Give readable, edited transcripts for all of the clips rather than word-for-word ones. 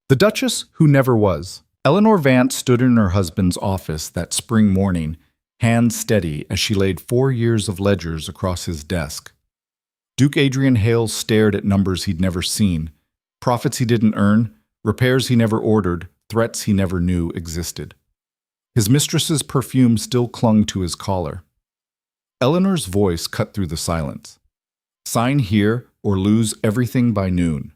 The Duchess Who Never Was. Eleanor Vance stood in her husband's office that spring morning, hands steady as she laid 4 years of ledgers across his desk. Duke Adrian Hale stared at numbers he'd never seen, profits he didn't earn, repairs he never ordered, threats he never knew existed. His mistress's perfume still clung to his collar. Eleanor's voice cut through the silence. Sign here or lose everything by noon.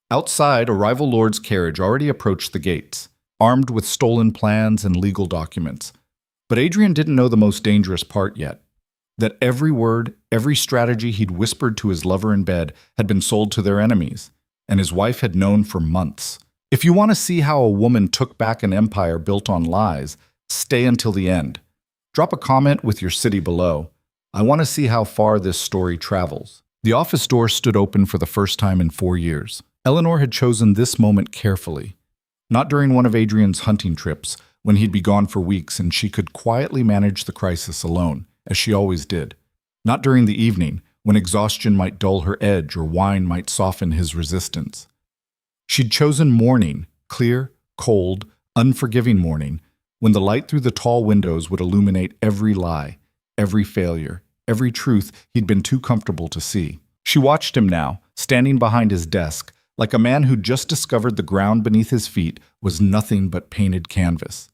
Outside, a rival lord's carriage already approached the gates, armed with stolen plans and legal documents. But Adrian didn't know the most dangerous part yet. That every word, every strategy he'd whispered to his lover in bed had been sold to their enemies, and his wife had known for months. If you want to see how a woman took back an empire built on lies, stay until the end. Drop a comment with your city below. I want to see how far this story travels. The office door stood open for the first time in 4 years. Eleanor had chosen this moment carefully. Not during one of Adrian's hunting trips, when he'd be gone for weeks and she could quietly manage the crisis alone, as she always did. Not during the evening, when exhaustion might dull her edge or wine might soften his resistance. She'd chosen morning, clear, cold, unforgiving morning, when the light through the tall windows would illuminate every lie, every failure, every truth he'd been too comfortable to see. She watched him now, standing behind his desk, like a man who'd just discovered the ground beneath his feet was nothing but painted canvas.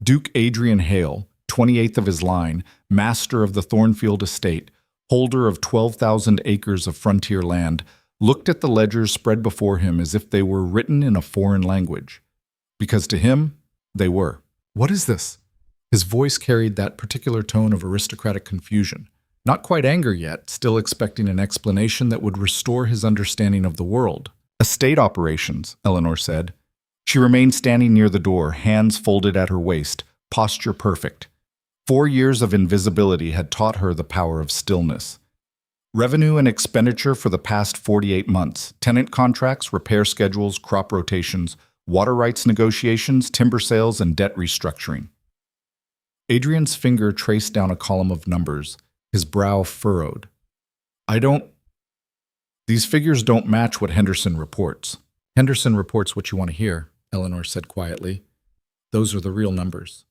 Duke Adrian Hale, 28th of his line, master of the Thornfield estate, holder of 12,000 acres of frontier land, looked at the ledgers spread before him as if they were written in a foreign language. Because to him, they were. What is this? His voice carried that particular tone of aristocratic confusion. Not quite anger yet, still expecting an explanation that would restore his understanding of the world. Estate operations, Eleanor said. She remained standing near the door, hands folded at her waist, posture perfect. 4 years of invisibility had taught her the power of stillness. Revenue and expenditure for the past 48 months, tenant contracts, repair schedules, crop rotations, water rights negotiations, timber sales, and debt restructuring. Adrian's finger traced down a column of numbers, his brow furrowed. These figures don't match what Henderson reports. Henderson reports what you want to hear, Eleanor said quietly. Those are the real numbers.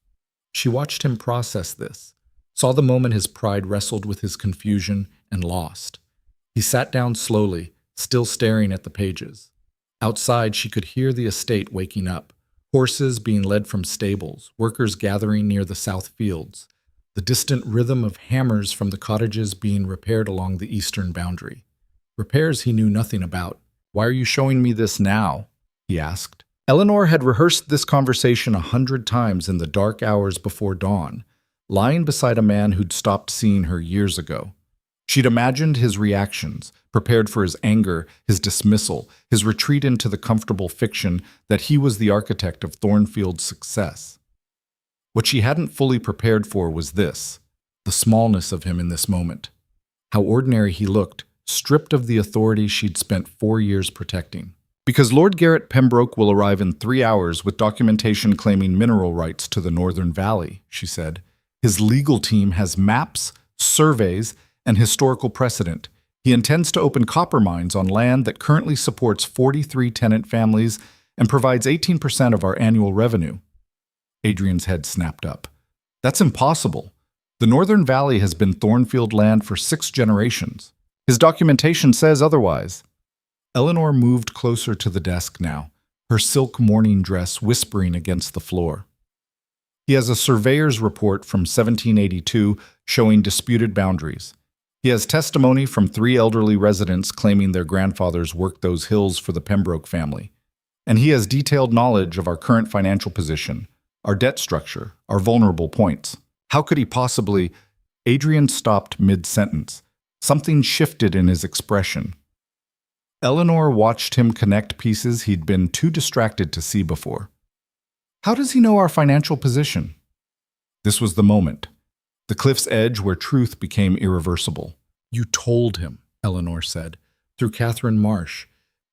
She watched him process this, saw the moment his pride wrestled with his confusion, and lost. He sat down slowly, still staring at the pages. Outside, she could hear the estate waking up, horses being led from stables, workers gathering near the south fields, the distant rhythm of hammers from the cottages being repaired along the eastern boundary. Repairs he knew nothing about. Why are you showing me this now? He asked. Eleanor had rehearsed this conversation 100 times in the dark hours before dawn, lying beside a man who'd stopped seeing her years ago. She'd imagined his reactions, prepared for his anger, his dismissal, his retreat into the comfortable fiction that he was the architect of Thornfield's success. What she hadn't fully prepared for was this, the smallness of him in this moment. How ordinary he looked, stripped of the authority she'd spent 4 years protecting. Because Lord Garrett Pembroke will arrive in 3 hours with documentation claiming mineral rights to the Northern Valley, she said. His legal team has maps, surveys, and historical precedent. He intends to open copper mines on land that currently supports 43 tenant families and provides 18% of our annual revenue. Adrian's head snapped up. That's impossible. The Northern Valley has been Thornfield land for 6 generations. His documentation says otherwise. Eleanor moved closer to the desk now, her silk morning dress whispering against the floor. He has a surveyor's report from 1782 showing disputed boundaries. He has testimony from 3 elderly residents claiming their grandfathers worked those hills for the Pembroke family. And he has detailed knowledge of our current financial position, our debt structure, our vulnerable points. How could he possibly... Adrian stopped mid-sentence. Something shifted in his expression. Eleanor watched him connect pieces he'd been too distracted to see before. How does he know our financial position? This was the moment. The cliff's edge where truth became irreversible. You told him, Eleanor said, through Catherine Marsh.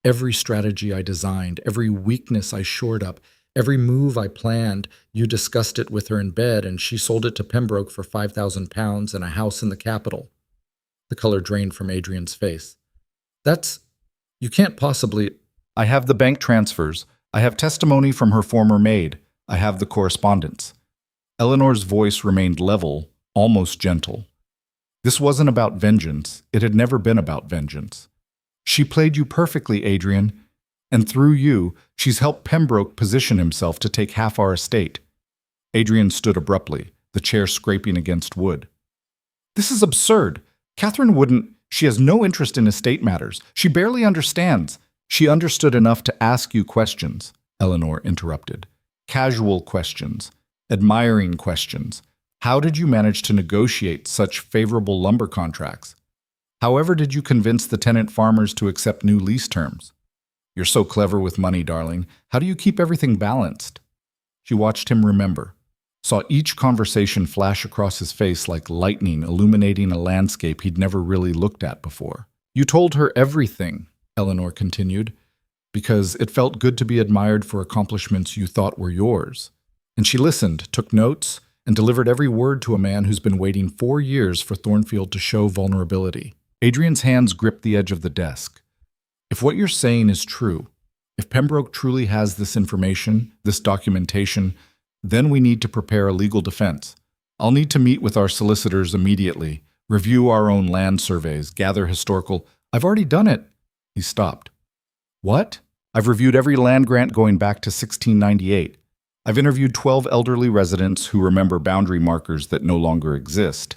Every strategy I designed, every weakness I shored up, every move I planned, you discussed it with her in bed and she sold it to Pembroke for £5,000 and a house in the capital. The color drained from Adrian's face. You can't possibly... I have the bank transfers. I have testimony from her former maid. I have the correspondence. Eleanor's voice remained level, almost gentle. This wasn't about vengeance. It had never been about vengeance. She played you perfectly, Adrian, and through you, she's helped Pembroke position himself to take half our estate. Adrian stood abruptly, the chair scraping against wood. This is absurd. Catherine wouldn't. She has no interest in estate matters. She barely understands. She understood enough to ask you questions, Eleanor interrupted. Casual questions, admiring questions. How did you manage to negotiate such favorable lumber contracts? However did you convince the tenant farmers to accept new lease terms? You're so clever with money, darling. How do you keep everything balanced? She watched him remember, saw each conversation flash across his face like lightning illuminating a landscape he'd never really looked at before. You told her everything, Eleanor continued, because it felt good to be admired for accomplishments you thought were yours. And she listened, took notes, and delivered every word to a man who's been waiting 4 years for Thornfield to show vulnerability. Adrian's hands gripped the edge of the desk. If what you're saying is true, if Pembroke truly has this information, this documentation, then we need to prepare a legal defense. I'll need to meet with our solicitors immediately, review our own land surveys, gather historical— I've already done it. He stopped. What? I've reviewed every land grant going back to 1698. I've interviewed 12 elderly residents who remember boundary markers that no longer exist.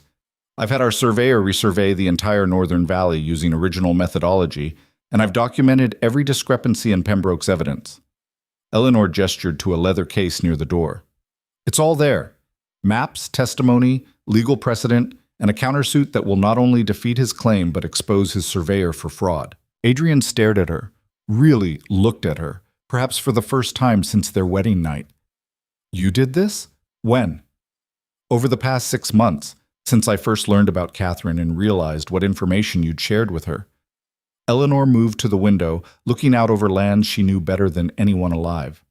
I've had our surveyor resurvey the entire Northern Valley using original methodology, and I've documented every discrepancy in Pembroke's evidence. Eleanor gestured to a leather case near the door. It's all there. Maps, testimony, legal precedent, and a countersuit that will not only defeat his claim but expose his surveyor for fraud. Adrian stared at her, really looked at her, perhaps for the first time since their wedding night. You did this? When? Over the past 6 months, since I first learned about Catherine and realized what information you'd shared with her. Eleanor moved to the window, looking out over lands she knew better than anyone alive.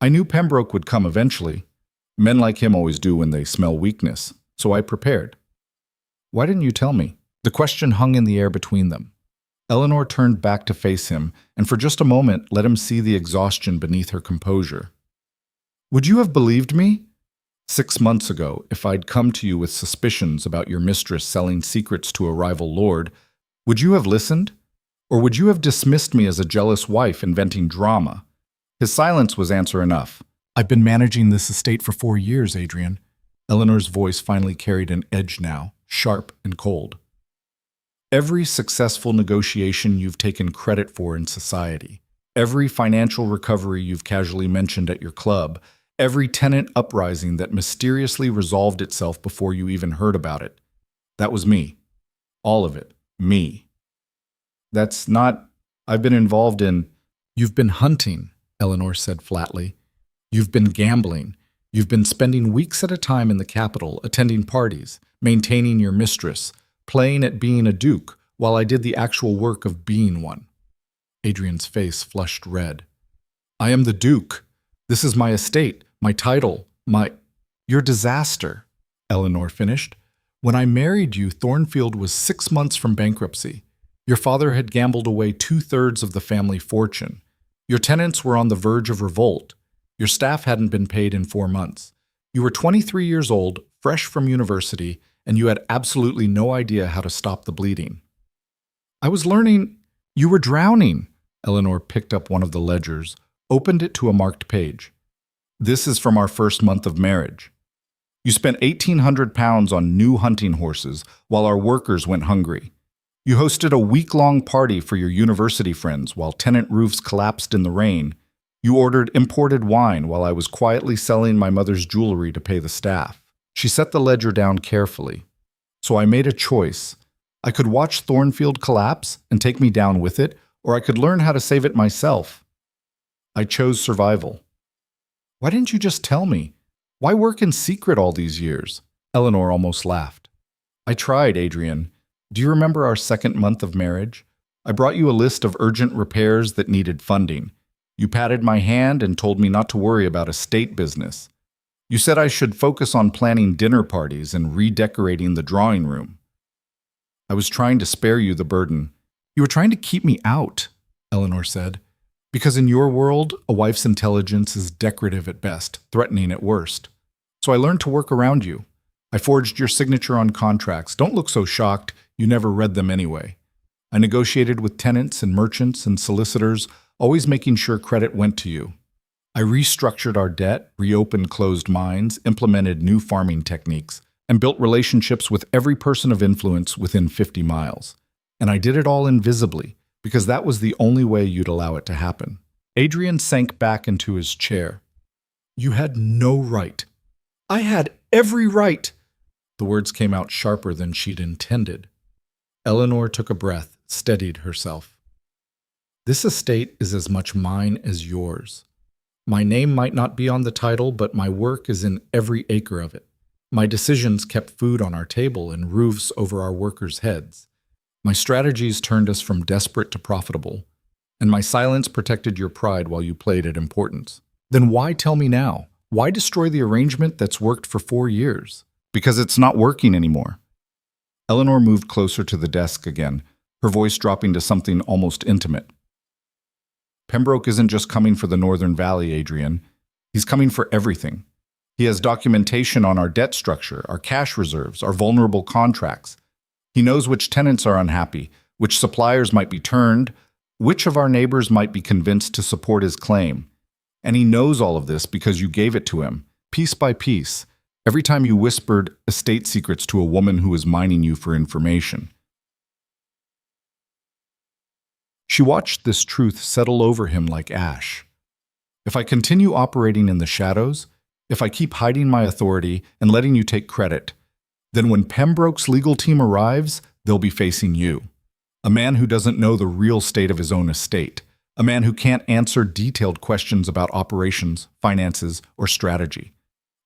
I knew Pembroke would come eventually. Men like him always do when they smell weakness, so I prepared. Why didn't you tell me? The question hung in the air between them. Eleanor turned back to face him, and for just a moment let him see the exhaustion beneath her composure. Would you have believed me? 6 months ago, if I'd come to you with suspicions about your mistress selling secrets to a rival lord, would you have listened? Or would you have dismissed me as a jealous wife inventing drama? His silence was answer enough. I've been managing this estate for 4 years, Adrian. Eleanor's voice finally carried an edge now, sharp and cold. Every successful negotiation you've taken credit for in society, every financial recovery you've casually mentioned at your club, every tenant uprising that mysteriously resolved itself before you even heard about it. That was me. All of it. Me. That's not— I've been involved in— You've been hunting, Eleanor said flatly. You've been gambling. You've been spending weeks at a time in the capital, attending parties, maintaining your mistress, playing at being a duke, while I did the actual work of being one. Adrian's face flushed red. I am the duke. This is my estate, my title, Your disaster, Eleanor finished. When I married you, Thornfield was 6 months from bankruptcy. Your father had gambled away 2/3 of the family fortune. Your tenants were on the verge of revolt. Your staff hadn't been paid in 4 months. You were 23 years old, fresh from university, and you had absolutely no idea how to stop the bleeding. I was learning— You were drowning. Eleanor picked up one of the ledgers, opened it to a marked page. This is from our first month of marriage. You spent £1,800 on new hunting horses while our workers went hungry. You hosted a week-long party for your university friends while tenant roofs collapsed in the rain. You ordered imported wine while I was quietly selling my mother's jewelry to pay the staff. She set the ledger down carefully. So I made a choice. I could watch Thornfield collapse and take me down with it, or I could learn how to save it myself. I chose survival. Why didn't you just tell me? Why work in secret all these years? Eleanor almost laughed. I tried, Adrian. Do you remember our 2nd month of marriage? I brought you a list of urgent repairs that needed funding. You patted my hand and told me not to worry about estate business. You said I should focus on planning dinner parties and redecorating the drawing room. I was trying to spare you the burden. You were trying to keep me out, Eleanor said. Because in your world, a wife's intelligence is decorative at best, threatening at worst. So I learned to work around you. I forged your signature on contracts. Don't look so shocked. You never read them anyway. I negotiated with tenants and merchants and solicitors, always making sure credit went to you. I restructured our debt, reopened closed mines, implemented new farming techniques, and built relationships with every person of influence within 50 miles. And I did it all invisibly, because that was the only way you'd allow it to happen. Adrian sank back into his chair. You had no right. I had every right. The words came out sharper than she'd intended. Eleanor took a breath, steadied herself. This estate is as much mine as yours. My name might not be on the title, but my work is in every acre of it. My decisions kept food on our table and roofs over our workers' heads. My strategies turned us from desperate to profitable, and my silence protected your pride while you played at importance. Then why tell me now? Why destroy the arrangement that's worked for 4 years? Because it's not working anymore. Eleanor moved closer to the desk again, her voice dropping to something almost intimate. Pembroke isn't just coming for the Northern Valley, Adrian. He's coming for everything. He has documentation on our debt structure, our cash reserves, our vulnerable contracts. He knows which tenants are unhappy, which suppliers might be turned, which of our neighbors might be convinced to support his claim. And he knows all of this because you gave it to him, piece by piece, every time you whispered estate secrets to a woman who was mining you for information. She watched this truth settle over him like ash. If I continue operating in the shadows, if I keep hiding my authority and letting you take credit, then when Pembroke's legal team arrives, they'll be facing you. A man who doesn't know the real state of his own estate. A man who can't answer detailed questions about operations, finances, or strategy.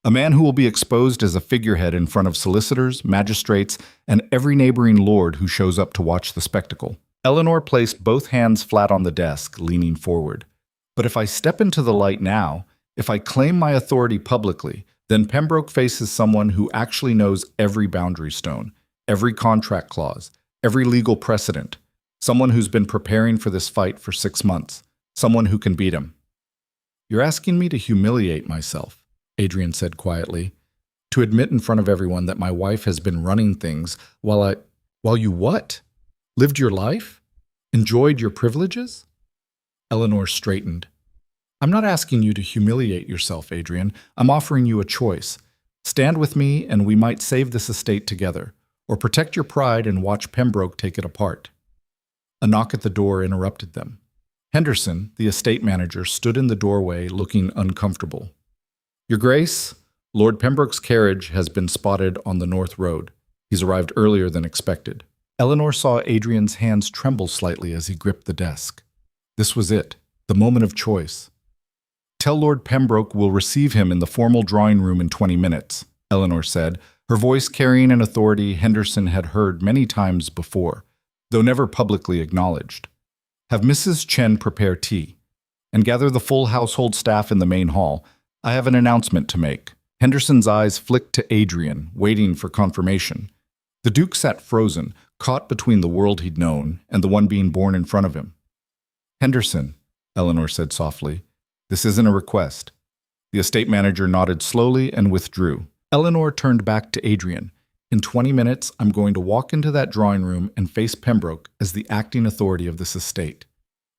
A man who will be exposed as a figurehead in front of solicitors, magistrates, and every neighboring lord who shows up to watch the spectacle. Eleanor placed both hands flat on the desk, leaning forward. But if I step into the light now, if I claim my authority publicly, then Pembroke faces someone who actually knows every boundary stone, every contract clause, every legal precedent, someone who's been preparing for this fight for 6 months, someone who can beat him. You're asking me to humiliate myself, Adrian said quietly, to admit in front of everyone that my wife has been running things while you what? Lived your life? Enjoyed your privileges? Eleanor straightened. I'm not asking you to humiliate yourself, Adrian. I'm offering you a choice. Stand with me and we might save this estate together, or protect your pride and watch Pembroke take it apart. A knock at the door interrupted them. Henderson, the estate manager, stood in the doorway looking uncomfortable. Your Grace, Lord Pembroke's carriage has been spotted on the North Road. He's arrived earlier than expected. Eleanor saw Adrian's hands tremble slightly as he gripped the desk. This was it, the moment of choice. Tell Lord Pembroke we'll receive him in the formal drawing room in 20 minutes, Eleanor said, her voice carrying an authority Henderson had heard many times before, though never publicly acknowledged. Have Mrs. Chen prepare tea, and gather the full household staff in the main hall. I have an announcement to make. Henderson's eyes flicked to Adrian, waiting for confirmation. The Duke sat frozen, caught between the world he'd known and the one being born in front of him. Henderson, Eleanor said softly, this isn't a request. The estate manager nodded slowly and withdrew. Eleanor turned back to Adrian. In 20 minutes, I'm going to walk into that drawing room and face Pembroke as the acting authority of this estate.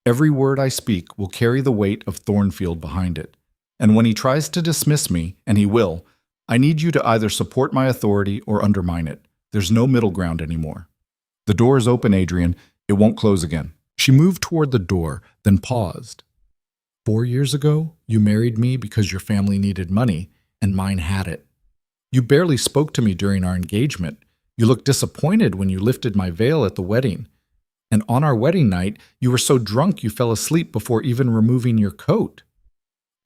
Every word I speak will carry the weight of Thornfield behind it. And when he tries to dismiss me, and he will, I need you to either support my authority or undermine it. There's no middle ground anymore. The door is open, Adrian. It won't close again. She moved toward the door, then paused. 4 years ago, you married me because your family needed money, and mine had it. You barely spoke to me during our engagement. You looked disappointed when you lifted my veil at the wedding. And on our wedding night, you were so drunk you fell asleep before even removing your coat.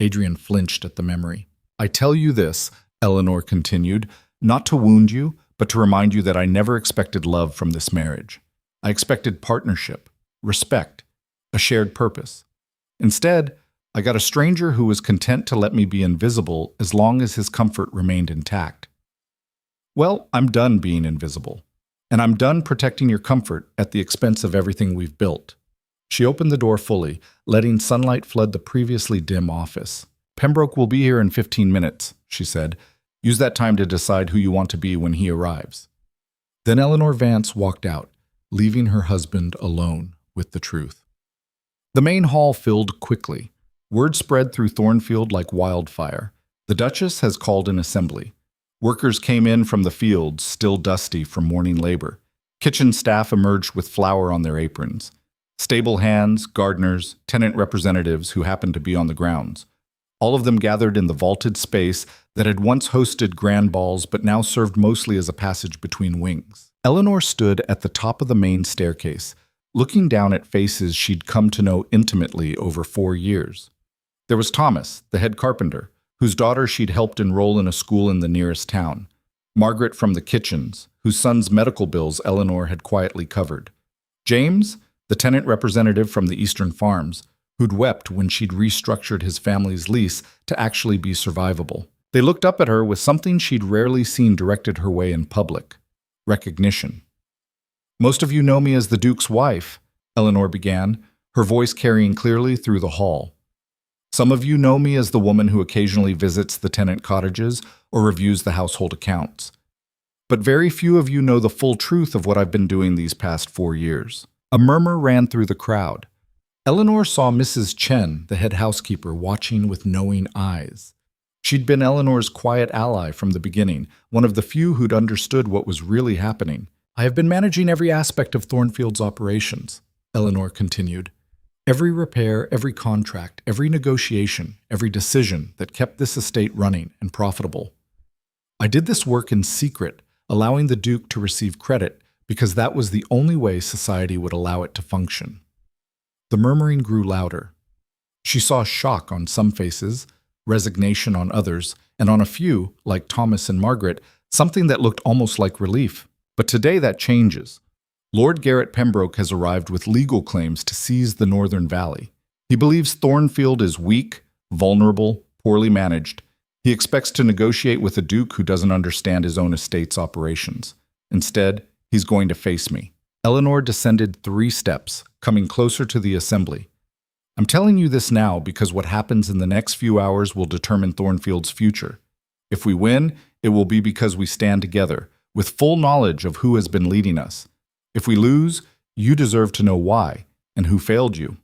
Adrian flinched at the memory. I tell you this, Eleanor continued, not to wound you, but to remind you that I never expected love from this marriage. I expected partnership, respect, a shared purpose. Instead, I got a stranger who was content to let me be invisible as long as his comfort remained intact. Well, I'm done being invisible, and I'm done protecting your comfort at the expense of everything we've built. She opened the door fully, letting sunlight flood the previously dim office. "Pembroke will be here in 15 minutes, she said. "Use that time to decide who you want to be when he arrives." Then Eleanor Vance walked out, leaving her husband alone with the truth. The main hall filled quickly. Word spread through Thornfield like wildfire. The Duchess has called an assembly. Workers came in from the fields, still dusty from morning labor. Kitchen staff emerged with flour on their aprons. Stable hands, gardeners, tenant representatives who happened to be on the grounds. All of them gathered in the vaulted space that had once hosted grand balls but now served mostly as a passage between wings. Eleanor stood at the top of the main staircase, looking down at faces she'd come to know intimately over 4 years. There was Thomas, the head carpenter, whose daughter she'd helped enroll in a school in the nearest town. Margaret from the Kitchens, whose son's medical bills Eleanor had quietly covered. James, the tenant representative from the Eastern Farms, who'd wept when she'd restructured his family's lease to actually be survivable. They looked up at her with something she'd rarely seen directed her way in public: recognition. "Most of you know me as the Duke's wife," Eleanor began, her voice carrying clearly through the hall. "Some of you know me as the woman who occasionally visits the tenant cottages or reviews the household accounts. But very few of you know the full truth of what I've been doing these past 4 years." A murmur ran through the crowd. Eleanor saw Mrs. Chen, the head housekeeper, watching with knowing eyes. She'd been Eleanor's quiet ally from the beginning, one of the few who'd understood what was really happening. "I have been managing every aspect of Thornfield's operations," Eleanor continued. "Every repair, every contract, every negotiation, every decision that kept this estate running and profitable. I did this work in secret, allowing the Duke to receive credit because that was the only way society would allow it to function." The murmuring grew louder. She saw shock on some faces, resignation on others, and on a few, like Thomas and Margaret, something that looked almost like relief. But today that changes. Lord Garrett Pembroke has arrived with legal claims to seize the Northern Valley. He believes Thornfield is weak, vulnerable, poorly managed. He expects to negotiate with a duke who doesn't understand his own estate's operations. Instead, he's going to face me. Eleanor descended 3 steps, coming closer to the assembly. "I'm telling you this now because what happens in the next few hours will determine Thornfield's future. If we win, it will be because we stand together, with full knowledge of who has been leading us. If we lose, you deserve to know why, and who failed you."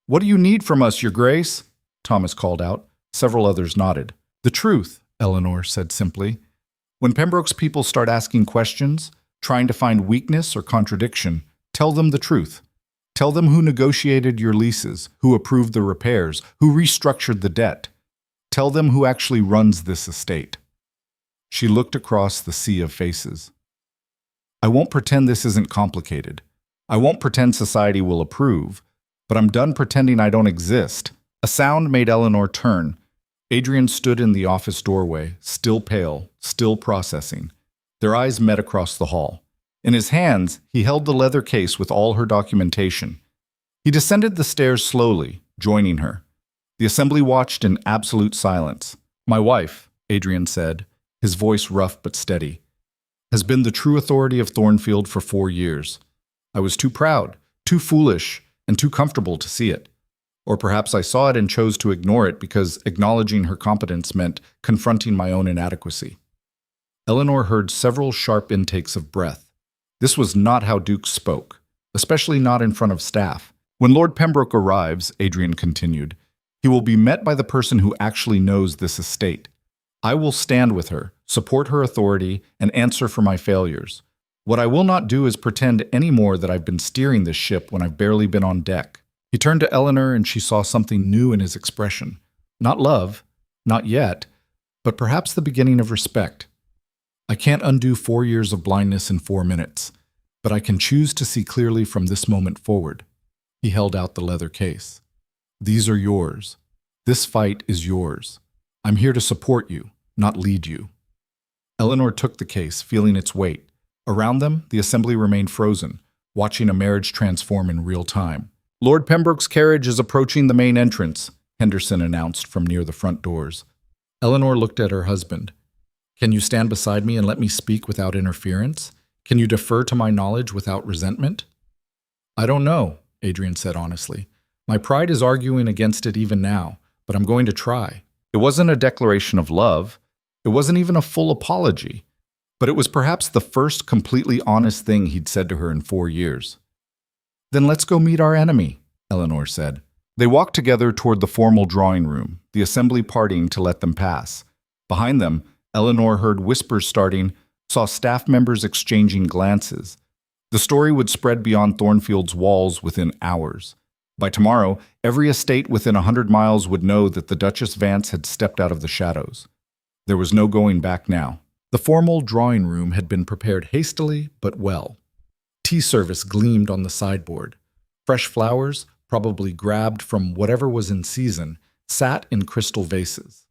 "What do you need from us, Your Grace?" Thomas called out. Several others nodded. "The truth," Eleanor said simply. "When Pembroke's people start asking questions, trying to find weakness or contradiction, tell them the truth. Tell them who negotiated your leases, who approved the repairs, who restructured the debt. Tell them who actually runs this estate." She looked across the sea of faces. "I won't pretend this isn't complicated. I won't pretend society will approve, but I'm done pretending I don't exist." A sound made Eleanor turn. Adrian stood in the office doorway, still pale, still processing. Their eyes met across the hall. In his hands, he held the leather case with all her documentation. He descended the stairs slowly, joining her. The assembly watched in absolute silence. "My wife," Adrian said, his voice rough but steady, "has been the true authority of Thornfield for 4 years. I was too proud, too foolish, and too comfortable to see it. Or perhaps I saw it and chose to ignore it because acknowledging her competence meant confronting my own inadequacy." Eleanor heard several sharp intakes of breath. This was not how dukes spoke, especially not in front of staff. "When Lord Pembroke arrives," Adrian continued, "he will be met by the person who actually knows this estate. I will stand with her, support her authority, and answer for my failures. What I will not do is pretend any more that I've been steering this ship when I've barely been on deck." He turned to Eleanor and she saw something new in his expression. Not love, not yet, but perhaps the beginning of respect. "I can't undo 4 years of blindness in 4 minutes, but I can choose to see clearly from this moment forward." He held out the leather case. "These are yours. This fight is yours. I'm here to support you, not lead you." Eleanor took the case, feeling its weight. Around them, the assembly remained frozen, watching a marriage transform in real time. "Lord Pembroke's carriage is approaching the main entrance," Henderson announced from near the front doors. Eleanor looked at her husband. "Can you stand beside me and let me speak without interference? Can you defer to my knowledge without resentment?" "I don't know," Adrian said honestly. My pride is arguing against it even now, but I'm going to try. It wasn't a declaration of love. It wasn't even a full apology. But it was perhaps the first completely honest thing he'd said to her in 4 years. Then let's go meet our enemy, Eleanor said. They walked together toward the formal drawing room, the assembly parting to let them pass. Behind them, Eleanor heard whispers starting, saw staff members exchanging glances. The story would spread beyond Thornfield's walls within hours. By tomorrow, every estate within 100 miles would know that the Duchess Vance had stepped out of the shadows. There was no going back now. The formal drawing room had been prepared hastily but well. Tea service gleamed on the sideboard. Fresh flowers, probably grabbed from whatever was in season, sat in crystal vases.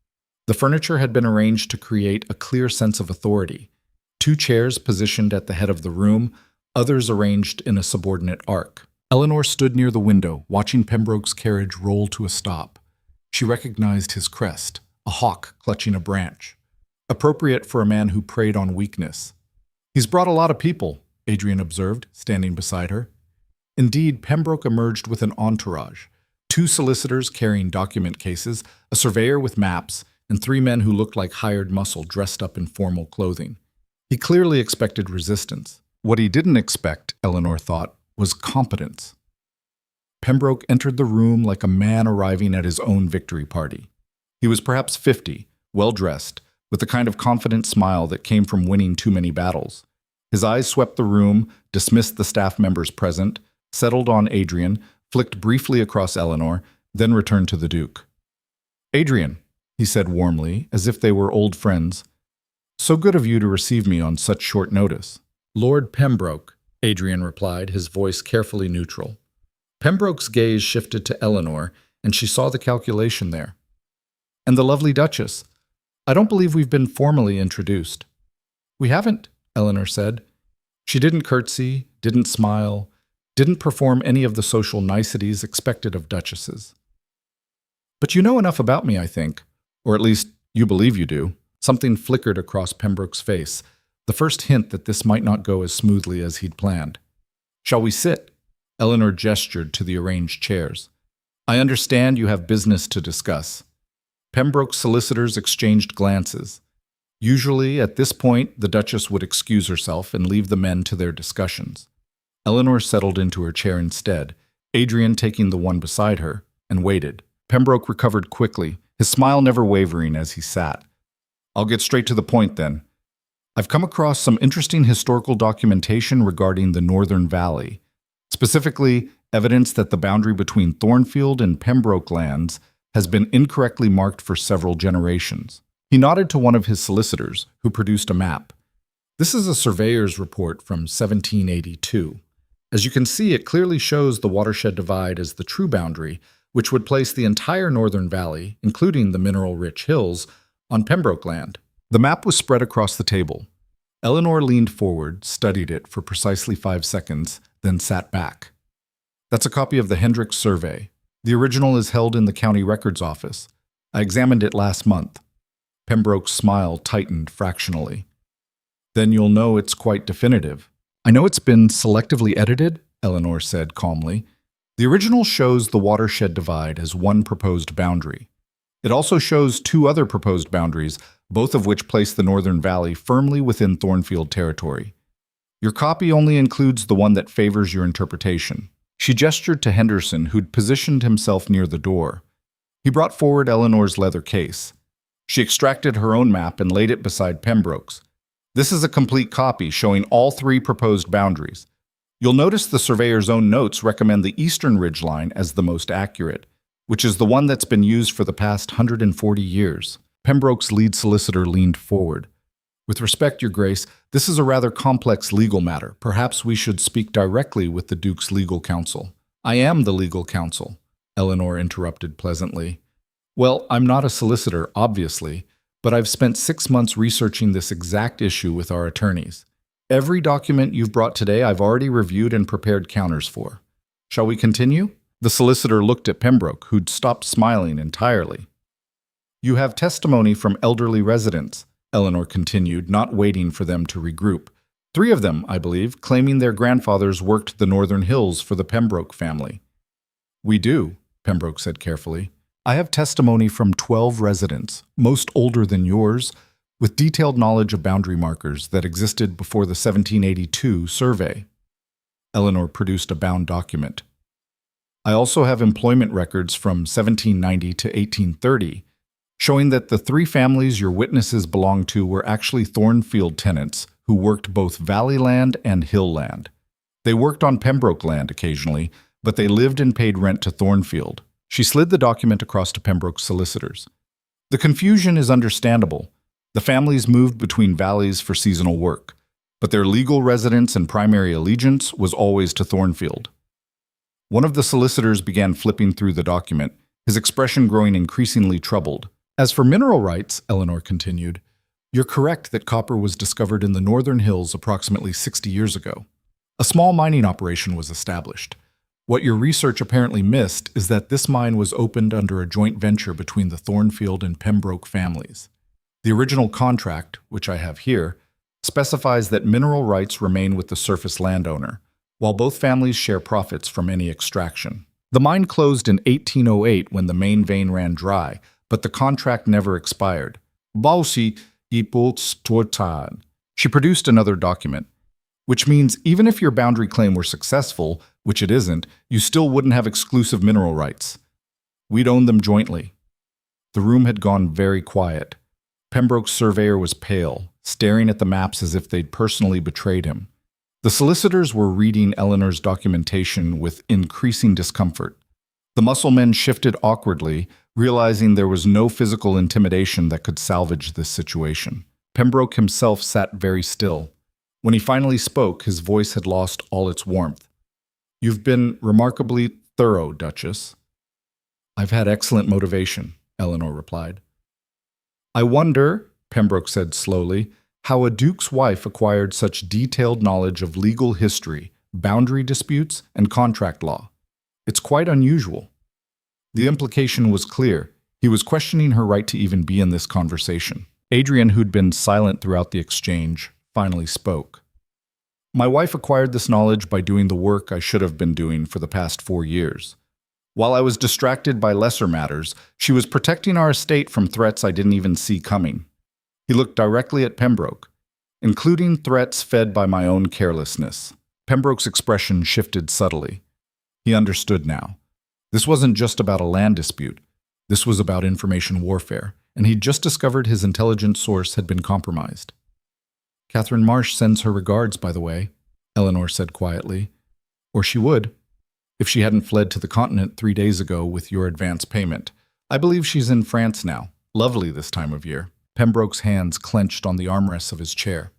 The furniture had been arranged to create a clear sense of authority. 2 chairs positioned at the head of the room, others arranged in a subordinate arc. Eleanor stood near the window, watching Pembroke's carriage roll to a stop. She recognized his crest, a hawk clutching a branch. Appropriate for a man who preyed on weakness. He's brought a lot of people, Adrian observed, standing beside her. Indeed, Pembroke emerged with an entourage. 2 solicitors carrying document cases, a surveyor with maps, and 3 men who looked like hired muscle dressed up in formal clothing. He clearly expected resistance. What he didn't expect, Eleanor thought, was competence. Pembroke entered the room like a man arriving at his own victory party. He was perhaps 50, well-dressed, with the kind of confident smile that came from winning too many battles. His eyes swept the room, dismissed the staff members present, settled on Adrian, flicked briefly across Eleanor, then returned to the Duke. Adrian, he said warmly, as if they were old friends, so good of you to receive me on such short notice. Lord Pembroke, Adrian replied, his voice carefully neutral. Pembroke's gaze shifted to Eleanor, and she saw the calculation there. And the lovely Duchess. I don't believe we've been formally introduced. We haven't, Eleanor said. She didn't curtsy, didn't smile, didn't perform any of the social niceties expected of duchesses. But you know enough about me, I think. Or at least you believe you do. Something flickered across Pembroke's face, the first hint that this might not go as smoothly as he'd planned. Shall we sit? Eleanor gestured to the arranged chairs. I understand you have business to discuss. Pembroke's solicitors exchanged glances. Usually, at this point, the Duchess would excuse herself and leave the men to their discussions. Eleanor settled into her chair instead, Adrian taking the one beside her, and waited. Pembroke recovered quickly, his smile never wavering as he sat. I'll get straight to the point then. I've come across some interesting historical documentation regarding the Northern Valley, specifically evidence that the boundary between Thornfield and Pembroke lands has been incorrectly marked for several generations. He nodded to one of his solicitors, who produced a map. This is a surveyor's report from 1782. As you can see, it clearly shows the watershed divide as the true boundary, which would place the entire Northern Valley, including the mineral-rich hills, on Pembroke land. The map was spread across the table. Eleanor leaned forward, studied it for precisely 5 seconds, then sat back. That's a copy of the Hendricks survey. The original is held in the county records office. I examined it last month. Pembroke's smile tightened fractionally. Then you'll know it's quite definitive. I know it's been selectively edited, Eleanor said calmly. The original shows the watershed divide as one proposed boundary. It also shows 2 other proposed boundaries, both of which place the Northern Valley firmly within Thornfield territory. Your copy only includes the one that favors your interpretation. She gestured to Henderson, who'd positioned himself near the door. He brought forward Eleanor's leather case. She extracted her own map and laid it beside Pembroke's. This is a complete copy showing all 3 proposed boundaries. You'll notice the surveyor's own notes recommend the eastern ridgeline as the most accurate, which is the one that's been used for the past 140 years. Pembroke's lead solicitor leaned forward. With respect, Your Grace, this is a rather complex legal matter. Perhaps we should speak directly with the Duke's legal counsel. I am the legal counsel, Eleanor interrupted pleasantly. Well, I'm not a solicitor, obviously, but I've spent 6 months researching this exact issue with our attorneys. Every document you've brought today I've already reviewed and prepared counters for. Shall we continue? The solicitor looked at Pembroke, who'd stopped smiling entirely. You have testimony from elderly residents, Eleanor continued, not waiting for them to regroup. 3 of them, I believe, claiming their grandfathers worked the northern hills for the Pembroke family. We do, Pembroke said carefully. I have testimony from 12 residents, most older than yours, with detailed knowledge of boundary markers that existed before the 1782 survey. Eleanor produced a bound document. I also have employment records from 1790 to 1830, showing that the 3 families your witnesses belonged to were actually Thornfield tenants who worked both valley land and hill land. They worked on Pembroke land occasionally, but they lived and paid rent to Thornfield. She slid the document across to Pembroke's solicitors. The confusion is understandable. The families moved between valleys for seasonal work, but their legal residence and primary allegiance was always to Thornfield. One of the solicitors began flipping through the document, his expression growing increasingly troubled. As for mineral rights, Eleanor continued, you're correct that copper was discovered in the northern hills approximately 60 years ago. A small mining operation was established. What your research apparently missed is that this mine was opened under a joint venture between the Thornfield and Pembroke families. The original contract, which I have here, specifies that mineral rights remain with the surface landowner, while both families share profits from any extraction. The mine closed in 1808 when the main vein ran dry, but the contract never expired. She produced another document, which means even if your boundary claim were successful, which it isn't, you still wouldn't have exclusive mineral rights. We'd own them jointly. The room had gone very quiet. Pembroke's surveyor was pale, staring at the maps as if they'd personally betrayed him. The solicitors were reading Eleanor's documentation with increasing discomfort. The musclemen shifted awkwardly, realizing there was no physical intimidation that could salvage this situation. Pembroke himself sat very still. When he finally spoke, his voice had lost all its warmth. You've been remarkably thorough, Duchess. I've had excellent motivation, Eleanor replied. I wonder, Pembroke said slowly, how a duke's wife acquired such detailed knowledge of legal history, boundary disputes, and contract law. It's quite unusual. The implication was clear. He was questioning her right to even be in this conversation. Adrian, who'd been silent throughout the exchange, finally spoke. My wife acquired this knowledge by doing the work I should have been doing for the past 4 years. While I was distracted by lesser matters, she was protecting our estate from threats I didn't even see coming. He looked directly at Pembroke, including threats fed by my own carelessness. Pembroke's expression shifted subtly. He understood now. This wasn't just about a land dispute. This was about information warfare, and he'd just discovered his intelligence source had been compromised. Catherine Marsh sends her regards, by the way, Eleanor said quietly. Or she would, if she hadn't fled to the continent 3 days ago with your advance payment. I believe she's in France now. Lovely this time of year. Pembroke's hands clenched on the armrests of his chair.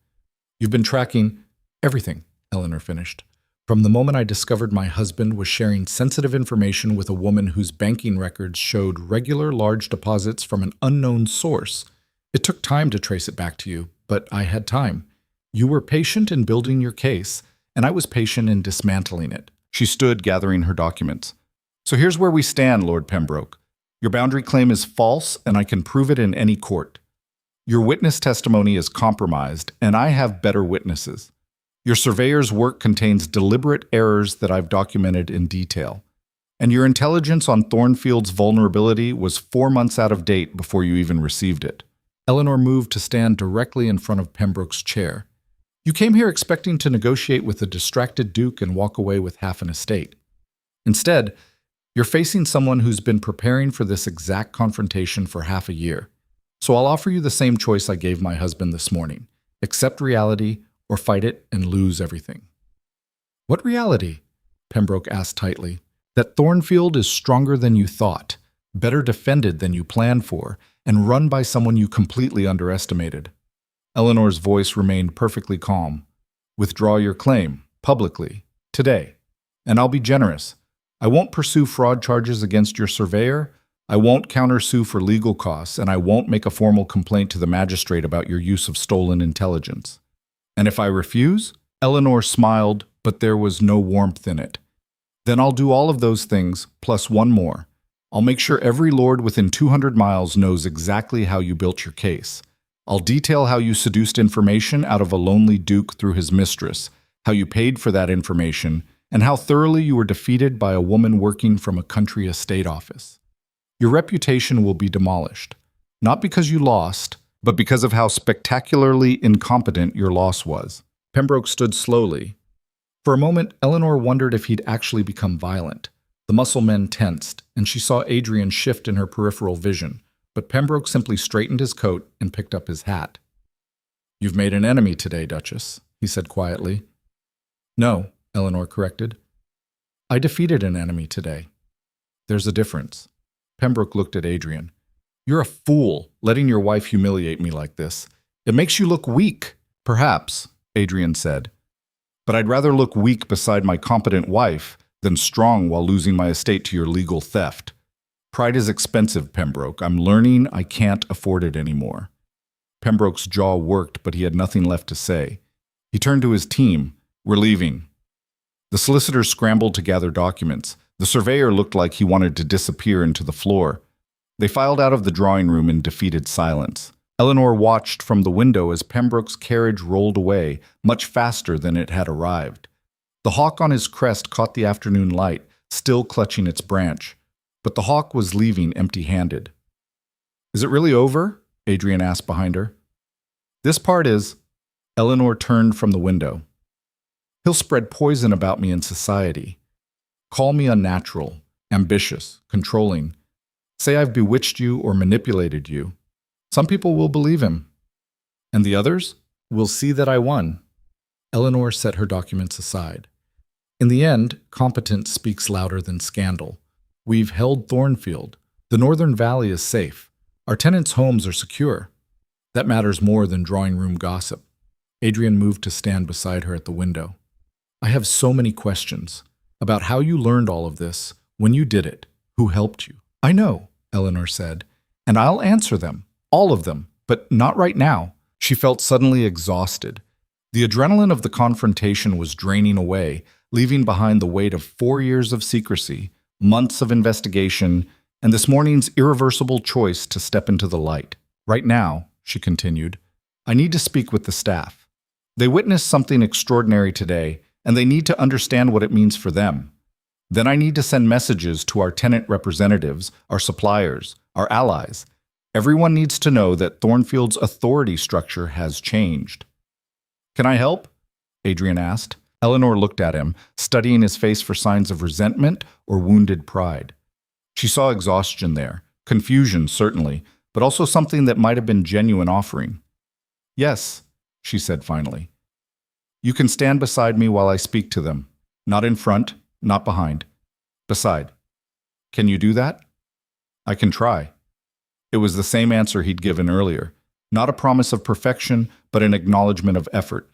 You've been tracking everything, Eleanor finished. From the moment I discovered my husband was sharing sensitive information with a woman whose banking records showed regular large deposits from an unknown source. It took time to trace it back to you, but I had time. You were patient in building your case, and I was patient in dismantling it. She stood, gathering her documents. So here's where we stand, Lord Pembroke. Your boundary claim is false, and I can prove it in any court. Your witness testimony is compromised, and I have better witnesses. Your surveyor's work contains deliberate errors that I've documented in detail. And your intelligence on Thornfield's vulnerability was 4 months out of date before you even received it. Eleanor moved to stand directly in front of Pembroke's chair. You came here expecting to negotiate with a distracted duke and walk away with half an estate. Instead, you're facing someone who's been preparing for this exact confrontation for half a year. So I'll offer you the same choice I gave my husband this morning. Accept reality or fight it and lose everything. What reality? Pembroke asked tightly. That Thornfield is stronger than you thought, better defended than you planned for, and run by someone you completely underestimated. Eleanor's voice remained perfectly calm. Withdraw your claim, publicly, today. And I'll be generous. I won't pursue fraud charges against your surveyor, I won't countersue for legal costs, and I won't make a formal complaint to the magistrate about your use of stolen intelligence. And if I refuse? Eleanor smiled, but there was no warmth in it. Then I'll do all of those things, plus one more. I'll make sure every lord within 200 miles knows exactly how you built your case. I'll detail how you seduced information out of a lonely duke through his mistress, how you paid for that information, and how thoroughly you were defeated by a woman working from a country estate office. Your reputation will be demolished, not because you lost, but because of how spectacularly incompetent your loss was. Pembroke stood slowly. For a moment, Eleanor wondered if he'd actually become violent. The muscle men tensed, and she saw Adrian shift in her peripheral vision, but Pembroke simply straightened his coat and picked up his hat. "You've made an enemy today, Duchess," he said quietly. "No," Eleanor corrected. "I defeated an enemy today. There's a difference." Pembroke looked at Adrian. "You're a fool, letting your wife humiliate me like this. It makes you look weak." "Perhaps," Adrian said. "But I'd rather look weak beside my competent wife than strong while losing my estate to your legal theft. Pride is expensive, Pembroke. I'm learning I can't afford it anymore." Pembroke's jaw worked, but he had nothing left to say. He turned to his team. "We're leaving." The solicitor scrambled to gather documents. The surveyor looked like he wanted to disappear into the floor. They filed out of the drawing room in defeated silence. Eleanor watched from the window as Pembroke's carriage rolled away, much faster than it had arrived. The hawk on his crest caught the afternoon light, still clutching its branch. But the hawk was leaving empty-handed. "Is it really over?" Adrian asked behind her. "This part is." Eleanor turned from the window. "He'll spread poison about me in society. Call me unnatural, ambitious, controlling. Say I've bewitched you or manipulated you. Some people will believe him. And the others will see that I won." Eleanor set her documents aside. "In the end, competence speaks louder than scandal. We've held Thornfield. The Northern Valley is safe. Our tenants' homes are secure. That matters more than drawing room gossip." Adrian moved to stand beside her at the window. "I have so many questions about how you learned all of this, when you did it, who helped you." "I know," Eleanor said, "and I'll answer them, all of them, but not right now." She felt suddenly exhausted. The adrenaline of the confrontation was draining away, leaving behind the weight of 4 years of secrecy, months of investigation, and this morning's irreversible choice to step into the light. "Right now," she continued, "I need to speak with the staff. They witnessed something extraordinary today, and they need to understand what it means for them. Then I need to send messages to our tenant representatives, our suppliers, our allies. Everyone needs to know that Thornfield's authority structure has changed." "Can I help?" Adrian asked. Eleanor looked at him, studying his face for signs of resentment or wounded pride. She saw exhaustion there, confusion certainly, but also something that might have been genuine offering. "Yes," she said finally. "You can stand beside me while I speak to them. Not in front, not behind. Beside. Can you do that?" "I can try." It was the same answer he'd given earlier. Not a promise of perfection, but an acknowledgement of effort.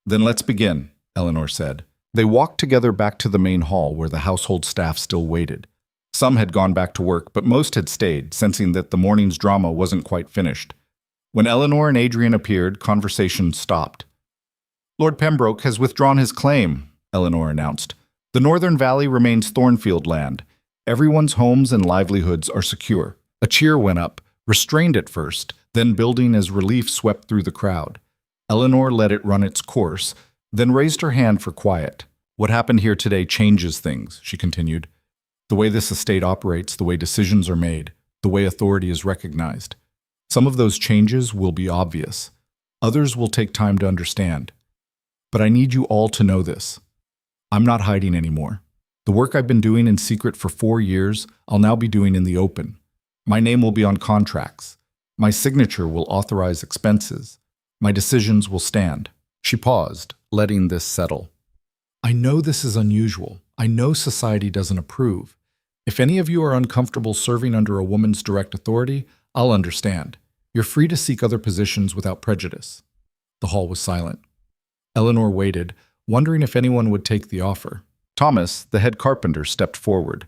"Then let's begin," Eleanor said. They walked together back to the main hall where the household staff still waited. Some had gone back to work, but most had stayed, sensing that the morning's drama wasn't quite finished. When Eleanor and Adrian appeared, conversation stopped. "Lord Pembroke has withdrawn his claim," Eleanor announced. "The Northern Valley remains Thornfield land. Everyone's homes and livelihoods are secure." A cheer went up, restrained at first, then building as relief swept through the crowd. Eleanor let it run its course, then raised her hand for quiet. "What happened here today changes things," she continued. "The way this estate operates, the way decisions are made, the way authority is recognized. Some of those changes will be obvious. Others will take time to understand. But I need you all to know this. I'm not hiding anymore. The work I've been doing in secret for 4 years, I'll now be doing in the open. My name will be on contracts. My signature will authorize expenses. My decisions will stand." She paused, letting this settle. "I know this is unusual. I know society doesn't approve. If any of you are uncomfortable serving under a woman's direct authority, I'll understand. You're free to seek other positions without prejudice." The hall was silent. Eleanor waited, wondering if anyone would take the offer. Thomas, the head carpenter, stepped forward.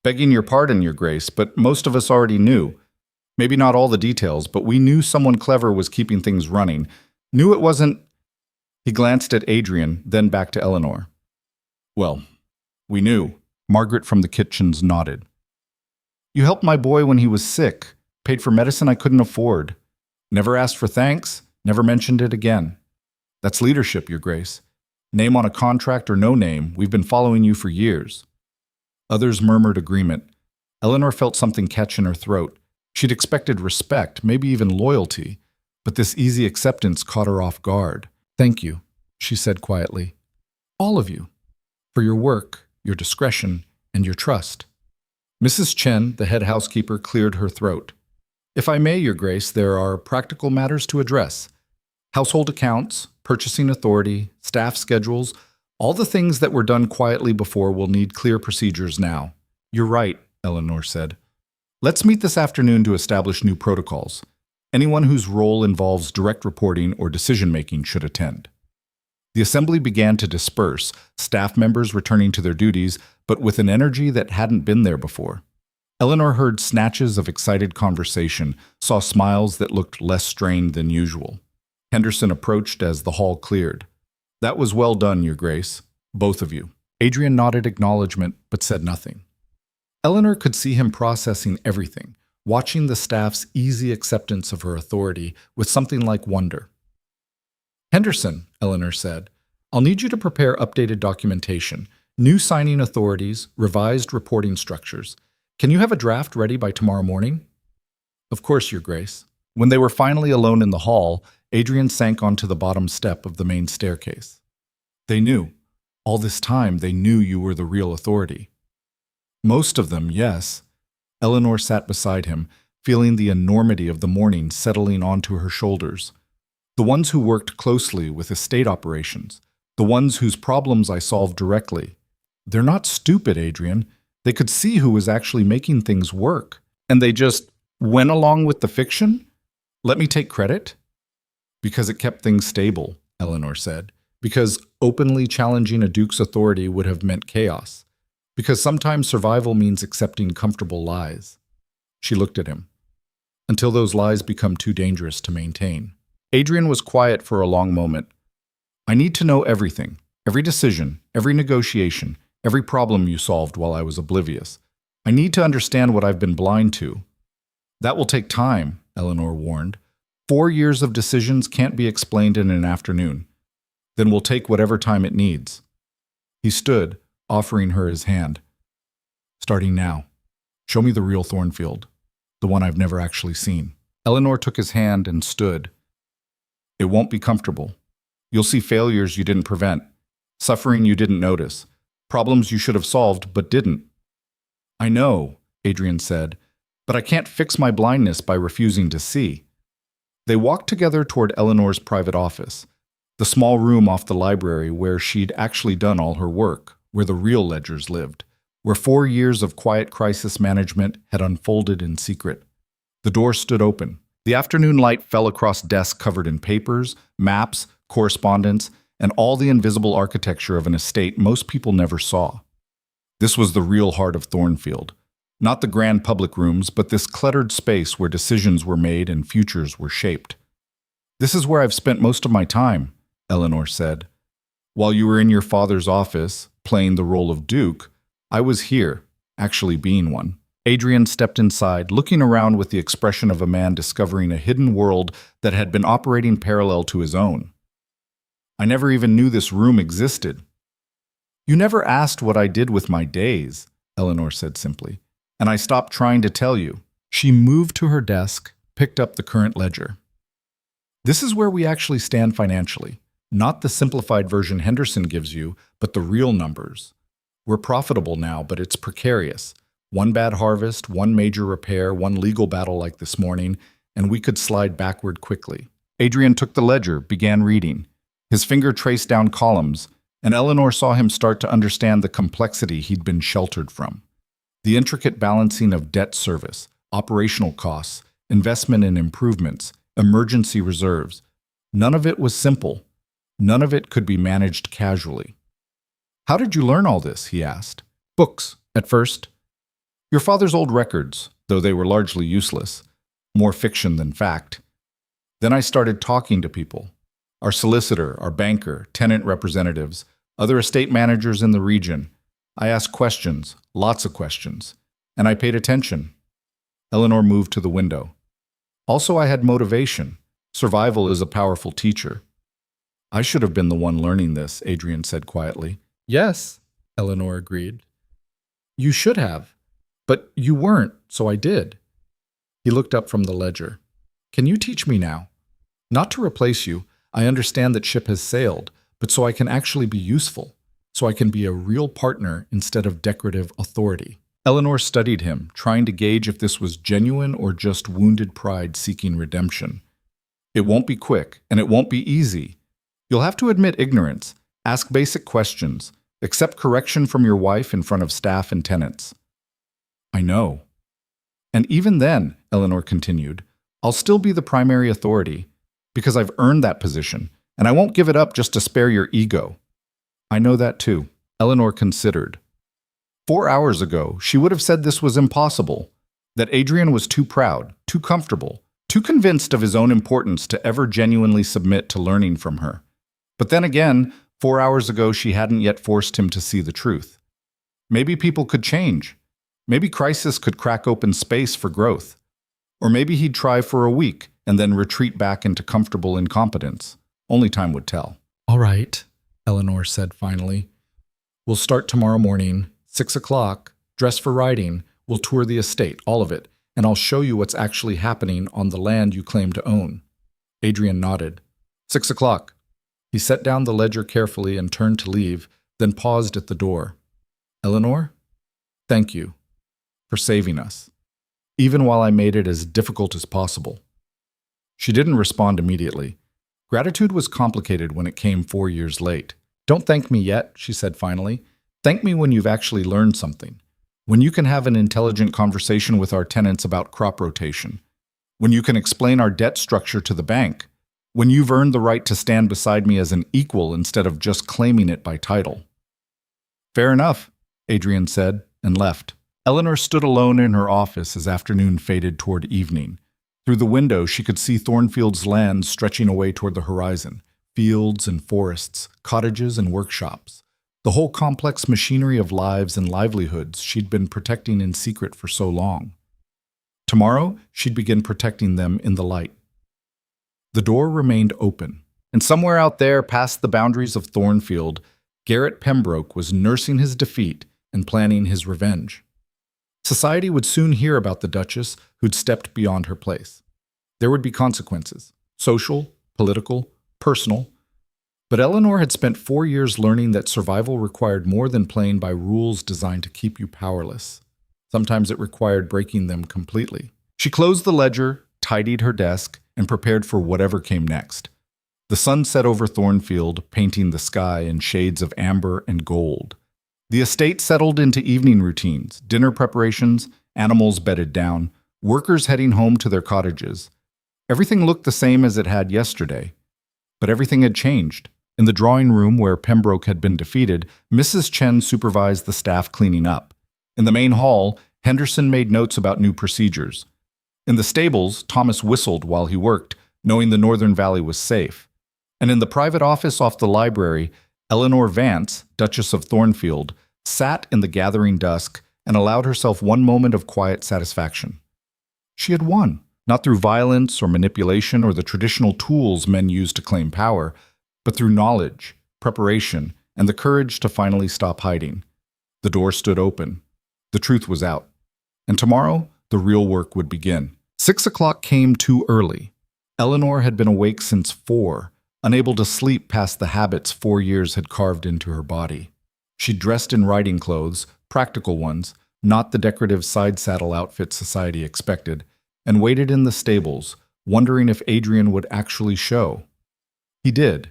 "Begging your pardon, Your Grace, but most of us already knew. Maybe not all the details, but we knew someone clever was keeping things running. Knew it wasn't—" He glanced at Adrian, then back to Eleanor. "Well, we knew." Margaret from the kitchens nodded. "You helped my boy when he was sick, paid for medicine I couldn't afford. Never asked for thanks, never mentioned it again. That's leadership, Your Grace. Name on a contract or no name, we've been following you for years. Others murmured agreement. Eleanor felt something catch in her throat. She'd expected respect, maybe even loyalty, but this easy acceptance caught her off guard. Thank you, she said quietly. All of you. For your work, your discretion, and your trust. Mrs. Chen, the head housekeeper, cleared her throat. If I may, Your Grace, there are practical matters to address. Household accounts, purchasing authority, staff schedules, all the things that were done quietly before will need clear procedures now. You're right, Eleanor said. Let's meet this afternoon to establish new protocols. Anyone whose role involves direct reporting or decision-making should attend. The assembly began to disperse, staff members returning to their duties, but with an energy that hadn't been there before. Eleanor heard snatches of excited conversation, saw smiles that looked less strained than usual. Henderson approached as the hall cleared. That was well done, Your Grace, both of you. Adrian nodded acknowledgement, but said nothing. Eleanor could see him processing everything, watching the staff's easy acceptance of her authority with something like wonder. Henderson, Eleanor said, I'll need you to prepare updated documentation, new signing authorities, revised reporting structures. Can you have a draft ready by tomorrow morning? Of course, Your Grace. When they were finally alone in the hall, Adrian sank onto the bottom step of the main staircase. They knew. All this time, they knew you were the real authority. Most of them, yes. Eleanor sat beside him, feeling the enormity of the morning settling onto her shoulders. The ones who worked closely with estate operations, the ones whose problems I solved directly. They're not stupid, Adrian. They could see who was actually making things work. And they just went along with the fiction? Let me take credit? Because it kept things stable, Eleanor said. Because openly challenging a duke's authority would have meant chaos. Because sometimes survival means accepting comfortable lies. She looked at him. Until those lies become too dangerous to maintain. Adrian was quiet for a long moment. I need to know everything. Every decision, every negotiation, every problem you solved while I was oblivious. I need to understand what I've been blind to. That will take time, Eleanor warned. 4 years of decisions can't be explained in an afternoon. Then we'll take whatever time it needs. He stood, offering her his hand. Starting now. Show me the real Thornfield, the one I've never actually seen. Eleanor took his hand and stood. It won't be comfortable. You'll see failures you didn't prevent, suffering you didn't notice, problems you should have solved but didn't. I know, Adrian said, but I can't fix my blindness by refusing to see. They walked together toward Eleanor's private office, the small room off the library where she'd actually done all her work, where the real ledgers lived, where 4 years of quiet crisis management had unfolded in secret. The door stood open. The afternoon light fell across desks covered in papers, maps, correspondence, and all the invisible architecture of an estate most people never saw. This was the real heart of Thornfield. Not the grand public rooms, but this cluttered space where decisions were made and futures were shaped. This is where I've spent most of my time, Eleanor said. While you were in your father's office, playing the role of Duke, I was here, actually being one. Adrian stepped inside, looking around with the expression of a man discovering a hidden world that had been operating parallel to his own. I never even knew this room existed. You never asked what I did with my days, Eleanor said simply, and I stopped trying to tell you. She moved to her desk, picked up the current ledger. This is where we actually stand financially, not the simplified version Henderson gives you, but the real numbers. We're profitable now, but it's precarious. One bad harvest, one major repair, one legal battle like this morning, and we could slide backward quickly. Adrian took the ledger, began reading. His finger traced down columns, and Eleanor saw him start to understand the complexity he'd been sheltered from. The intricate balancing of debt service, operational costs, investment in improvements, emergency reserves. None of it was simple. None of it could be managed casually. How did you learn all this? He asked. Books, at first. Your father's old records, though they were largely useless, more fiction than fact. Then I started talking to people. Our solicitor, our banker, tenant representatives, other estate managers in the region. I asked questions, lots of questions, and I paid attention. Eleanor moved to the window. Also, I had motivation. Survival is a powerful teacher. I should have been the one learning this, Adrian said quietly. Yes, Eleanor agreed. You should have. But you weren't, so I did. He looked up from the ledger. Can you teach me now? Not to replace you. I understand that ship has sailed, but so I can actually be useful. So I can be a real partner instead of decorative authority. Eleanor studied him, trying to gauge if this was genuine or just wounded pride seeking redemption. It won't be quick, and it won't be easy. You'll have to admit ignorance, ask basic questions, accept correction from your wife in front of staff and tenants. I know. And even then, Eleanor continued, I'll still be the primary authority, because I've earned that position, and I won't give it up just to spare your ego. I know that too, Eleanor considered. 4 hours ago, she would have said this was impossible, that Adrian was too proud, too comfortable, too convinced of his own importance to ever genuinely submit to learning from her. But then again, 4 hours ago, she hadn't yet forced him to see the truth. Maybe people could change. Maybe crisis could crack open space for growth. Or maybe he'd try for a week and then retreat back into comfortable incompetence. Only time would tell. All right, Eleanor said finally. We'll start tomorrow morning, 6 o'clock, dress for riding. We'll tour the estate, all of it, and I'll show you what's actually happening on the land you claim to own. Adrian nodded. 6 o'clock. He set down the ledger carefully and turned to leave, then paused at the door. Eleanor, thank you for saving us, even while I made it as difficult as possible. She didn't respond immediately. Gratitude was complicated when it came 4 years late. Don't thank me yet, she said finally. Thank me when you've actually learned something. When you can have an intelligent conversation with our tenants about crop rotation. When you can explain our debt structure to the bank. When you've earned the right to stand beside me as an equal instead of just claiming it by title. Fair enough, Adrian said, and left. Eleanor stood alone in her office as afternoon faded toward evening. Through the window, she could see Thornfield's land stretching away toward the horizon. Fields and forests, cottages and workshops. The whole complex machinery of lives and livelihoods she'd been protecting in secret for so long. Tomorrow, she'd begin protecting them in the light. The door remained open, and somewhere out there, past the boundaries of Thornfield, Garrett Pembroke was nursing his defeat and planning his revenge. Society would soon hear about the Duchess who'd stepped beyond her place. There would be consequences, social, political, personal. But Eleanor had spent 4 years learning that survival required more than playing by rules designed to keep you powerless. Sometimes it required breaking them completely. She closed the ledger, tidied her desk, and prepared for whatever came next. The sun set over Thornfield, painting the sky in shades of amber and gold. The estate settled into evening routines, dinner preparations, animals bedded down, workers heading home to their cottages. Everything looked the same as it had yesterday. But everything had changed. In the drawing room where Pembroke had been defeated, Mrs. Chen supervised the staff cleaning up. In the main hall, Henderson made notes about new procedures. In the stables, Thomas whistled while he worked, knowing the Northern Valley was safe. And in the private office off the library, Eleanor Vance, Duchess of Thornfield, sat in the gathering dusk and allowed herself one moment of quiet satisfaction. She had won, not through violence or manipulation or the traditional tools men use to claim power, but through knowledge, preparation, and the courage to finally stop hiding. The door stood open. The truth was out. And tomorrow, the real work would begin. 6 o'clock came too early. Eleanor had been awake since 4, unable to sleep past the habits 4 years had carved into her body. She dressed in riding clothes, practical ones, not the decorative side-saddle outfit society expected, and waited in the stables, wondering if Adrian would actually show. He did.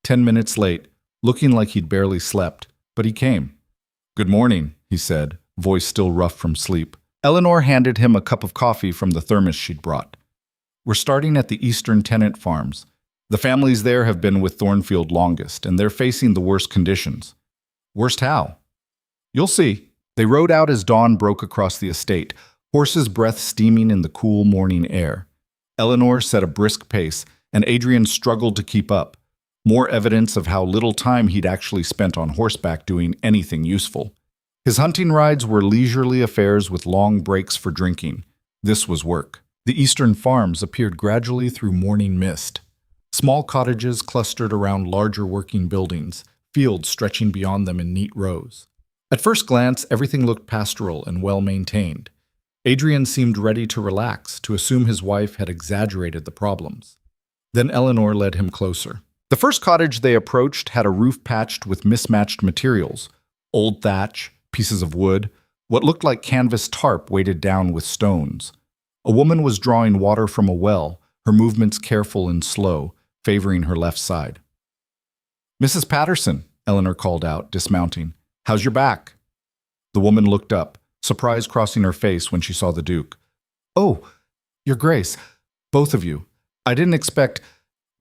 10 minutes late, looking like he'd barely slept, but he came. "Good morning," he said, voice still rough from sleep. Eleanor handed him a cup of coffee from the thermos she'd brought. "We're starting at the Eastern Tenant Farms. The families there have been with Thornfield longest, and they're facing the worst conditions." "Worst how?" "You'll see." They rode out as dawn broke across the estate, horses' breath steaming in the cool morning air. Eleanor set a brisk pace, and Adrian struggled to keep up. More evidence of how little time he'd actually spent on horseback doing anything useful. His hunting rides were leisurely affairs with long breaks for drinking. This was work. The eastern farms appeared gradually through morning mist. Small cottages clustered around larger working buildings, fields stretching beyond them in neat rows. At first glance, everything looked pastoral and well-maintained. Adrian seemed ready to relax, to assume his wife had exaggerated the problems. Then Eleanor led him closer. The first cottage they approached had a roof patched with mismatched materials: old thatch, pieces of wood, what looked like canvas tarp weighted down with stones. A woman was drawing water from a well, her movements careful and slow, favoring her left side. "Mrs. Patterson," Eleanor called out, dismounting. "How's your back?" The woman looked up, surprise crossing her face when she saw the Duke. "Oh, Your Grace, both of you. I didn't expect—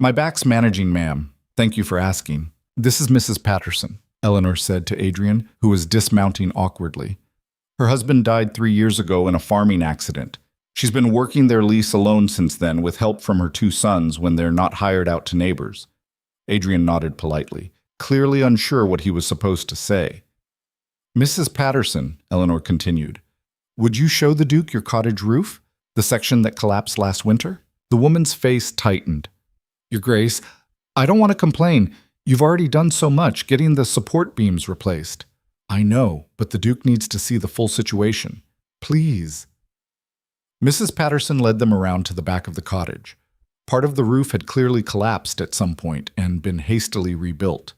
My back's managing, ma'am. Thank you for asking. This is Mrs. Patterson," Eleanor said to Adrian, who was dismounting awkwardly. "Her husband died 3 years ago in a farming accident. She's been working their lease alone since then, with help from her 2 sons when they're not hired out to neighbors." Adrian nodded politely, clearly unsure what he was supposed to say. "Mrs. Patterson," Eleanor continued, "would you show the Duke your cottage roof, the section that collapsed last winter?" The woman's face tightened. "Your Grace, I don't want to complain. You've already done so much, getting the support beams replaced." "I know, but the Duke needs to see the full situation. Please." Mrs. Patterson led them around to the back of the cottage. Part of the roof had clearly collapsed at some point and been hastily rebuilt.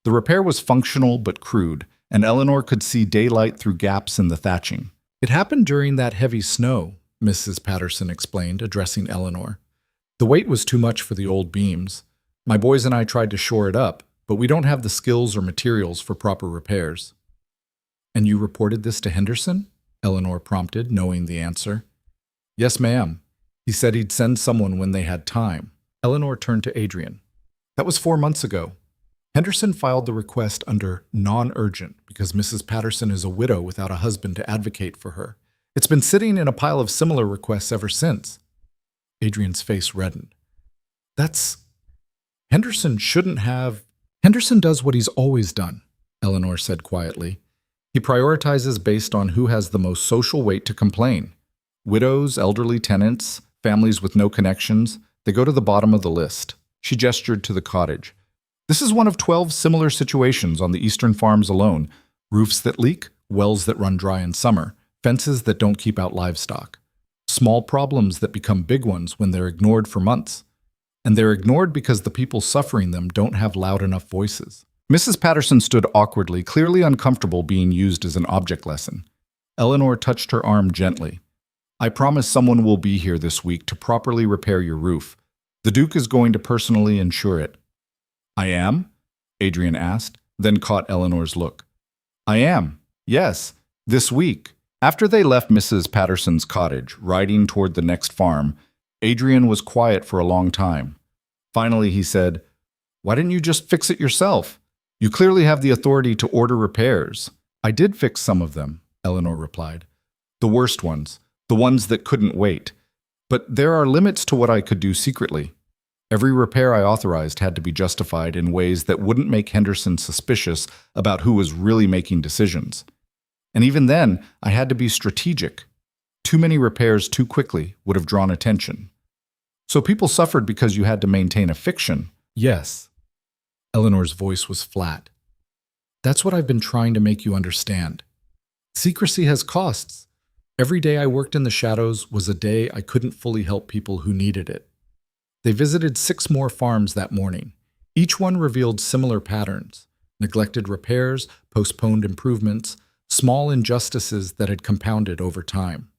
The repair was functional but crude, and Eleanor could see daylight through gaps in the thatching. "It happened during that heavy snow," Mrs. Patterson explained, addressing Eleanor. "The weight was too much for the old beams. My boys and I tried to shore it up, but we don't have the skills or materials for proper repairs." "And you reported this to Henderson?" Eleanor prompted, knowing the answer. "Yes, ma'am. He said he'd send someone when they had time." Eleanor turned to Adrian. "That was 4 months ago. Henderson filed the request under non-urgent because Mrs. Patterson is a widow without a husband to advocate for her. It's been sitting in a pile of similar requests ever since." Adrian's face reddened. Henderson shouldn't have— "Henderson does what he's always done," Eleanor said quietly. "He prioritizes based on who has the most social weight to complain. Widows, elderly tenants, families with no connections, they go to the bottom of the list." She gestured to the cottage. "This is one of 12 similar situations on the eastern farms alone: roofs that leak, wells that run dry in summer, fences that don't keep out livestock. Small problems that become big ones when they're ignored for months. And they're ignored because the people suffering them don't have loud enough voices." Mrs. Patterson stood awkwardly, clearly uncomfortable being used as an object lesson. Eleanor touched her arm gently. "I promise someone will be here this week to properly repair your roof. The Duke is going to personally ensure it." "I am?" Adrian asked, then caught Eleanor's look. "I am, yes, this week." After they left Mrs. Patterson's cottage, riding toward the next farm, Adrian was quiet for a long time. Finally, he said, "Why didn't you just fix it yourself? You clearly have the authority to order repairs." "I did fix some of them," Eleanor replied. "The worst ones, the ones that couldn't wait. But there are limits to what I could do secretly. Every repair I authorized had to be justified in ways that wouldn't make Henderson suspicious about who was really making decisions. And even then, I had to be strategic. Too many repairs too quickly would have drawn attention. So people suffered because you had to maintain a fiction." "Yes." Eleanor's voice was flat. "That's what I've been trying to make you understand. Secrecy has costs. Every day I worked in the shadows was a day I couldn't fully help people who needed it." They visited 6 more farms that morning. Each one revealed similar patterns: neglected repairs, postponed improvements, small injustices that had compounded over time.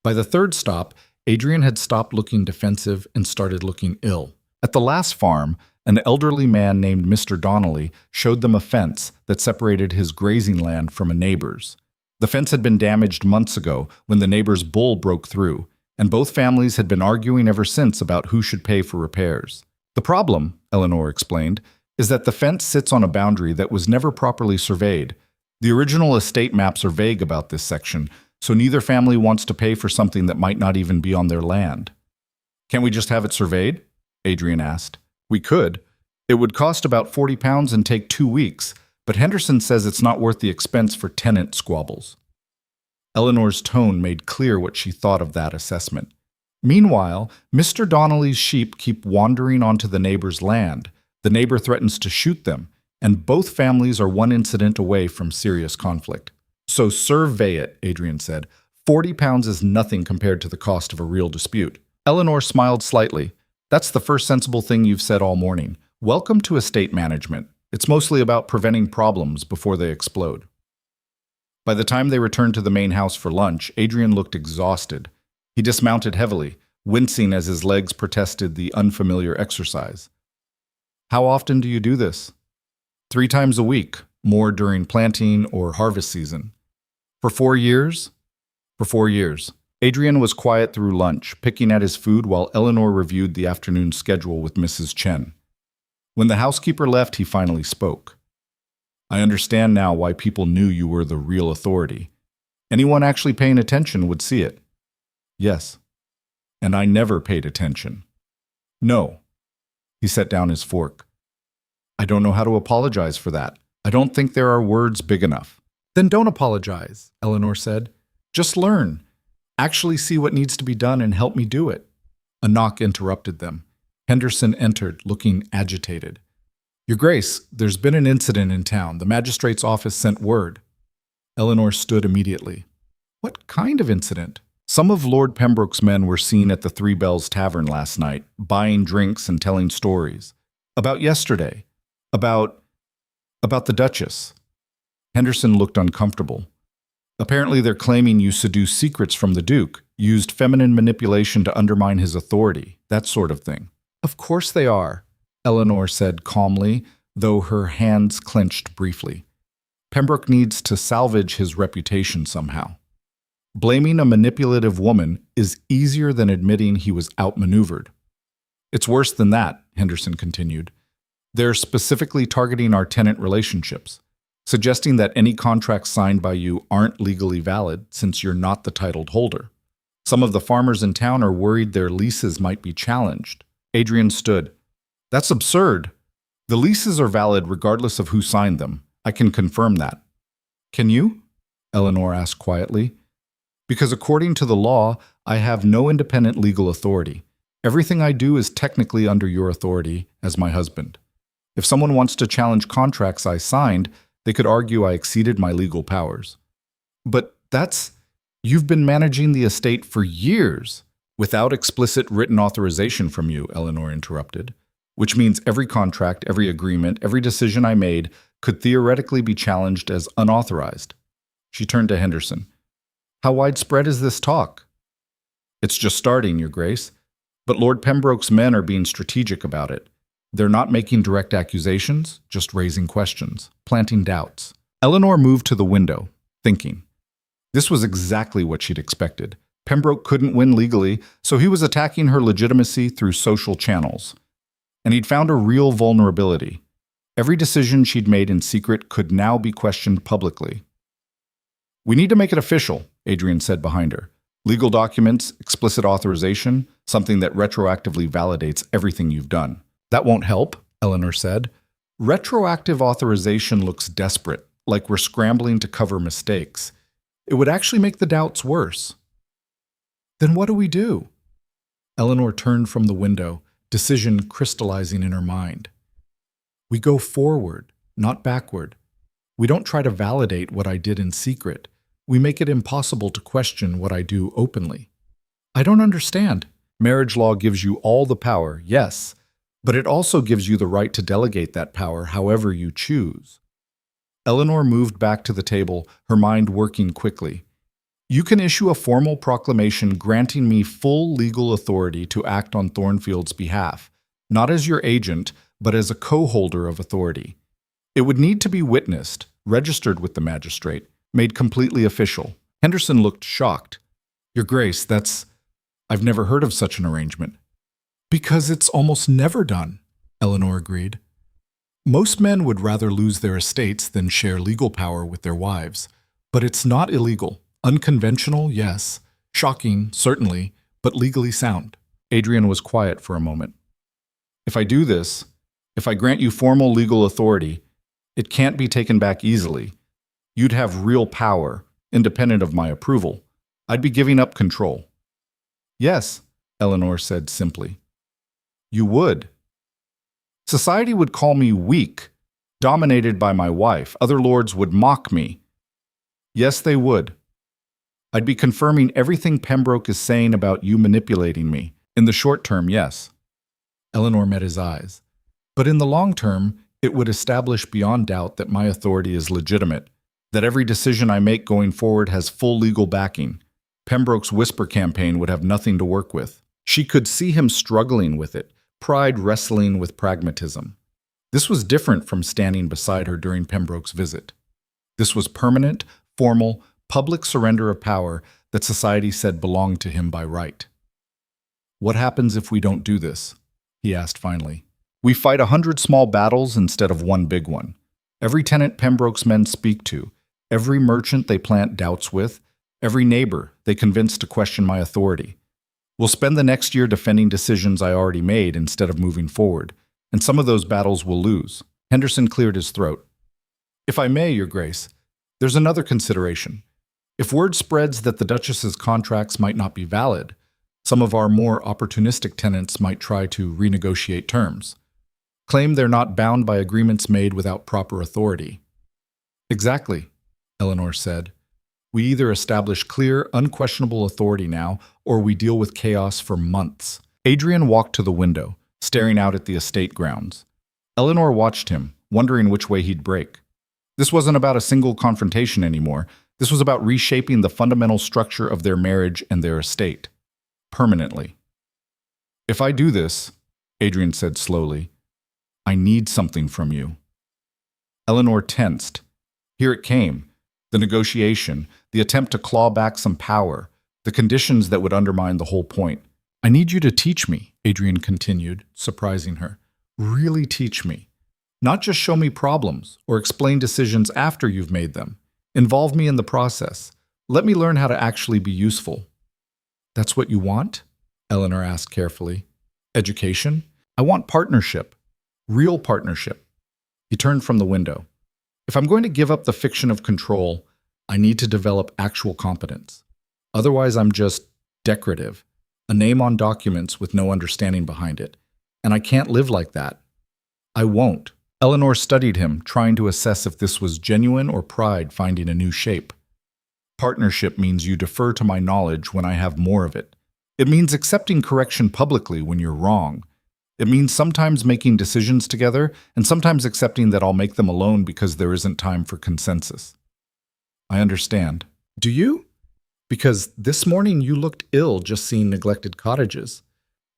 By the 3rd stop, Adrian had stopped looking defensive and started looking ill. At the last farm, an elderly man named Mr. Donnelly showed them a fence that separated his grazing land from a neighbor's. The fence had been damaged months ago when the neighbor's bull broke through, and both families had been arguing ever since about who should pay for repairs. "The problem," Eleanor explained, "is that the fence sits on a boundary that was never properly surveyed. The original estate maps are vague about this section, so neither family wants to pay for something that might not even be on their land." "Can't we just have it surveyed?" Adrian asked. "We could. It would cost about £40 and take 2 weeks, but Henderson says it's not worth the expense for tenant squabbles." Eleanor's tone made clear what she thought of that assessment. Meanwhile, Mr. Donnelly's sheep keep wandering onto the neighbor's land. The neighbor threatens to shoot them, and both families are one incident away from serious conflict. So survey it, Adrian said. 40 pounds is nothing compared to the cost of a real dispute. Eleanor smiled slightly. That's the first sensible thing you've said all morning. Welcome to estate management. It's mostly about preventing problems before they explode. By the time they returned to the main house for lunch, Adrian looked exhausted. He dismounted heavily, wincing as his legs protested the unfamiliar exercise. How often do you do this? 3 times a week, more during planting or harvest season. For 4 years? For 4 years. Adrian was quiet through lunch, picking at his food while Eleanor reviewed the afternoon schedule with Mrs. Chen. When the housekeeper left, he finally spoke. I understand now why people knew you were the real authority. Anyone actually paying attention would see it. Yes. And I never paid attention. No. He set down his fork. I don't know how to apologize for that. I don't think there are words big enough. Then don't apologize, Eleanor said. Just learn. Actually see what needs to be done and help me do it. A knock interrupted them. Henderson entered, looking agitated. Your Grace, there's been an incident in town. The magistrate's office sent word. Eleanor stood immediately. What kind of incident? Some of Lord Pembroke's men were seen at the Three Bells Tavern last night, buying drinks and telling stories. About yesterday. About the Duchess. Henderson looked uncomfortable. Apparently they're claiming you seduced secrets from the Duke, used feminine manipulation to undermine his authority, that sort of thing. Of course they are, Eleanor said calmly, though her hands clenched briefly. Pembroke needs to salvage his reputation somehow. Blaming a manipulative woman is easier than admitting he was outmaneuvered. It's worse than that, Henderson continued. They're specifically targeting our tenant relationships, suggesting that any contracts signed by you aren't legally valid since you're not the titled holder. Some of the farmers in town are worried their leases might be challenged. Adrian stood. That's absurd. The leases are valid regardless of who signed them. I can confirm that. Can you? Eleanor asked quietly. Because according to the law, I have no independent legal authority. Everything I do is technically under your authority as my husband. If someone wants to challenge contracts I signed, they could argue I exceeded my legal powers. But you've been managing the estate for years. Without explicit written authorization from you, Eleanor interrupted, which means every contract, every agreement, every decision I made could theoretically be challenged as unauthorized. She turned to Henderson. How widespread is this talk? It's just starting, Your Grace. But Lord Pembroke's men are being strategic about it. They're not making direct accusations, just raising questions, planting doubts. Eleanor moved to the window, thinking. This was exactly what she'd expected. Pembroke couldn't win legally, so he was attacking her legitimacy through social channels. And he'd found a real vulnerability. Every decision she'd made in secret could now be questioned publicly. We need to make it official, Adrian said behind her. Legal documents, explicit authorization, something that retroactively validates everything you've done. That won't help, Eleanor said. Retroactive authorization looks desperate, like we're scrambling to cover mistakes. It would actually make the doubts worse. Then what do we do? Eleanor turned from the window, decision crystallizing in her mind. We go forward, not backward. We don't try to validate what I did in secret. We make it impossible to question what I do openly. I don't understand. Marriage law gives you all the power, yes, but it also gives you the right to delegate that power however you choose. Eleanor moved back to the table, her mind working quickly. You can issue a formal proclamation granting me full legal authority to act on Thornfield's behalf, not as your agent, but as a co-holder of authority. It would need to be witnessed, registered with the magistrate, made completely official. Henderson looked shocked. Your Grace, I've never heard of such an arrangement. Because it's almost never done, Eleanor agreed. Most men would rather lose their estates than share legal power with their wives. But it's not illegal. Unconventional, yes. Shocking, certainly, but legally sound. Adrian was quiet for a moment. If I do this, if I grant you formal legal authority, it can't be taken back easily. You'd have real power, independent of my approval. I'd be giving up control. Yes, Eleanor said simply. You would. Society would call me weak, dominated by my wife. Other lords would mock me. Yes, they would. I'd be confirming everything Pembroke is saying about you manipulating me. In the short term, yes. Eleanor met his eyes. But in the long term, it would establish beyond doubt that my authority is legitimate, that every decision I make going forward has full legal backing. Pembroke's whisper campaign would have nothing to work with. She could see him struggling with it, pride wrestling with pragmatism. This was different from standing beside her during Pembroke's visit. This was permanent, formal, public surrender of power that society said belonged to him by right. What happens if we don't do this? He asked finally. We fight 100 small battles instead of one big one. Every tenant Pembroke's men speak to, every merchant they plant doubts with, every neighbor they convince to question my authority. We'll spend the next year defending decisions I already made instead of moving forward, and some of those battles we'll lose. Henderson cleared his throat. If I may, Your Grace, there's another consideration. If word spreads that the Duchess's contracts might not be valid, some of our more opportunistic tenants might try to renegotiate terms, claim they're not bound by agreements made without proper authority. Exactly, Eleanor said. We either establish clear, unquestionable authority now, or we deal with chaos for months. Adrian walked to the window, staring out at the estate grounds. Eleanor watched him, wondering which way he'd break. This wasn't about a single confrontation anymore. This was about reshaping the fundamental structure of their marriage and their estate. Permanently. If I do this, Adrian said slowly, I need something from you. Eleanor tensed. Here it came. The negotiation, the attempt to claw back some power, the conditions that would undermine the whole point. I need you to teach me, Adrian continued, surprising her. Really teach me. Not just show me problems or explain decisions after you've made them. Involve me in the process. Let me learn how to actually be useful. That's what you want? Eleanor asked carefully. Education? I want partnership. Real partnership. He turned from the window. If I'm going to give up the fiction of control, I need to develop actual competence. Otherwise, I'm just decorative, a name on documents with no understanding behind it. And I can't live like that. I won't. Eleanor studied him, trying to assess if this was genuine or pride finding a new shape. Partnership means you defer to my knowledge when I have more of it. It means accepting correction publicly when you're wrong. It means sometimes making decisions together and sometimes accepting that I'll make them alone because there isn't time for consensus. I understand. Do you? Because this morning you looked ill just seeing neglected cottages.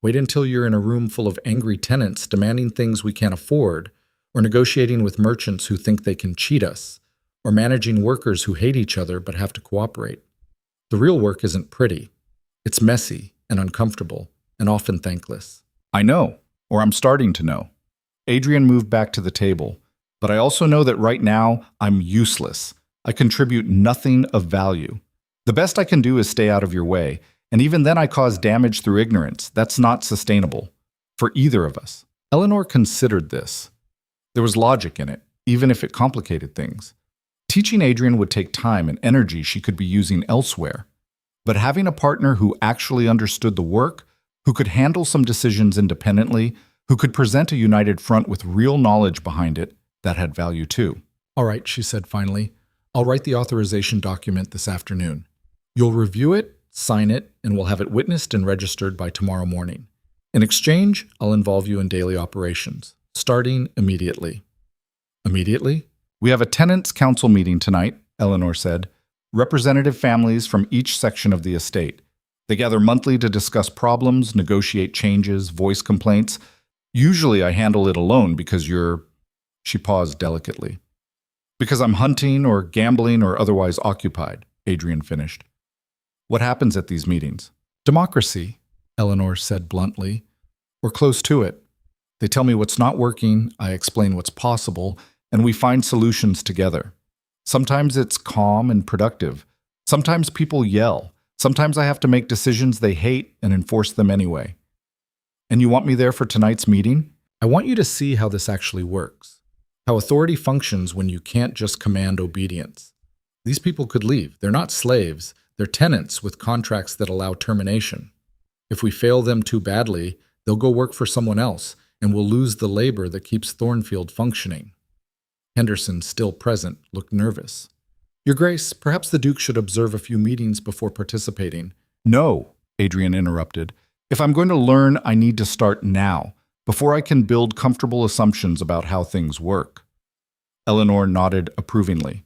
Wait until you're in a room full of angry tenants demanding things we can't afford, or negotiating with merchants who think they can cheat us, or managing workers who hate each other but have to cooperate. The real work isn't pretty. It's messy and uncomfortable and often thankless. I know. Or I'm starting to know. Adrian moved back to the table, but I also know that right now I'm useless. I contribute nothing of value. The best I can do is stay out of your way, and even then I cause damage through ignorance. That's not sustainable. For either of us. Eleanor considered this. There was logic in it, even if it complicated things. Teaching Adrian would take time and energy she could be using elsewhere. But having a partner who actually understood the work, who could handle some decisions independently, who could present a united front with real knowledge behind it, that had value too. All right, she said finally. I'll write the authorization document this afternoon. You'll review it, sign it, and we'll have it witnessed and registered by tomorrow morning. In exchange, I'll involve you in daily operations, starting immediately. Immediately? We have a tenants' council meeting tonight, Eleanor said. Representative families from each section of the estate. They gather monthly to discuss problems, negotiate changes, voice complaints. Usually I handle it alone because you're... She paused delicately. Because I'm hunting or gambling or otherwise occupied, Adrian finished. What happens at these meetings? Democracy, Eleanor said bluntly. We're close to it. They tell me what's not working, I explain what's possible, and we find solutions together. Sometimes it's calm and productive. Sometimes people yell. Sometimes I have to make decisions they hate and enforce them anyway. And you want me there for tonight's meeting? I want you to see how this actually works. How authority functions when you can't just command obedience. These people could leave. They're not slaves. They're tenants with contracts that allow termination. If we fail them too badly, they'll go work for someone else, and we'll lose the labor that keeps Thornfield functioning. Henderson, still present, looked nervous. Your Grace, perhaps the Duke should observe a few meetings before participating. No, Adrian interrupted. If I'm going to learn, I need to start now, before I can build comfortable assumptions about how things work. Eleanor nodded approvingly.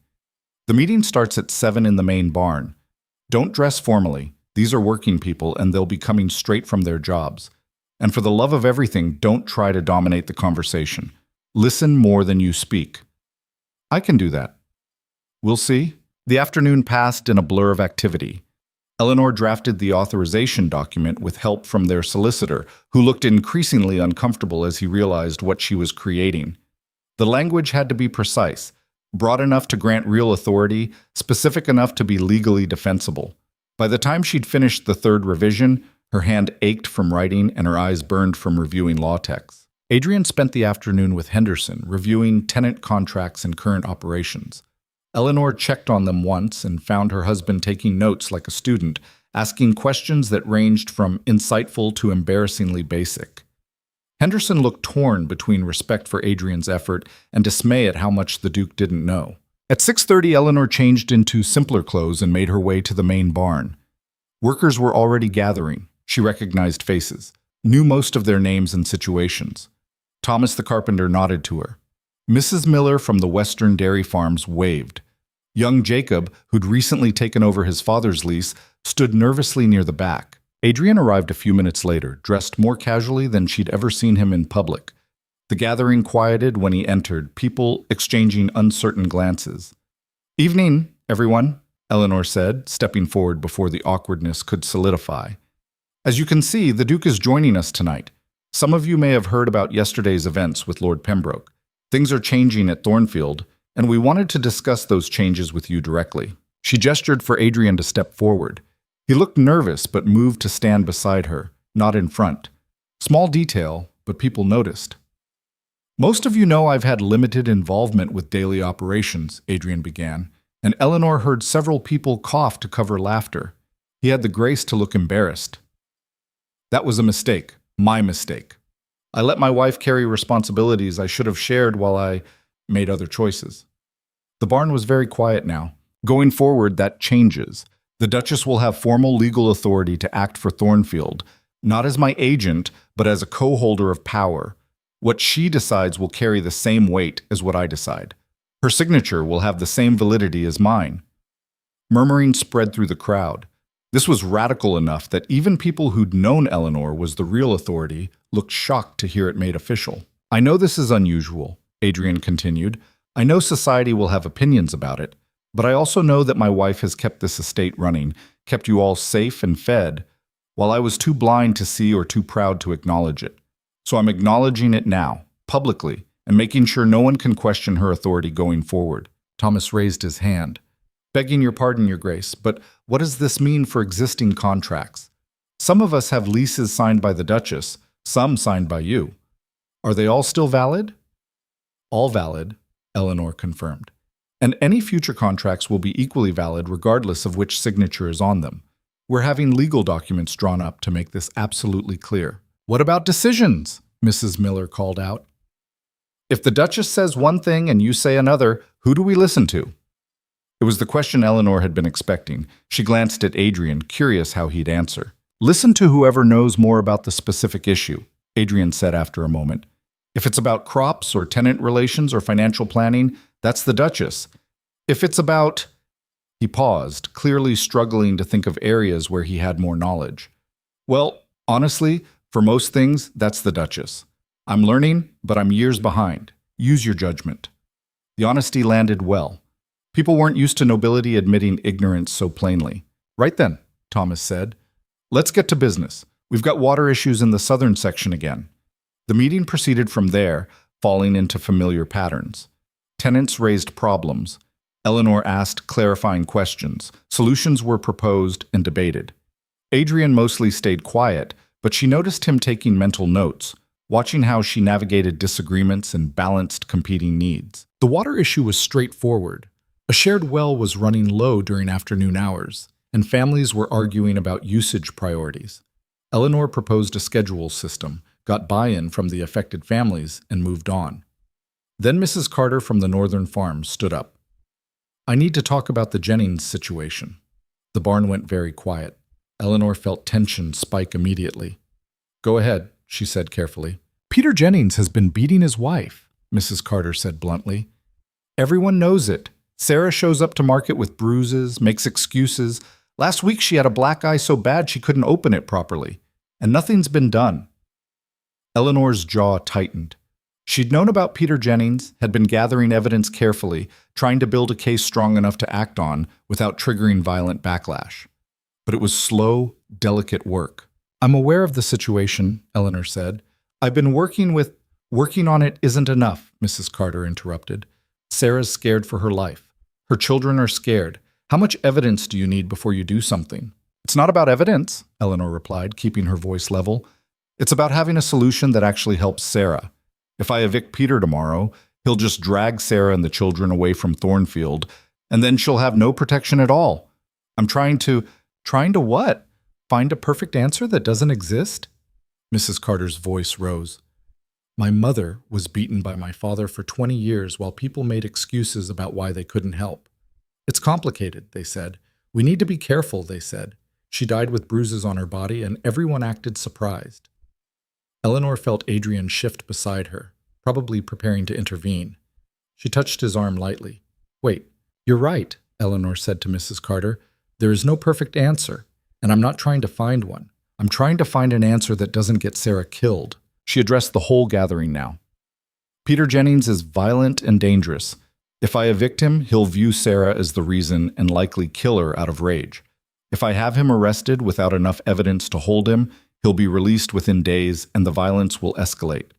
The meeting starts at 7 in the main barn. Don't dress formally. These are working people, and they'll be coming straight from their jobs. And for the love of everything, don't try to dominate the conversation. Listen more than you speak. I can do that. We'll see. The afternoon passed in a blur of activity. Eleanor drafted the authorization document with help from their solicitor, who looked increasingly uncomfortable as he realized what she was creating. The language had to be precise, broad enough to grant real authority, specific enough to be legally defensible. By the time she'd finished the third revision, her hand ached from writing and her eyes burned from reviewing law texts. Adrian spent the afternoon with Henderson, reviewing tenant contracts and current operations. Eleanor checked on them once and found her husband taking notes like a student, asking questions that ranged from insightful to embarrassingly basic. Henderson looked torn between respect for Adrian's effort and dismay at how much the Duke didn't know. At 6:30, Eleanor changed into simpler clothes and made her way to the main barn. Workers were already gathering. She recognized faces, knew most of their names and situations. Thomas the carpenter nodded to her. Mrs. Miller from the Western Dairy Farms waved. Young Jacob, who'd recently taken over his father's lease, stood nervously near the back. Adrian arrived a few minutes later, dressed more casually than she'd ever seen him in public. The gathering quieted when he entered, people exchanging uncertain glances. Evening, everyone, Eleanor said, stepping forward before the awkwardness could solidify. As you can see, the Duke is joining us tonight. Some of you may have heard about yesterday's events with Lord Pembroke. Things are changing at Thornfield, and we wanted to discuss those changes with you directly. She gestured for Adrian to step forward. He looked nervous but moved to stand beside her, not in front. Small detail, but people noticed. Most of you know I've had limited involvement with daily operations, Adrian began, and Eleanor heard several people cough to cover laughter. He had the grace to look embarrassed. That was a mistake, my mistake. I let my wife carry responsibilities I should have shared while I made other choices. The barn was very quiet now. Going forward, that changes. The Duchess will have formal legal authority to act for Thornfield, not as my agent, but as a co-holder of power. What she decides will carry the same weight as what I decide. Her signature will have the same validity as mine. Murmuring spread through the crowd. This was radical enough that even people who'd known Eleanor was the real authority looked shocked to hear it made official. I know this is unusual, Adrian continued. I know society will have opinions about it, but I also know that my wife has kept this estate running, kept you all safe and fed, while I was too blind to see or too proud to acknowledge it. So I'm acknowledging it now, publicly, and making sure no one can question her authority going forward. Thomas raised his hand. Begging your pardon, Your Grace, but what does this mean for existing contracts? Some of us have leases signed by the Duchess, some signed by you. Are they all still valid? All valid, Eleanor confirmed. And any future contracts will be equally valid regardless of which signature is on them. We're having legal documents drawn up to make this absolutely clear. What about decisions? Mrs. Miller called out. If the Duchess says one thing and you say another, who do we listen to? It was the question Eleanor had been expecting. She glanced at Adrian, curious how he'd answer. Listen to whoever knows more about the specific issue, Adrian said after a moment. If it's about crops or tenant relations or financial planning, that's the Duchess. If it's about... He paused, clearly struggling to think of areas where he had more knowledge. Well, honestly, for most things, that's the Duchess. I'm learning, but I'm years behind. Use your judgment. The honesty landed well. People weren't used to nobility admitting ignorance so plainly. Right then, Thomas said. Let's get to business. We've got water issues in the southern section again. The meeting proceeded from there, falling into familiar patterns. Tenants raised problems. Eleanor asked clarifying questions. Solutions were proposed and debated. Adrian mostly stayed quiet, but she noticed him taking mental notes, watching how she navigated disagreements and balanced competing needs. The water issue was straightforward. A shared well was running low during afternoon hours, and families were arguing about usage priorities. Eleanor proposed a schedule system, got buy-in from the affected families, and moved on. Then Mrs. Carter from the Northern Farm stood up. I need to talk about the Jennings situation. The barn went very quiet. Eleanor felt tension spike immediately. Go ahead, she said carefully. Peter Jennings has been beating his wife, Mrs. Carter said bluntly. Everyone knows it. Sarah shows up to market with bruises, makes excuses. Last week she had a black eye so bad she couldn't open it properly. And nothing's been done. Eleanor's jaw tightened. She'd known about Peter Jennings, had been gathering evidence carefully, trying to build a case strong enough to act on without triggering violent backlash. But it was slow, delicate work. I'm aware of the situation, Eleanor said. I've been working on it isn't enough, Mrs. Carter interrupted. Sarah's scared for her life. Her children are scared. How much evidence do you need before you do something? It's not about evidence, Eleanor replied, keeping her voice level. It's about having a solution that actually helps Sarah. If I evict Peter tomorrow, he'll just drag Sarah and the children away from Thornfield, and then she'll have no protection at all. I'm trying to what? Find a perfect answer that doesn't exist? Mrs. Carter's voice rose. My mother was beaten by my father for 20 years while people made excuses about why they couldn't help. It's complicated, they said. We need to be careful, they said. She died with bruises on her body, and everyone acted surprised. Eleanor felt Adrian shift beside her, probably preparing to intervene. She touched his arm lightly. Wait, you're right, Eleanor said to Mrs. Carter. There is no perfect answer, and I'm not trying to find one. I'm trying to find an answer that doesn't get Sarah killed. She addressed the whole gathering now. Peter Jennings is violent and dangerous. If I evict him, he'll view Sarah as the reason and likely kill her out of rage. If I have him arrested without enough evidence to hold him, he'll be released within days and the violence will escalate.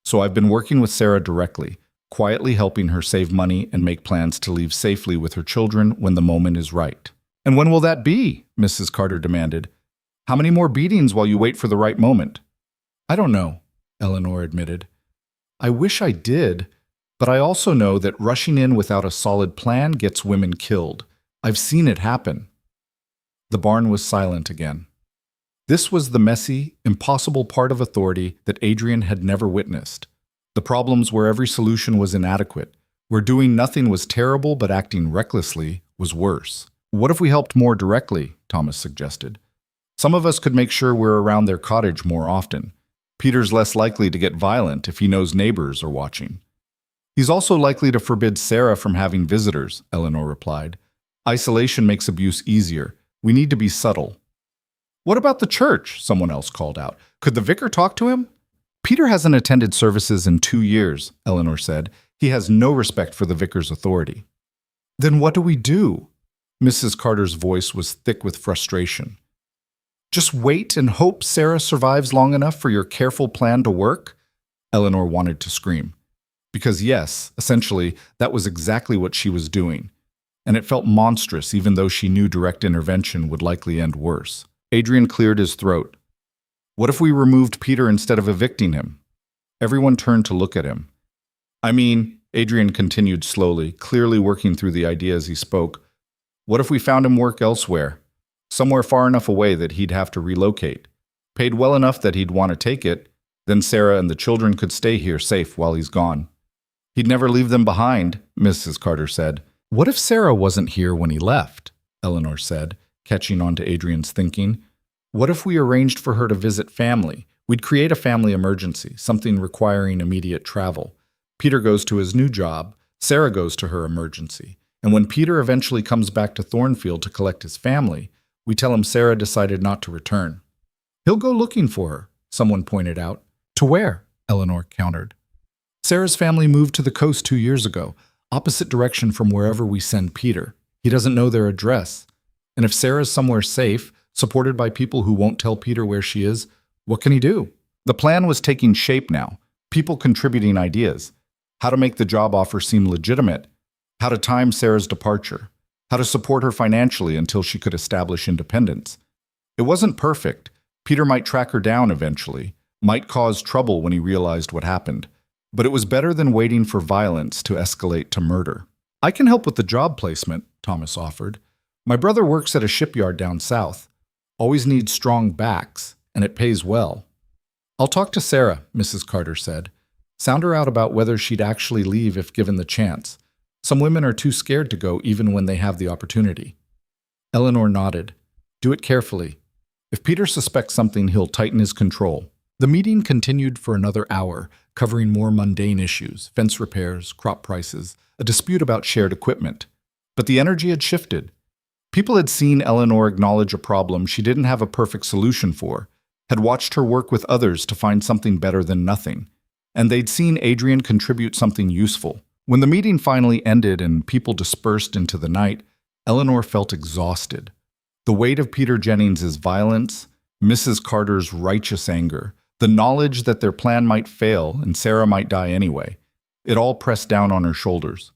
So I've been working with Sarah directly, quietly helping her save money and make plans to leave safely with her children when the moment is right. And when will that be? Mrs. Carter demanded. How many more beatings while you wait for the right moment? I don't know, Eleanor admitted. I wish I did, but I also know that rushing in without a solid plan gets women killed. I've seen it happen. The barn was silent again. This was the messy, impossible part of authority that Adrian had never witnessed. The problems where every solution was inadequate, where doing nothing was terrible but acting recklessly was worse. What if we helped more directly? Thomas suggested. Some of us could make sure we're around their cottage more often. Peter's less likely to get violent if he knows neighbors are watching. He's also likely to forbid Sarah from having visitors, Eleanor replied. Isolation makes abuse easier. We need to be subtle. What about the church? Someone else called out. Could the vicar talk to him? Peter hasn't attended services in 2 years, Eleanor said. He has no respect for the vicar's authority. Then what do we do? Mrs. Carter's voice was thick with frustration. Just wait and hope Sarah survives long enough for your careful plan to work? Eleanor wanted to scream. Because yes, essentially, that was exactly what she was doing. And it felt monstrous even though she knew direct intervention would likely end worse. Adrian cleared his throat. What if we removed Peter instead of evicting him? Everyone turned to look at him. Adrian continued slowly, clearly working through the idea as he spoke. What if we found him work elsewhere? Somewhere far enough away that he'd have to relocate. Paid well enough that he'd want to take it, then Sarah and the children could stay here safe while he's gone. He'd never leave them behind, Mrs. Carter said. What if Sarah wasn't here when he left? Eleanor said, catching on to Adrian's thinking. What if we arranged for her to visit family? We'd create a family emergency, something requiring immediate travel. Peter goes to his new job, Sarah goes to her emergency, and when Peter eventually comes back to Thornfield to collect his family, we tell him Sarah decided not to return. He'll go looking for her, someone pointed out. To where? Eleanor countered. Sarah's family moved to the coast 2 years ago, opposite direction from wherever we send Peter. He doesn't know their address. And if Sarah's somewhere safe, supported by people who won't tell Peter where she is, what can he do? The plan was taking shape now, people contributing ideas. How to make the job offer seem legitimate, how to time Sarah's departure, how to support her financially until she could establish independence. It wasn't perfect. Peter might track her down eventually, might cause trouble when he realized what happened. But it was better than waiting for violence to escalate to murder. I can help with the job placement, Thomas offered. My brother works at a shipyard down south. Always needs strong backs. and it pays well. I'll talk to Sarah, Mrs. Carter said. Sound her out about whether she'd actually leave if given the chance. Some women are too scared to go even when they have the opportunity. Eleanor nodded. Do it carefully. If Peter suspects something, he'll tighten his control. The meeting continued for another hour, covering more mundane issues, fence repairs, crop prices, a dispute about shared equipment. But the energy had shifted. People had seen Eleanor acknowledge a problem she didn't have a perfect solution for, had watched her work with others to find something better than nothing, and they'd seen Adrian contribute something useful. When the meeting finally ended and people dispersed into the night, Eleanor felt exhausted. The weight of Peter Jennings's violence, Mrs. Carter's righteous anger, the knowledge that their plan might fail and Sarah might die anyway, it all pressed down on her shoulders.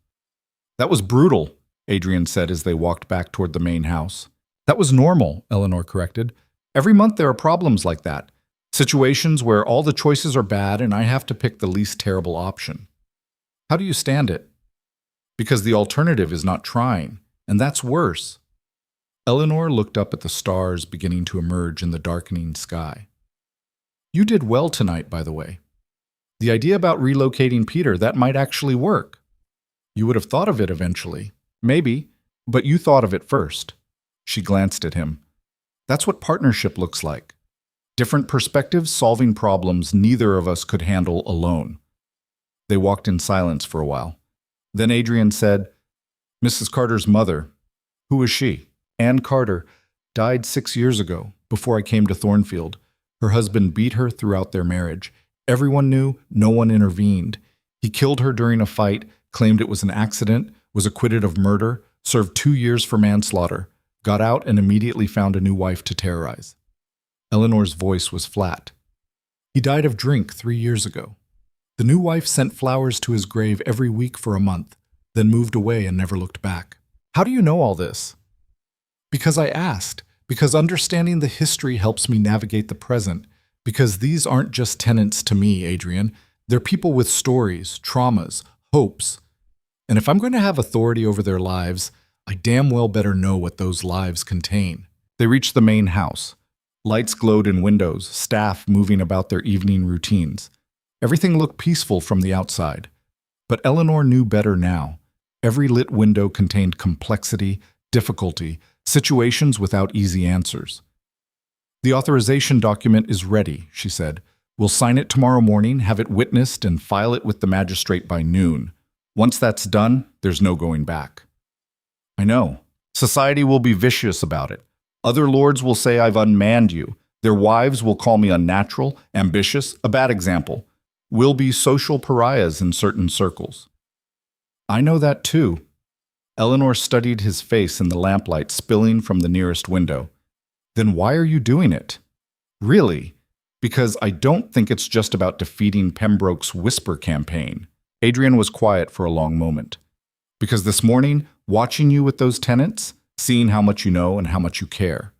That was brutal, Adrian said as they walked back toward the main house. That was normal, Eleanor corrected. Every month there are problems like that. Situations where all the choices are bad and I have to pick the least terrible option. How do you stand it? Because the alternative is not trying, and that's worse. Eleanor looked up at the stars beginning to emerge in the darkening sky. You did well tonight, by the way. The idea about relocating Peter, that might actually work. You would have thought of it eventually. Maybe, but you thought of it first. She glanced at him. That's what partnership looks like. Different perspectives solving problems neither of us could handle alone. They walked in silence for a while. Then Adrian said, Mrs. Carter's mother, who was she? Ann Carter, died 6 years ago, before I came to Thornfield. Her husband beat her throughout their marriage. Everyone knew, no one intervened. He killed her during a fight, claimed it was an accident, was acquitted of murder, served 2 years for manslaughter, got out and immediately found a new wife to terrorize. Eleanor's voice was flat. He died of drink 3 years ago. The new wife sent flowers to his grave every week for a month, then moved away and never looked back. How do you know all this? Because I asked, because understanding the history helps me navigate the present, because these aren't just tenants to me, Adrian. They're people with stories, traumas, hopes. And if I'm going to have authority over their lives, I damn well better know what those lives contain. They reached the main house. Lights glowed in windows, staff moving about their evening routines. Everything looked peaceful from the outside. But Eleanor knew better now. Every lit window contained complexity, difficulty, situations without easy answers. The authorization document is ready, she said. We'll sign it tomorrow morning, have it witnessed, and file it with the magistrate by noon. Once that's done, there's no going back. I know. Society will be vicious about it. Other lords will say I've unmanned you. Their wives will call me unnatural, ambitious, a bad example. We'll be social pariahs in certain circles. I know that too. Eleanor studied his face in the lamplight spilling from the nearest window. Then why are you doing it? Really? Because I don't think it's just about defeating Pembroke's whisper campaign. Adrian was quiet for a long moment. Because this morning, watching you with those tenants, seeing how much you know and how much you care,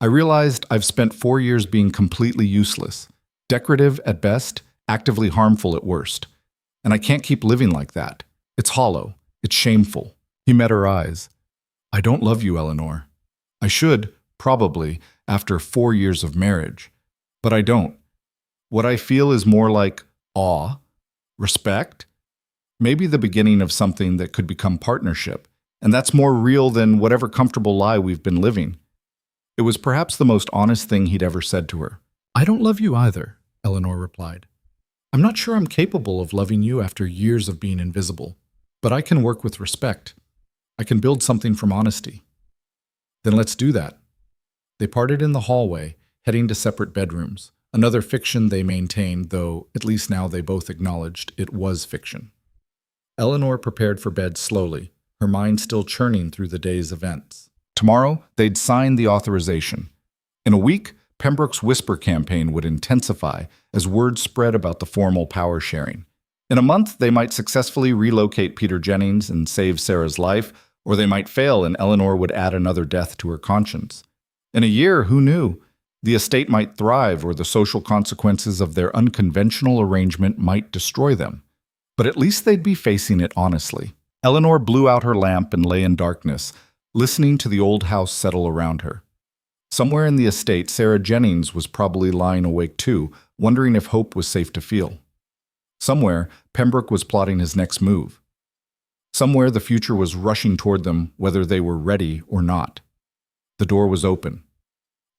I realized I've spent 4 years being completely useless, decorative at best, actively harmful at worst. And I can't keep living like that. It's hollow. It's shameful. He met her eyes. I don't love you, Eleanor. I should, probably, after 4 years of marriage. But I don't. What I feel is more like awe, respect, maybe the beginning of something that could become partnership. And that's more real than whatever comfortable lie we've been living. It was perhaps the most honest thing he'd ever said to her. I don't love you either, Eleanor replied. I'm not sure I'm capable of loving you after years of being invisible, but I can work with respect. I can build something from honesty. Then let's do that. They parted in the hallway, heading to separate bedrooms, another fiction they maintained, though at least now they both acknowledged it was fiction. Eleanor prepared for bed slowly, her mind still churning through the day's events. Tomorrow, they'd sign the authorization. In a week, Pembroke's whisper campaign would intensify as word spread about the formal power sharing. In a month, they might successfully relocate Peter Jennings and save Sarah's life, or they might fail and Eleanor would add another death to her conscience. In a year, who knew? The estate might thrive, or the social consequences of their unconventional arrangement might destroy them. But at least they'd be facing it honestly. Eleanor blew out her lamp and lay in darkness, listening to the old house settle around her. Somewhere in the estate, Sarah Jennings was probably lying awake too, wondering if hope was safe to feel. Somewhere, Pembroke was plotting his next move. Somewhere, the future was rushing toward them, whether they were ready or not. The door was open.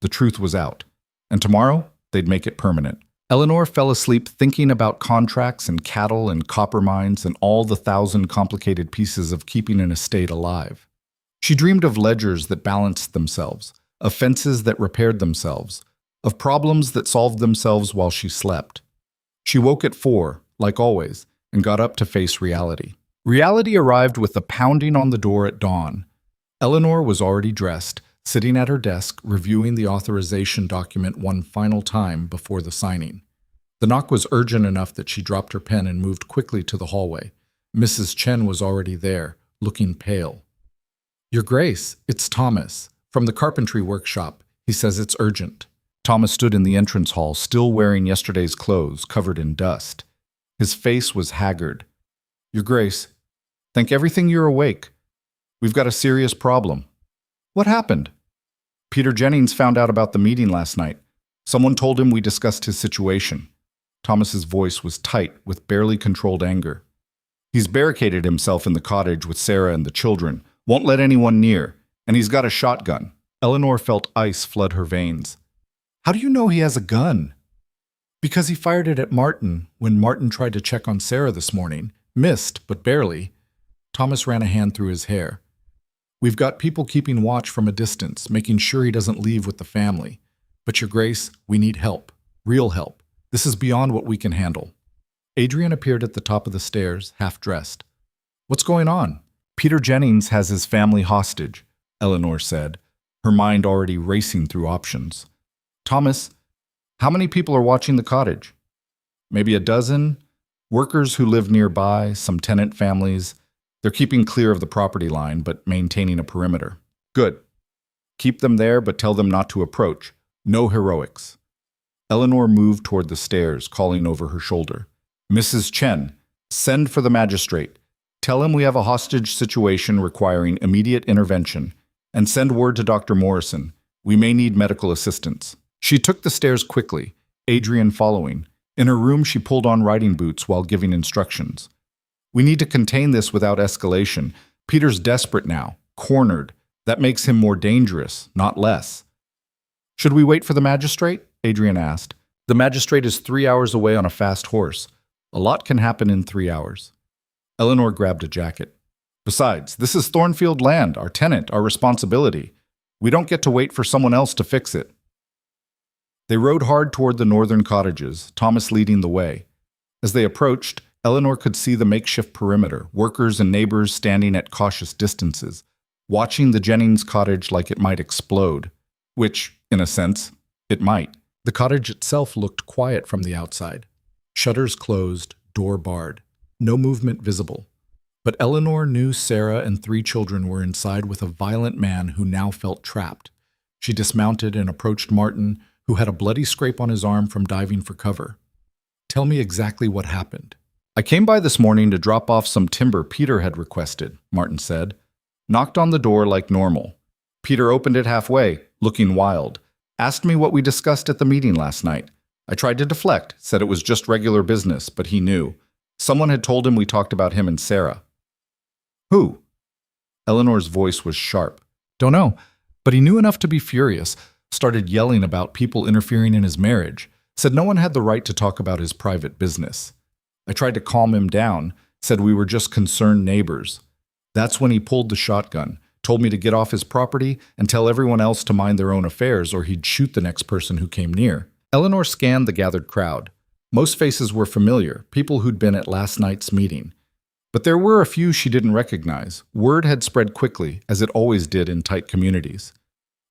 The truth was out. And tomorrow, they'd make it permanent. Eleanor fell asleep thinking about contracts and cattle and copper mines and all the 1,000 complicated pieces of keeping an estate alive. She dreamed of ledgers that balanced themselves, of fences that repaired themselves, of problems that solved themselves while she slept. She woke at 4, like always, and got up to face reality. Reality arrived with a pounding on the door at dawn. Eleanor was already dressed, sitting at her desk, reviewing the authorization document one final time before the signing. The knock was urgent enough that she dropped her pen and moved quickly to the hallway. Mrs. Chen was already there, looking pale. "Your Grace, it's Thomas, from the carpentry workshop. He says it's urgent." Thomas stood in the entrance hall, still wearing yesterday's clothes, covered in dust. His face was haggard. "Your Grace, thank everything you're awake. We've got a serious problem." "What happened?" "Peter Jennings found out about the meeting last night. Someone told him we discussed his situation." Thomas's voice was tight with barely controlled anger. "He's barricaded himself in the cottage with Sarah and the children, won't let anyone near, and he's got a shotgun." Eleanor felt ice flood her veins. "How do you know he has a gun?" "Because he fired it at Martin when Martin tried to check on Sarah this morning. Missed, but barely." Thomas ran a hand through his hair. "We've got people keeping watch from a distance, making sure he doesn't leave with the family. But Your Grace, we need help. Real help. This is beyond what we can handle." Adrian appeared at the top of the stairs, half-dressed. "What's going on?" "Peter Jennings has his family hostage," Eleanor said, her mind already racing through options. "Thomas, how many people are watching the cottage?" "Maybe a dozen. Workers who live nearby, some tenant families. They're keeping clear of the property line, but maintaining a perimeter." "Good. Keep them there, but tell them not to approach. No heroics." Eleanor moved toward the stairs, calling over her shoulder. "Mrs. Chen, send for the magistrate. Tell him we have a hostage situation requiring immediate intervention. And send word to Dr. Morrison. We may need medical assistance." She took the stairs quickly, Adrian following. In her room, she pulled on riding boots while giving instructions. "We need to contain this without escalation. Peter's desperate now, cornered. That makes him more dangerous, not less." "Should we wait for the magistrate?" Adrian asked. "The magistrate is 3 hours away on a fast horse. A lot can happen in 3 hours." Eleanor grabbed a jacket. "Besides, this is Thornfield land, our tenant, our responsibility. We don't get to wait for someone else to fix it." They rode hard toward the northern cottages, Thomas leading the way. As they approached, Eleanor could see the makeshift perimeter, workers and neighbors standing at cautious distances, watching the Jennings cottage like it might explode, which, in a sense, it might. The cottage itself looked quiet from the outside. Shutters closed, door barred. No movement visible. But Eleanor knew Sarah and 3 children were inside with a violent man who now felt trapped. She dismounted and approached Martin, who had a bloody scrape on his arm from diving for cover. "Tell me exactly what happened." "I came by this morning to drop off some timber Peter had requested," Martin said. "Knocked on the door like normal. Peter opened it halfway, looking wild. Asked me what we discussed at the meeting last night. I tried to deflect, said it was just regular business, but he knew. Someone had told him we talked about him and Sarah." "Who?" Eleanor's voice was sharp. "Don't know, but he knew enough to be furious. Started yelling about people interfering in his marriage. Said no one had the right to talk about his private business. I tried to calm him down, said we were just concerned neighbors. That's when he pulled the shotgun, told me to get off his property and tell everyone else to mind their own affairs or he'd shoot the next person who came near." Eleanor scanned the gathered crowd. Most faces were familiar, people who'd been at last night's meeting. But there were a few she didn't recognize. Word had spread quickly, as it always did in tight communities.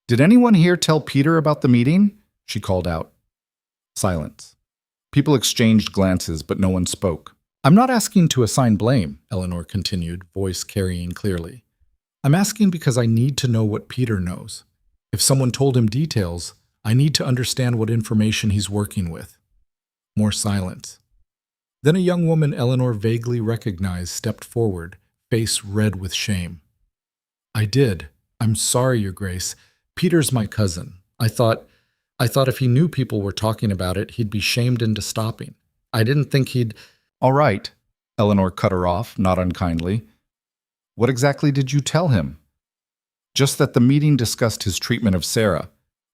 "Did anyone here tell Peter about the meeting?" she called out. Silence. People exchanged glances, but no one spoke. "I'm not asking to assign blame," Eleanor continued, voice carrying clearly. "I'm asking because I need to know what Peter knows. If someone told him details, I need to understand what information he's working with." More silence. Then a young woman Eleanor vaguely recognized stepped forward, face red with shame. "I did. I'm sorry, Your Grace. Peter's my cousin. I thought if he knew people were talking about it, he'd be shamed into stopping. I didn't think he'd... All right, Eleanor cut her off, not unkindly. What exactly did you tell him? Just that the meeting discussed his treatment of Sarah,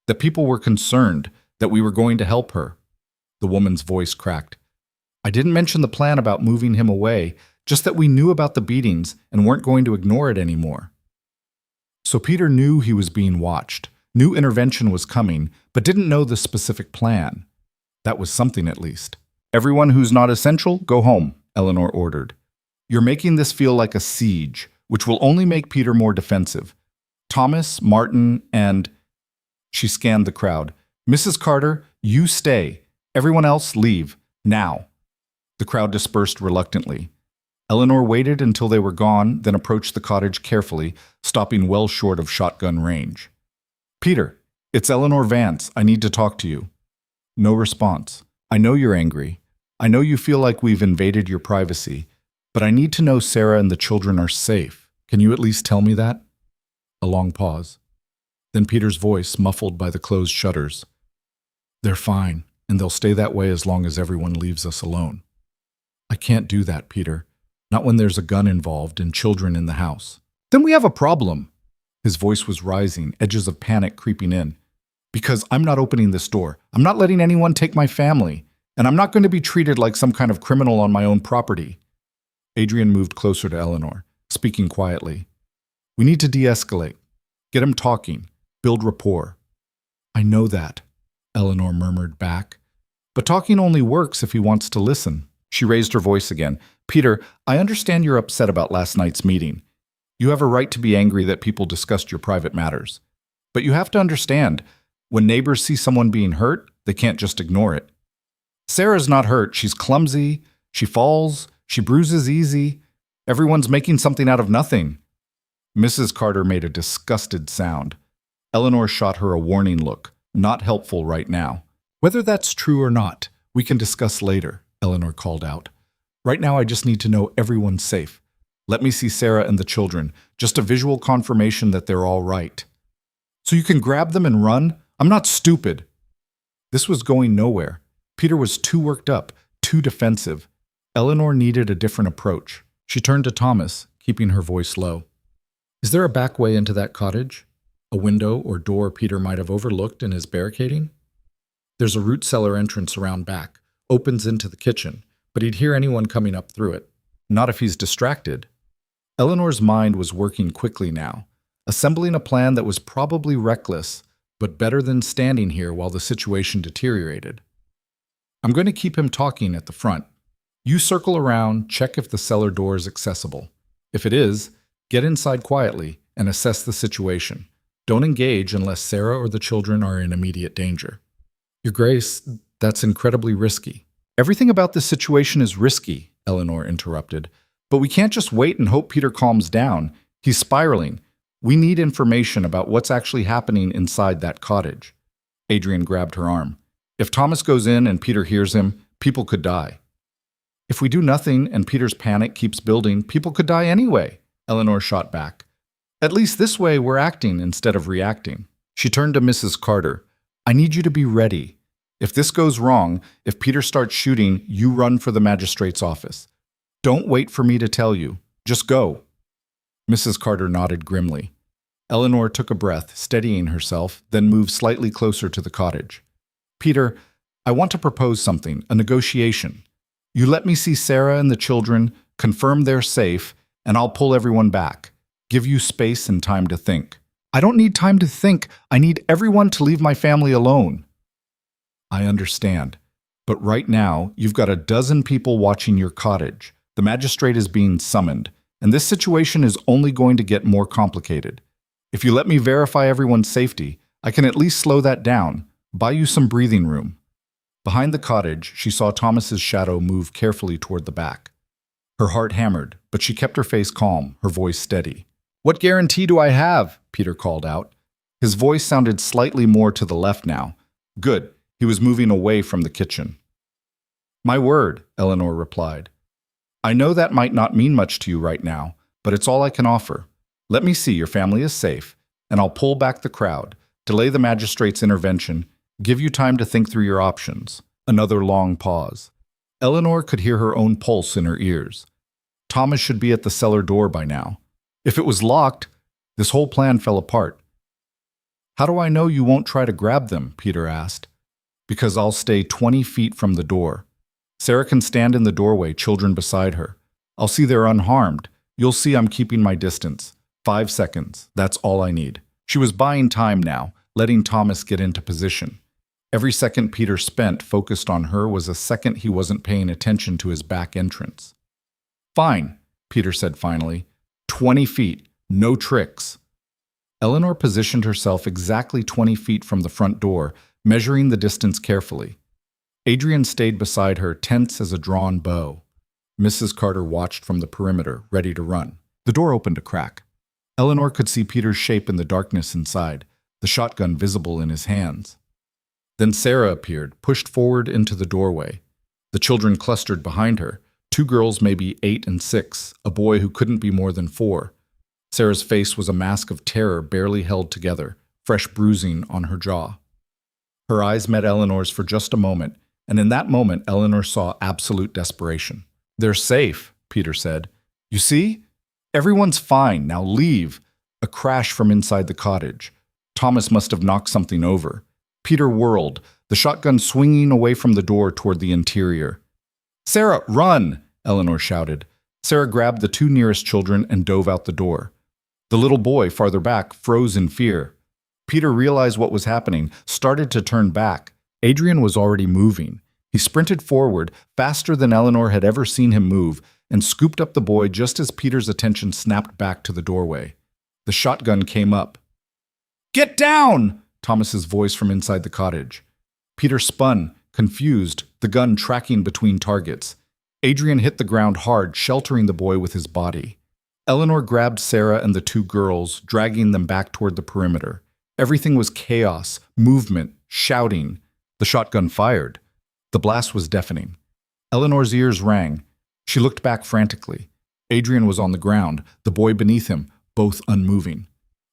that people were concerned, that we were going to help her. The woman's voice cracked. I didn't mention the plan about moving him away, just that we knew about the beatings and weren't going to ignore it anymore. So Peter knew he was being watched, knew intervention was coming, but didn't know the specific plan. That was something at least. Everyone who's not essential, go home, Eleanor ordered. You're making this feel like a siege, which will only make Peter more defensive. Thomas, Martin, and... She scanned the crowd. Mrs. Carter, you stay. Everyone else, leave. Now. The crowd dispersed reluctantly. Eleanor waited until they were gone, then approached the cottage carefully, stopping well short of shotgun range. Peter, it's Eleanor Vance. I need to talk to you. No response. I know you're angry. I know you feel like we've invaded your privacy, but I need to know Sarah and the children are safe. Can you at least tell me that? A long pause. Then Peter's voice, muffled by the closed shutters. They're fine, and they'll stay that way as long as everyone leaves us alone. I can't do that, Peter. Not when there's a gun involved and children in the house. Then we have a problem. His voice was rising, edges of panic creeping in. Because I'm not opening this door. I'm not letting anyone take my family. And I'm not going to be treated like some kind of criminal on my own property. Adrian moved closer to Eleanor, speaking quietly. We need to de-escalate. Get him talking. Build rapport. I know that, Eleanor murmured back. But talking only works if he wants to listen. She raised her voice again. Peter, I understand you're upset about last night's meeting. You have a right to be angry that people discussed your private matters. But you have to understand, when neighbors see someone being hurt, they can't just ignore it. Sarah's not hurt. She's clumsy. She falls. She bruises easy. Everyone's making something out of nothing. Mrs. Carter made a disgusted sound. Eleanor shot her a warning look. Not helpful right now. Whether that's true or not, we can discuss later, Eleanor called out. Right now I just need to know everyone's safe. Let me see Sarah and the children. Just a visual confirmation that they're all right. So you can grab them and run? I'm not stupid. This was going nowhere. Peter was too worked up, too defensive. Eleanor needed a different approach. She turned to Thomas, keeping her voice low. Is there a back way into that cottage? A window or door Peter might have overlooked in his barricading? There's a root cellar entrance around back, opens into the kitchen, but he'd hear anyone coming up through it. Not if he's distracted. Eleanor's mind was working quickly now, assembling a plan that was probably reckless, but better than standing here while the situation deteriorated. I'm going to keep him talking at the front. You circle around, check if the cellar door is accessible. If it is, get inside quietly and assess the situation. Don't engage unless Sarah or the children are in immediate danger. Your Grace, that's incredibly risky. Everything about this situation is risky, Eleanor interrupted. But we can't just wait and hope Peter calms down. He's spiraling. We need information about what's actually happening inside that cottage. Adrian grabbed her arm. If Thomas goes in and Peter hears him, people could die. If we do nothing and Peter's panic keeps building, people could die anyway, Eleanor shot back. At least this way we're acting instead of reacting. She turned to Mrs. Carter. I need you to be ready. If this goes wrong, if Peter starts shooting, you run for the magistrate's office. Don't wait for me to tell you. Just go. Mrs. Carter nodded grimly. Eleanor took a breath, steadying herself, then moved slightly closer to the cottage. Peter, I want to propose something, a negotiation. You let me see Sarah and the children, confirm they're safe, and I'll pull everyone back. Give you space and time to think. I don't need time to think. I need everyone to leave my family alone. I understand. But right now, you've got a dozen people watching your cottage. The magistrate is being summoned, and this situation is only going to get more complicated. If you let me verify everyone's safety, I can at least slow that down, buy you some breathing room. Behind the cottage, she saw Thomas's shadow move carefully toward the back. Her heart hammered, but she kept her face calm, her voice steady. What guarantee do I have? Peter called out. His voice sounded slightly more to the left now. Good. He was moving away from the kitchen. My word, Eleanor replied. I know that might not mean much to you right now, but it's all I can offer. Let me see your family is safe, and I'll pull back the crowd. delay the magistrate's intervention, give you time to think through your options. Another long pause. Eleanor could hear her own pulse in her ears. Thomas should be at the cellar door by now. If it was locked, this whole plan fell apart. How do I know you won't try to grab them? Peter asked. Because I'll stay 20 feet from the door. Sarah can stand in the doorway, children beside her. I'll see they're unharmed. You'll see I'm keeping my distance. 5 seconds. That's all I need. She was buying time now, letting Thomas get into position. Every second Peter spent focused on her was a second he wasn't paying attention to his back entrance. Fine, Peter said finally. 20 feet. No tricks. Eleanor positioned herself exactly 20 feet from the front door, measuring the distance carefully. Adrian stayed beside her, tense as a drawn bow. Mrs. Carter watched from the perimeter, ready to run. The door opened a crack. Eleanor could see Peter's shape in the darkness inside, the shotgun visible in his hands. Then Sarah appeared, pushed forward into the doorway. The children clustered behind her, 2 girls maybe 8 and 6, a boy who couldn't be more than 4. Sarah's face was a mask of terror barely held together, fresh bruising on her jaw. Her eyes met Eleanor's for just a moment, and in that moment Eleanor saw absolute desperation. They're safe, Peter said. You see? Everyone's fine, now leave. A crash from inside the cottage. Thomas must have knocked something over. Peter whirled, the shotgun swinging away from the door toward the interior. Sarah, run! Eleanor shouted. Sarah grabbed the 2 nearest children and dove out the door. The little boy, farther back, froze in fear. Peter realized what was happening, started to turn back. Adrian was already moving. He sprinted forward, faster than Eleanor had ever seen him move, and scooped up the boy just as Peter's attention snapped back to the doorway. The shotgun came up. Get down! Thomas's voice from inside the cottage. Peter spun, confused, the gun tracking between targets. Adrian hit the ground hard, sheltering the boy with his body. Eleanor grabbed Sarah and the 2 girls, dragging them back toward the perimeter. Everything was chaos, movement, shouting. The shotgun fired. The blast was deafening. Eleanor's ears rang. She looked back frantically. Adrian was on the ground, the boy beneath him, both unmoving.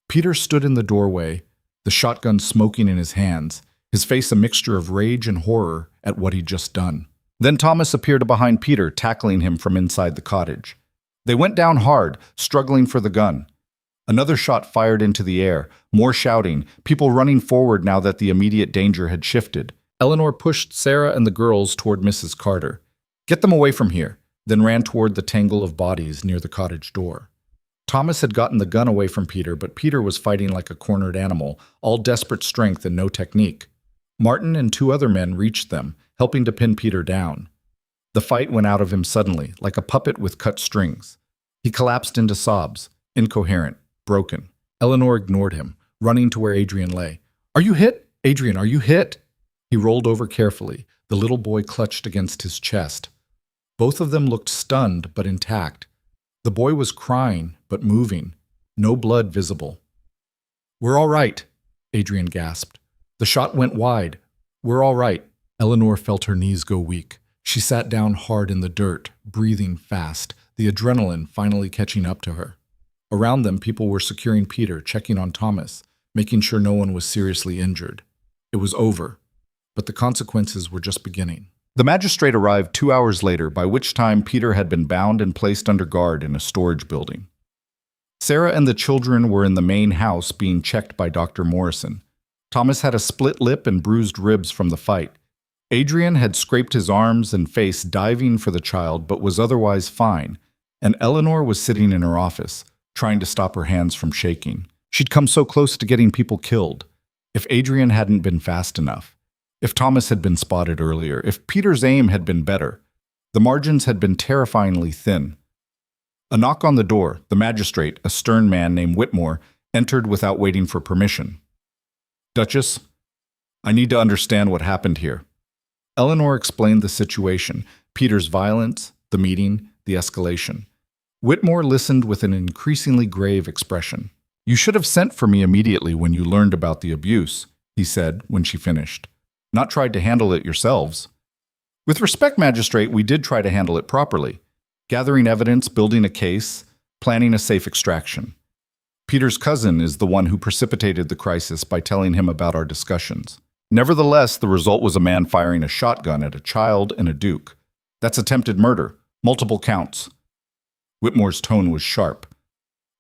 Peter stood in the doorway, the shotgun smoking in his hands, his face a mixture of rage and horror at what he'd just done. Then Thomas appeared behind Peter, tackling him from inside the cottage. They went down hard, struggling for the gun. Another shot fired into the air, more shouting, people running forward now that the immediate danger had shifted. Eleanor pushed Sarah and the girls toward Mrs. Carter. Get them away from here, then ran toward the tangle of bodies near the cottage door. Thomas had gotten the gun away from Peter, but Peter was fighting like a cornered animal, all desperate strength and no technique. Martin and 2 other men reached them, helping to pin Peter down. The fight went out of him suddenly, like a puppet with cut strings. He collapsed into sobs, incoherent, broken. Eleanor ignored him, running to where Adrian lay. Are you hit? Adrian, are you hit? He rolled over carefully, the little boy clutched against his chest. Both of them looked stunned but intact. The boy was crying, but moving. No blood visible. We're all right, Adrian gasped. The shot went wide. We're all right. Eleanor felt her knees go weak. She sat down hard in the dirt, breathing fast, the adrenaline finally catching up to her. Around them, people were securing Peter, checking on Thomas, making sure no one was seriously injured. It was over, but the consequences were just beginning. The magistrate arrived 2 hours later, by which time Peter had been bound and placed under guard in a storage building. Sarah and the children were in the main house being checked by Dr. Morrison. Thomas had a split lip and bruised ribs from the fight. Adrian had scraped his arms and face diving for the child but was otherwise fine, and Eleanor was sitting in her office, trying to stop her hands from shaking. She'd come so close to getting people killed. If Adrian hadn't been fast enough, if Thomas had been spotted earlier, if Peter's aim had been better, the margins had been terrifyingly thin. A knock on the door, the magistrate, a stern man named Whitmore, entered without waiting for permission. Duchess, I need to understand what happened here. Eleanor explained the situation, Peter's violence, the meeting, the escalation. Whitmore listened with an increasingly grave expression. You should have sent for me immediately when you learned about the abuse, he said when she finished. Not tried to handle it yourselves. With respect, magistrate, we did try to handle it properly. Gathering evidence, building a case, planning a safe extraction. Peter's cousin is the one who precipitated the crisis by telling him about our discussions. Nevertheless, the result was a man firing a shotgun at a child and a duke. That's attempted murder, multiple counts. Whitmore's tone was sharp.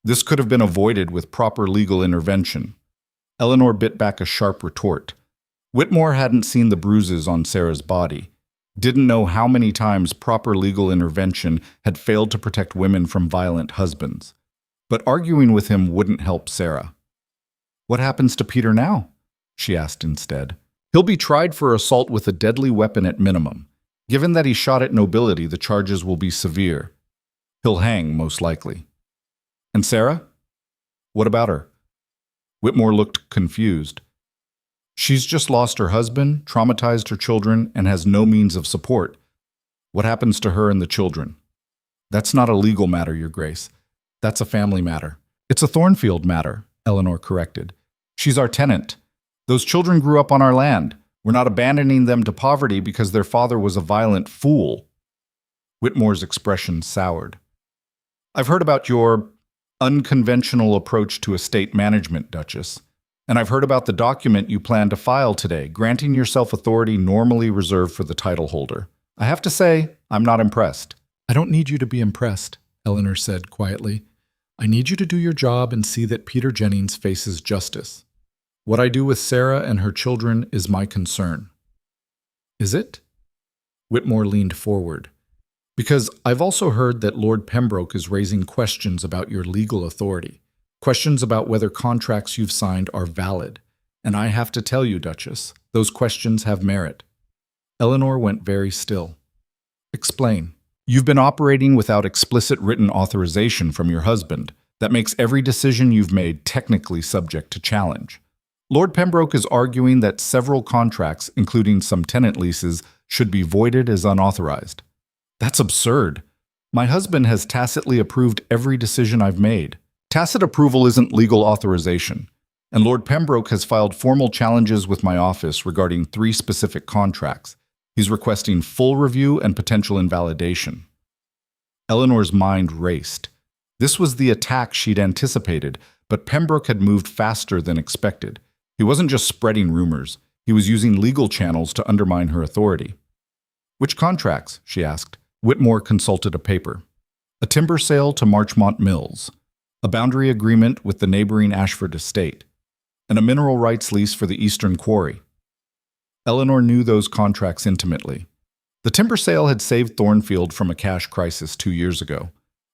This could have been avoided with proper legal intervention. Eleanor bit back a sharp retort. Whitmore hadn't seen the bruises on Sarah's body, didn't know how many times proper legal intervention had failed to protect women from violent husbands. But arguing with him wouldn't help Sarah. "What happens to Peter now?" she asked instead. "He'll be tried for assault with a deadly weapon at minimum. Given that he shot at nobility, the charges will be severe. He'll hang, most likely." "And Sarah? What about her?" Whitmore looked confused. "She's just lost her husband, traumatized her children, and has no means of support. What happens to her and the children?" "That's not a legal matter, Your Grace. That's a family matter." "It's a Thornfield matter," Eleanor corrected. "She's our tenant. Those children grew up on our land. We're not abandoning them to poverty because their father was a violent fool." Whitmore's expression soured. "I've heard about your unconventional approach to estate management, Duchess. And I've heard about the document you plan to file today, granting yourself authority normally reserved for the title holder. I have to say, I'm not impressed." "I don't need you to be impressed," Eleanor said quietly. "I need you to do your job and see that Peter Jennings faces justice. What I do with Sarah and her children is my concern." "Is it?" Whitmore leaned forward. "Because I've also heard that Lord Pembroke is raising questions about your legal authority. Questions about whether contracts you've signed are valid. And I have to tell you, Duchess, those questions have merit." Eleanor went very still. "Explain." "You've been operating without explicit written authorization from your husband. That makes every decision you've made technically subject to challenge. Lord Pembroke is arguing that several contracts, including some tenant leases, should be voided as unauthorized." "That's absurd. My husband has tacitly approved every decision I've made. Tacit approval isn't legal authorization, and Lord Pembroke has filed formal challenges with my office regarding 3 specific contracts. He's requesting full review and potential invalidation." Eleanor's mind raced. This was the attack she'd anticipated, but Pembroke had moved faster than expected. He wasn't just spreading rumors. He was using legal channels to undermine her authority. "Which contracts?" she asked. Whitmore consulted a paper. "A timber sale to Marchmont Mills, a boundary agreement with the neighboring Ashford estate, and a mineral rights lease for the Eastern Quarry." Eleanor knew those contracts intimately. The timber sale had saved Thornfield from a cash crisis 2 years ago.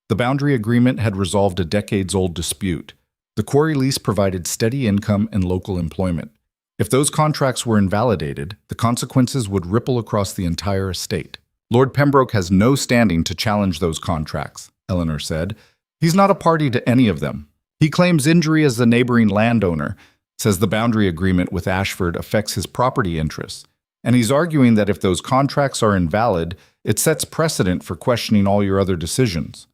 The boundary agreement had resolved a decades-old dispute. The quarry lease provided steady income and local employment. If those contracts were invalidated, the consequences would ripple across the entire estate. "Lord Pembroke has no standing to challenge those contracts," Eleanor said. "He's not a party to any of them. He claims injury as the neighboring landowner, says the boundary agreement with Ashford affects his property interests, and he's arguing that if those contracts are invalid, it sets precedent for questioning all your other decisions."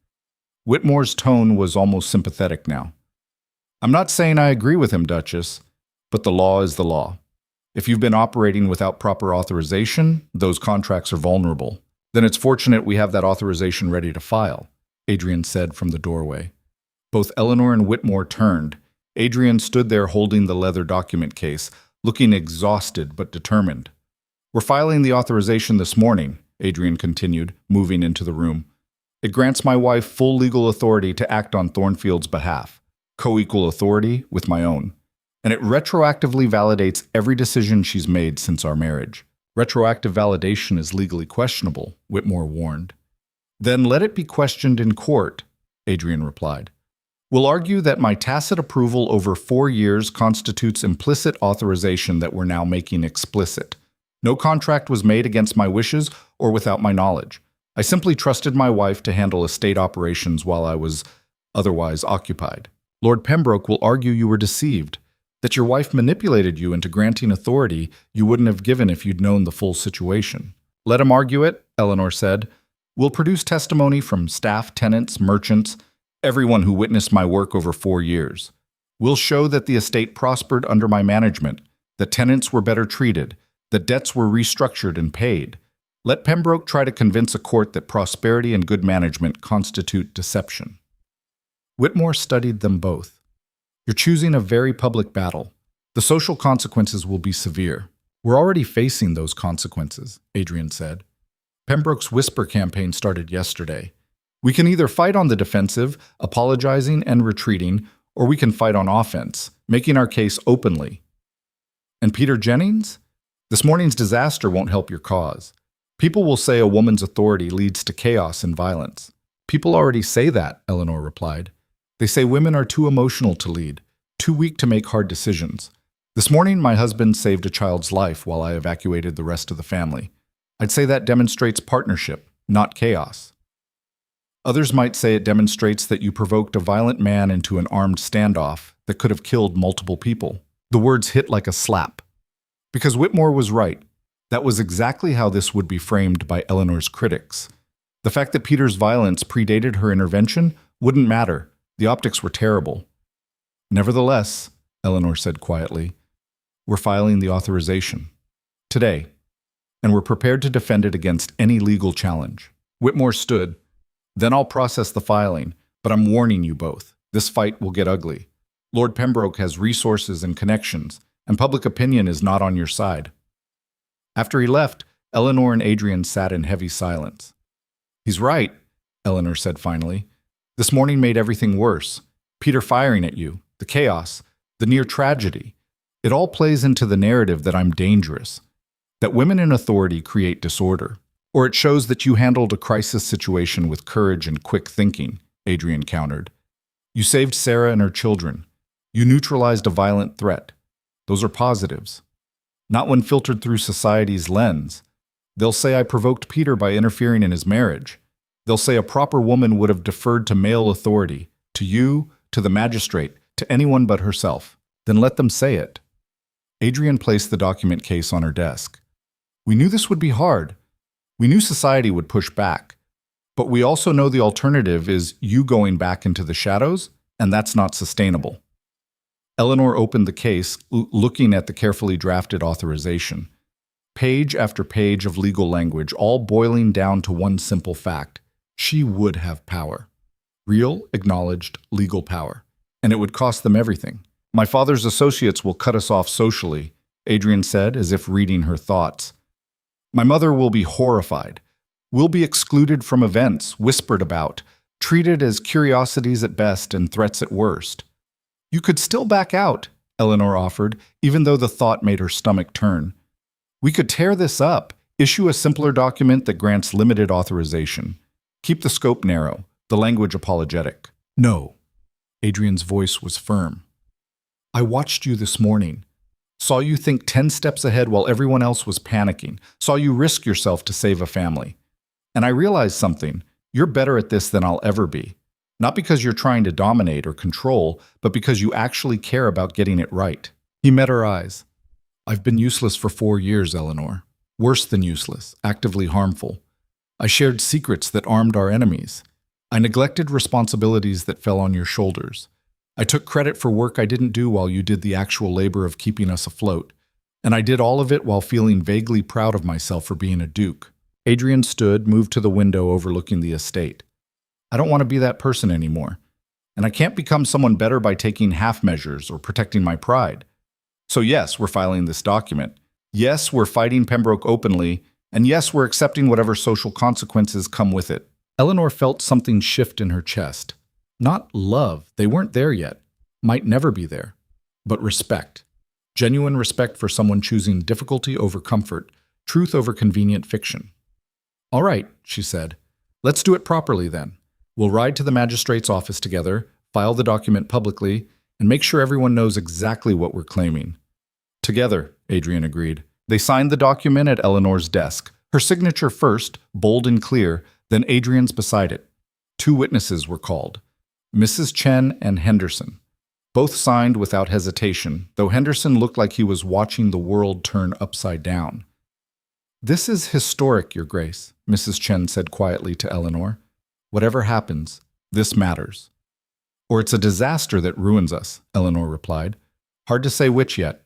Whitmore's tone was almost sympathetic now. "I'm not saying I agree with him, Duchess, but the law is the law. If you've been operating without proper authorization, those contracts are vulnerable. Then it's fortunate we have that authorization ready to file," Adrian said from the doorway. Both Eleanor and Whitmore turned. Adrian stood there holding the leather document case, looking exhausted but determined. "We're filing the authorization this morning," Adrian continued, moving into the room. "It grants my wife full legal authority to act on Thornfield's behalf, co-equal authority with my own. And it retroactively validates every decision she's made since our marriage." "Retroactive validation is legally questionable," Whitmore warned. "Then let it be questioned in court," Adrian replied. "We'll argue that my tacit approval over 4 years constitutes implicit authorization that we're now making explicit. No contract was made against my wishes or without my knowledge. I simply trusted my wife to handle estate operations while I was otherwise occupied. Lord Pembroke will argue you were deceived, that your wife manipulated you into granting authority you wouldn't have given if you'd known the full situation." "Let him argue it," Eleanor said. "We'll produce testimony from staff, tenants, merchants, everyone who witnessed my work over 4 years. We'll show that the estate prospered under my management, that tenants were better treated, that debts were restructured and paid. Let Pembroke try to convince a court that prosperity and good management constitute deception." Whitmore studied them both. You're choosing a very public battle. The social consequences will be severe. We're already facing those consequences, Adrian said. Pembroke's whisper campaign started yesterday. We can either fight on the defensive, apologizing and retreating, or we can fight on offense, making our case openly. And Peter Jennings? This morning's disaster won't help your cause. People will say a woman's authority leads to chaos and violence. People already say that, Eleanor replied. They say women are too emotional to lead, too weak to make hard decisions. This morning, my husband saved a child's life while I evacuated the rest of the family. I'd say that demonstrates partnership, not chaos. Others might say it demonstrates that you provoked a violent man into an armed standoff that could have killed multiple people. The words hit like a slap. Because Whitmore was right. That was exactly how this would be framed by Eleanor's critics. The fact that Peter's violence predated her intervention wouldn't matter. The optics were terrible. Nevertheless, Eleanor said quietly, we're filing the authorization. Today. And we're prepared to defend it against any legal challenge. Whitmore stood. Then I'll process the filing, but I'm warning you both. This fight will get ugly. Lord Pembroke has resources and connections, and public opinion is not on your side. After he left, Eleanor and Adrian sat in heavy silence. He's right, Eleanor said finally. This morning made everything worse. Peter firing at you, the chaos, the near tragedy. It all plays into the narrative that I'm dangerous, that women in authority create disorder. Or it shows that you handled a crisis situation with courage and quick thinking, Adrian countered. You saved Sarah and her children. You neutralized a violent threat. Those are positives. Not when filtered through society's lens. They'll say I provoked Peter by interfering in his marriage. They'll say a proper woman would have deferred to male authority, to you, to the magistrate, to anyone but herself. Then let them say it. Adrian placed the document case on her desk. We knew this would be hard. We knew society would push back. But we also know the alternative is you going back into the shadows, and that's not sustainable. Eleanor opened the case, looking at the carefully drafted authorization. Page after page of legal language, all boiling down to one simple fact. She would have power. Real, acknowledged, legal power. And it would cost them everything. My father's associates will cut us off socially, Adrian said, as if reading her thoughts. My mother will be horrified. We'll be excluded from events, whispered about, treated as curiosities at best and threats at worst. You could still back out, Eleanor offered, even though the thought made her stomach turn. We could tear this up, issue a simpler document that grants limited authorization. Keep the scope narrow, the language apologetic. No. Adrian's voice was firm. I watched you this morning. Saw you think 10 steps ahead while everyone else was panicking. Saw you risk yourself to save a family. And I realized something. You're better at this than I'll ever be. Not because you're trying to dominate or control, but because you actually care about getting it right. He met her eyes. I've been useless for 4 years, Eleanor. Worse than useless, actively harmful. I shared secrets that armed our enemies. I neglected responsibilities that fell on your shoulders. I took credit for work I didn't do while you did the actual labor of keeping us afloat. And I did all of it while feeling vaguely proud of myself for being a duke. Adrian stood, moved to the window overlooking the estate. I don't want to be that person anymore. And I can't become someone better by taking half measures or protecting my pride. So yes, we're filing this document. Yes, we're fighting Pembroke openly. And yes, we're accepting whatever social consequences come with it. Eleanor felt something shift in her chest. Not love, they weren't there yet. Might never be there. But respect. Genuine respect for someone choosing difficulty over comfort, truth over convenient fiction. All right, she said. Let's do it properly then. We'll ride to the magistrate's office together, file the document publicly, and make sure everyone knows exactly what we're claiming. Together, Adrian agreed. They signed the document at Eleanor's desk, her signature first, bold and clear, then Adrian's beside it. 2 witnesses were called, Mrs. Chen and Henderson. Both signed without hesitation, though Henderson looked like he was watching the world turn upside down. This is historic, Your Grace, Mrs. Chen said quietly to Eleanor. Whatever happens, this matters. Or it's a disaster that ruins us, Eleanor replied. Hard to say which yet.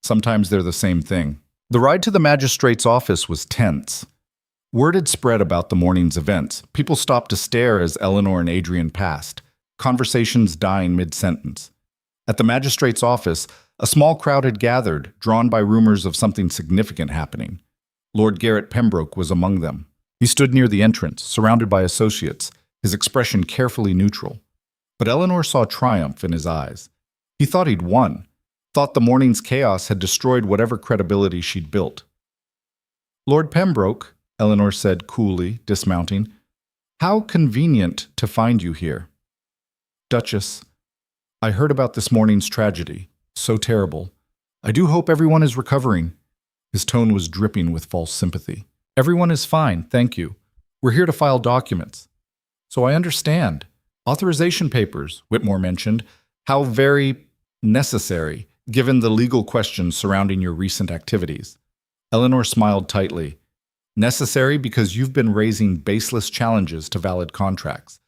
Sometimes they're the same thing. The ride to the magistrate's office was tense. Word had spread about the morning's events. People stopped to stare as Eleanor and Adrian passed, conversations dying mid-sentence. At the magistrate's office, a small crowd had gathered, drawn by rumors of something significant happening. Lord Garrett Pembroke was among them. He stood near the entrance, surrounded by associates, his expression carefully neutral. But Eleanor saw triumph in his eyes. He thought he'd won, thought the morning's chaos had destroyed whatever credibility she'd built. "Lord Pembroke," Eleanor said coolly, dismounting, "how convenient to find you here." "Duchess, I heard about this morning's tragedy. So terrible. I do hope everyone is recovering." His tone was dripping with false sympathy. "Everyone is fine, thank you. We're here to file documents." "So I understand. Authorization papers," Whitmore mentioned. "How very necessary, given the legal questions surrounding your recent activities." Eleanor smiled tightly. "Necessary because you've been raising baseless challenges to valid contracts.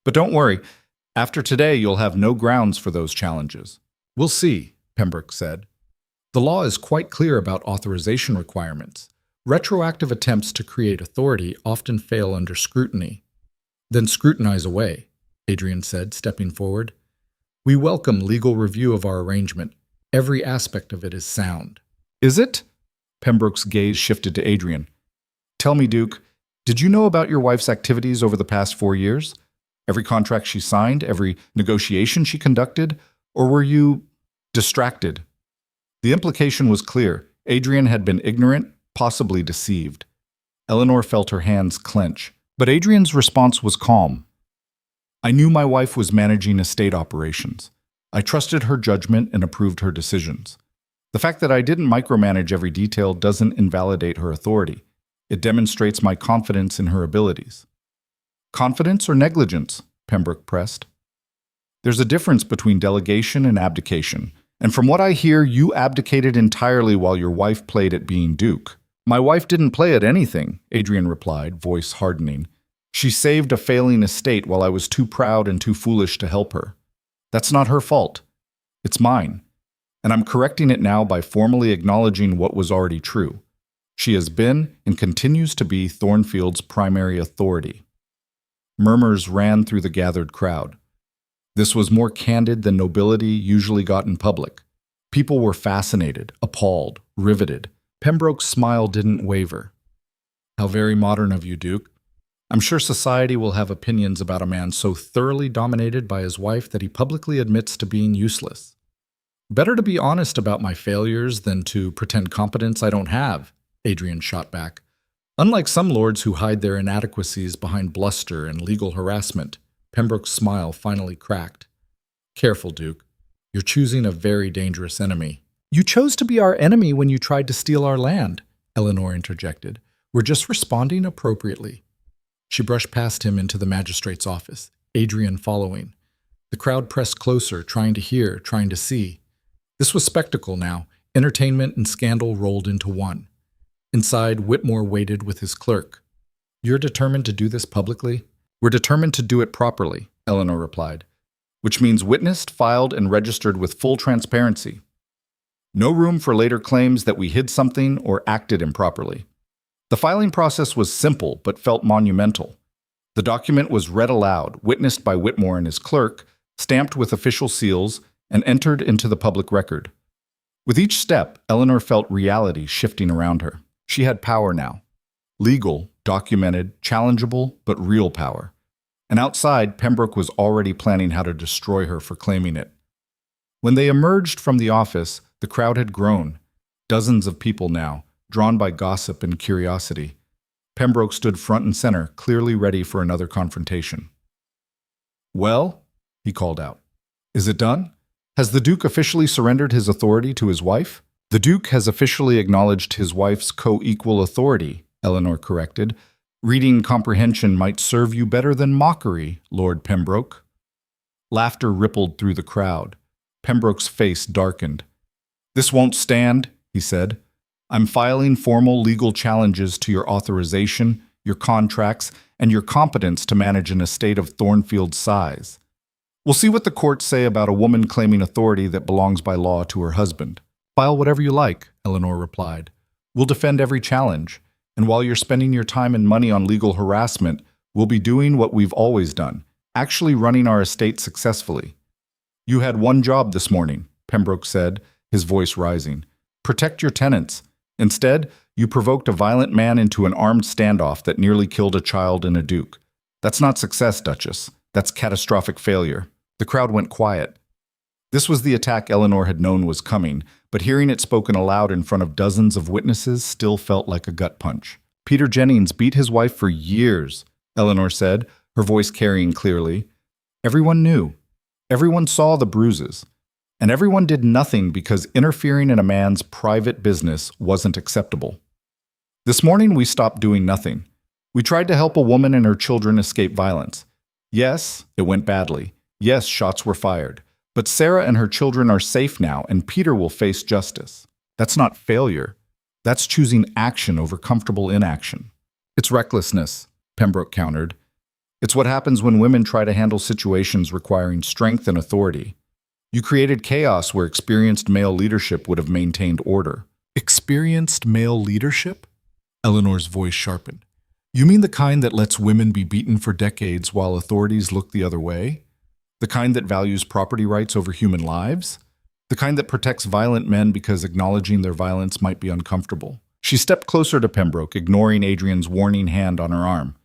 But don't worry, after today you'll have no grounds for those challenges." "We'll see," Pembroke said. "The law is quite clear about authorization requirements. Retroactive attempts to create authority often fail under scrutiny." "Then scrutinize away," Adrian said, stepping forward. "We welcome legal review of our arrangement. Every aspect of it is sound." "Is it?" Pembroke's gaze shifted to Adrian. "Tell me, Duke, did you know about your wife's activities over the past 4 years? Every contract she signed, every negotiation she conducted? Or were you distracted?" The implication was clear. Adrian had been ignorant, possibly deceived. Eleanor felt her hands clench, but Adrian's response was calm. "I knew my wife was managing estate operations. I trusted her judgment and approved her decisions. The fact that I didn't micromanage every detail doesn't invalidate her authority. It demonstrates my confidence in her abilities." "Confidence or negligence?" Pembroke pressed. "There's a difference between delegation and abdication. And from what I hear, you abdicated entirely while your wife played at being Duke." "My wife didn't play at anything," Adrian replied, voice hardening. "She saved a failing estate while I was too proud and too foolish to help her. That's not her fault. It's mine. And I'm correcting it now by formally acknowledging what was already true. She has been and continues to be Thornfield's primary authority." Murmurs ran through the gathered crowd. This was more candid than nobility usually got in public. People were fascinated, appalled, riveted. Pembroke's smile didn't waver. "How very modern of you, Duke. I'm sure society will have opinions about a man so thoroughly dominated by his wife that he publicly admits to being useless." "Better to be honest about my failures than to pretend competence I don't have," Adrian shot back. "Unlike some lords who hide their inadequacies behind bluster and legal harassment," Pembroke's smile finally cracked. "Careful, Duke. You're choosing a very dangerous enemy." "You chose to be our enemy when you tried to steal our land," Eleanor interjected. "We're just responding appropriately." She brushed past him into the magistrate's office, Adrian following. The crowd pressed closer, trying to hear, trying to see. This was spectacle now. Entertainment and scandal rolled into one. Inside, Whitmore waited with his clerk. "You're determined to do this publicly?" "We're determined to do it properly," Eleanor replied, "which means witnessed, filed, and registered with full transparency. No room for later claims that we hid something or acted improperly." The filing process was simple but felt monumental. The document was read aloud, witnessed by Whitmore and his clerk, stamped with official seals, and entered into the public record. With each step, Eleanor felt reality shifting around her. She had power now. Legal, documented, challengeable, but real power. And outside, Pembroke was already planning how to destroy her for claiming it. When they emerged from the office, the crowd had grown. Dozens of people now, drawn by gossip and curiosity. Pembroke stood front and center, clearly ready for another confrontation. "Well," he called out, "is it done? Has the Duke officially surrendered his authority to his wife?" "The Duke has officially acknowledged his wife's co-equal authority," Eleanor corrected. "Reading comprehension might serve you better than mockery, Lord Pembroke." Laughter rippled through the crowd. Pembroke's face darkened. "This won't stand," he said. "I'm filing formal legal challenges to your authorization, your contracts, and your competence to manage an estate of Thornfield's size. We'll see what the courts say about a woman claiming authority that belongs by law to her husband." "File whatever you like," Eleanor replied. "We'll defend every challenge, and while you're spending your time and money on legal harassment, we'll be doing what we've always done, actually running our estate successfully." You had one job this morning, Pembroke said, his voice rising. Protect your tenants. Instead, you provoked a violent man into an armed standoff that nearly killed a child and a duke. That's not success, Duchess. That's catastrophic failure. The crowd went quiet. This was the attack Eleanor had known was coming, but hearing it spoken aloud in front of dozens of witnesses still felt like a gut punch. Peter Jennings beat his wife for years, Eleanor said, her voice carrying clearly. Everyone knew. Everyone saw the bruises. And everyone did nothing because interfering in a man's private business wasn't acceptable. This morning we stopped doing nothing. We tried to help a woman and her children escape violence. Yes, it went badly. Yes, shots were fired. But Sarah and her children are safe now, and Peter will face justice. That's not failure. That's choosing action over comfortable inaction. It's recklessness, Pembroke countered. It's what happens when women try to handle situations requiring strength and authority. You created chaos where experienced male leadership would have maintained order. Experienced male leadership? Eleanor's voice sharpened. You mean the kind that lets women be beaten for decades while authorities look the other way? The kind that values property rights over human lives? The kind that protects violent men because acknowledging their violence might be uncomfortable? She stepped closer to Pembroke, ignoring Adrian's warning hand on her arm.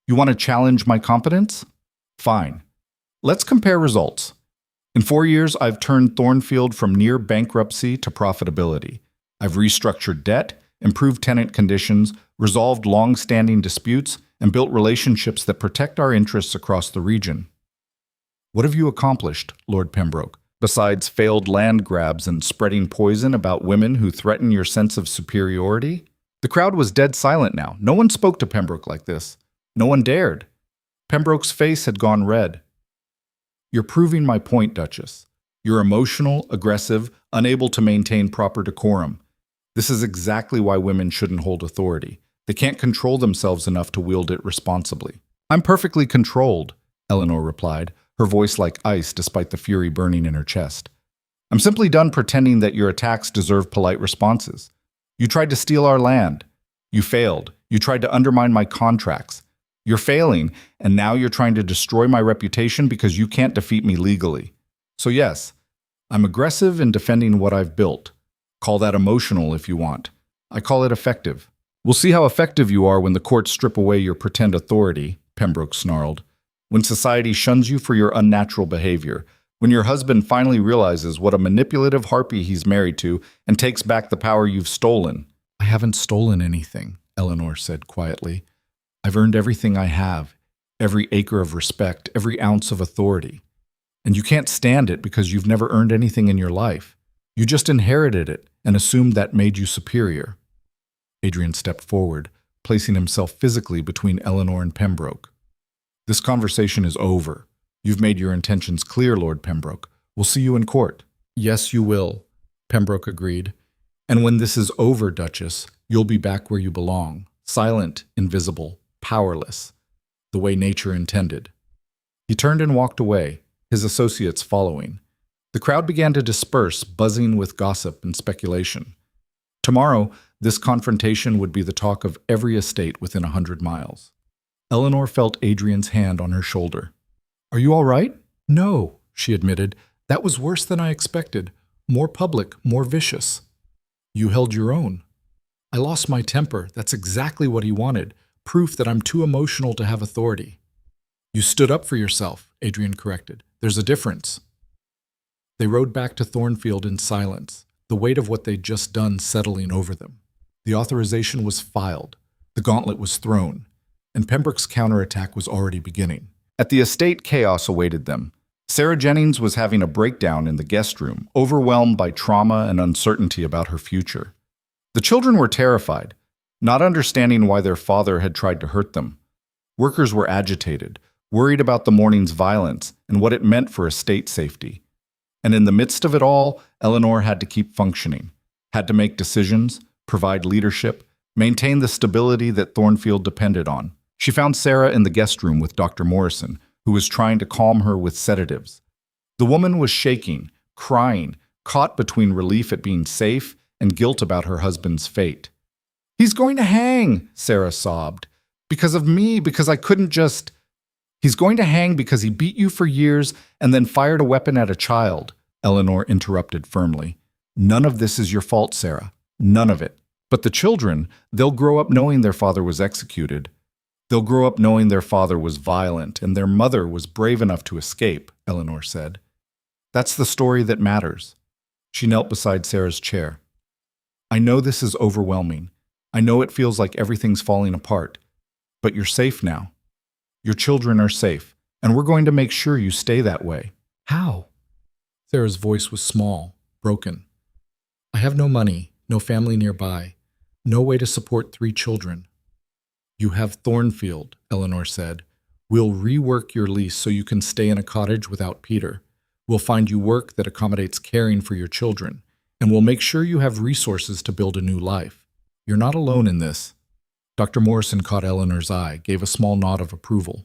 You want to challenge my competence? Fine. Let's compare results. In 4 years, I've turned Thornfield from near bankruptcy to profitability. I've restructured debt, improved tenant conditions, resolved long-standing disputes, and built relationships that protect our interests across the region. What have you accomplished, Lord Pembroke, besides failed land grabs and spreading poison about women who threaten your sense of superiority? The crowd was dead silent now. No one spoke to Pembroke like this. No one dared. Pembroke's face had gone red. You're proving my point, Duchess. You're emotional, aggressive, unable to maintain proper decorum. This is exactly why women shouldn't hold authority. They can't control themselves enough to wield it responsibly. I'm perfectly controlled, Eleanor replied, her voice like ice despite the fury burning in her chest. I'm simply done pretending that your attacks deserve polite responses. You tried to steal our land. You failed. You tried to undermine my contracts. You're failing, and now you're trying to destroy my reputation because you can't defeat me legally. So yes, I'm aggressive in defending what I've built. Call that emotional if you want. I call it effective. We'll see how effective you are when the courts strip away your pretend authority, Pembroke snarled. When society shuns you for your unnatural behavior. When your husband finally realizes what a manipulative harpy he's married to and takes back the power you've stolen. I haven't stolen anything, Eleanor said quietly. I've earned everything I have, every acre of respect, every ounce of authority. And you can't stand it because you've never earned anything in your life. You just inherited it and assumed that made you superior. Adrian stepped forward, placing himself physically between Eleanor and Pembroke. This conversation is over. You've made your intentions clear, Lord Pembroke. We'll see you in court. Yes, you will, Pembroke agreed. And when this is over, Duchess, you'll be back where you belong, silent, invisible, powerless, the way nature intended. He turned and walked away, his associates following. The crowd began to disperse, buzzing with gossip and speculation. Tomorrow, this confrontation would be the talk of every estate within 100 miles. Eleanor felt Adrian's hand on her shoulder. Are you all right? No, she admitted. That was worse than I expected. More public, more vicious. You held your own. I lost my temper. That's exactly what he wanted. Proof that I'm too emotional to have authority. You stood up for yourself, Adrian corrected. There's a difference. They rode back to Thornfield in silence, the weight of what they'd just done settling over them. The authorization was filed. The gauntlet was thrown. And Pembroke's counterattack was already beginning. At the estate, chaos awaited them. Sarah Jennings was having a breakdown in the guest room, overwhelmed by trauma and uncertainty about her future. The children were terrified, not understanding why their father had tried to hurt them. Workers were agitated, worried about the morning's violence and what it meant for estate safety. And in the midst of it all, Eleanor had to keep functioning, had to make decisions, provide leadership, maintain the stability that Thornfield depended on. She found Sarah in the guest room with Dr. Morrison, who was trying to calm her with sedatives. The woman was shaking, crying, caught between relief at being safe and guilt about her husband's fate. He's going to hang, Sarah sobbed. Because of me, because I couldn't just... He's going to hang because he beat you for years and then fired a weapon at a child, Eleanor interrupted firmly. None of this is your fault, Sarah. None of it. But the children, they'll grow up knowing their father was executed. They'll grow up knowing their father was violent and their mother was brave enough to escape, Eleanor said. That's the story that matters. She knelt beside Sarah's chair. I know this is overwhelming. I know it feels like everything's falling apart. But you're safe now. Your children are safe, and we're going to make sure you stay that way. How? Sarah's voice was small, broken. I have no money, no family nearby, no way to support 3 children. You have Thornfield, Eleanor said. We'll rework your lease so you can stay in a cottage without Peter. We'll find you work that accommodates caring for your children, and we'll make sure you have resources to build a new life. You're not alone in this. Dr. Morrison caught Eleanor's eye, gave a small nod of approval.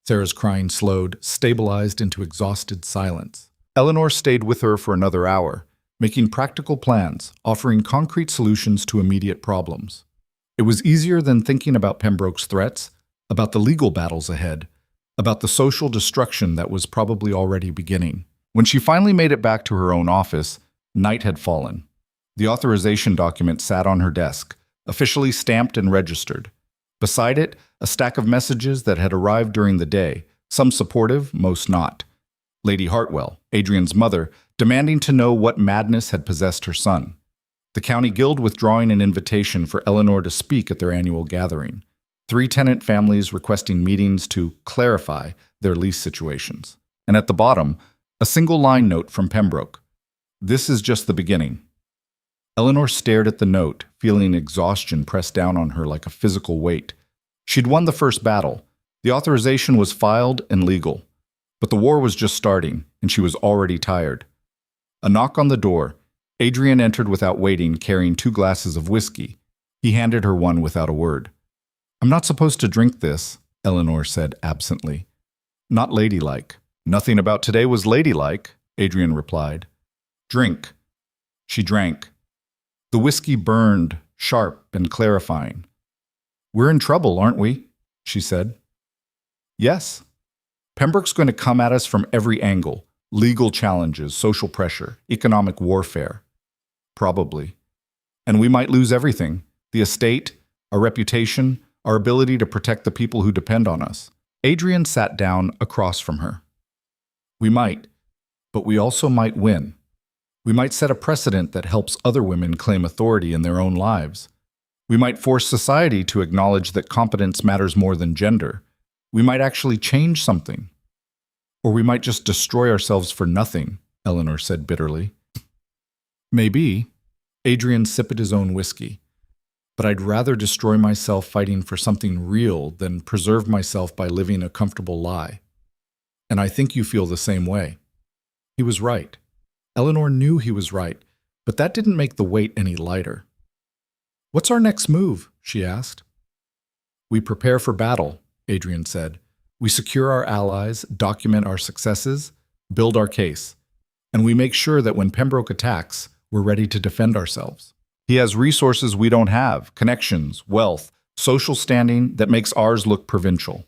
Sarah's crying slowed, stabilized into exhausted silence. Eleanor stayed with her for another hour, making practical plans, offering concrete solutions to immediate problems. It was easier than thinking about Pembroke's threats, about the legal battles ahead, about the social destruction that was probably already beginning. When she finally made it back to her own office, night had fallen. The authorization document sat on her desk, officially stamped and registered. Beside it, a stack of messages that had arrived during the day, some supportive, most not. Lady Hartwell, Adrian's mother, demanding to know what madness had possessed her son. The county guild withdrawing an invitation for Eleanor to speak at their annual gathering. 3 tenant families requesting meetings to clarify their lease situations. And at the bottom, a single line note from Pembroke. This is just the beginning. Eleanor stared at the note, feeling exhaustion press down on her like a physical weight. She'd won the first battle. The authorization was filed and legal. But the war was just starting, and she was already tired. A knock on the door. Adrian entered without waiting, carrying 2 glasses of whiskey. He handed her one without a word. I'm not supposed to drink this, Eleanor said absently. Not ladylike. Nothing about today was ladylike, Adrian replied. Drink. She drank. The whiskey burned, sharp and clarifying. We're in trouble, aren't we? She said. Yes. Pembroke's going to come at us from every angle. Legal challenges, social pressure, economic warfare. Probably. And we might lose everything. The estate, our reputation, our ability to protect the people who depend on us. Adrian sat down across from her. We might, but we also might win. We might set a precedent that helps other women claim authority in their own lives. We might force society to acknowledge that competence matters more than gender. We might actually change something. Or we might just destroy ourselves for nothing, Eleanor said bitterly. Maybe. Adrian sipped his own whiskey. But I'd rather destroy myself fighting for something real than preserve myself by living a comfortable lie. And I think you feel the same way. He was right. Eleanor knew he was right, but that didn't make the weight any lighter. What's our next move? She asked. We prepare for battle, Adrian said. We secure our allies, document our successes, build our case. And we make sure that when Pembroke attacks, we're ready to defend ourselves. He has resources we don't have, connections, wealth, social standing that makes ours look provincial.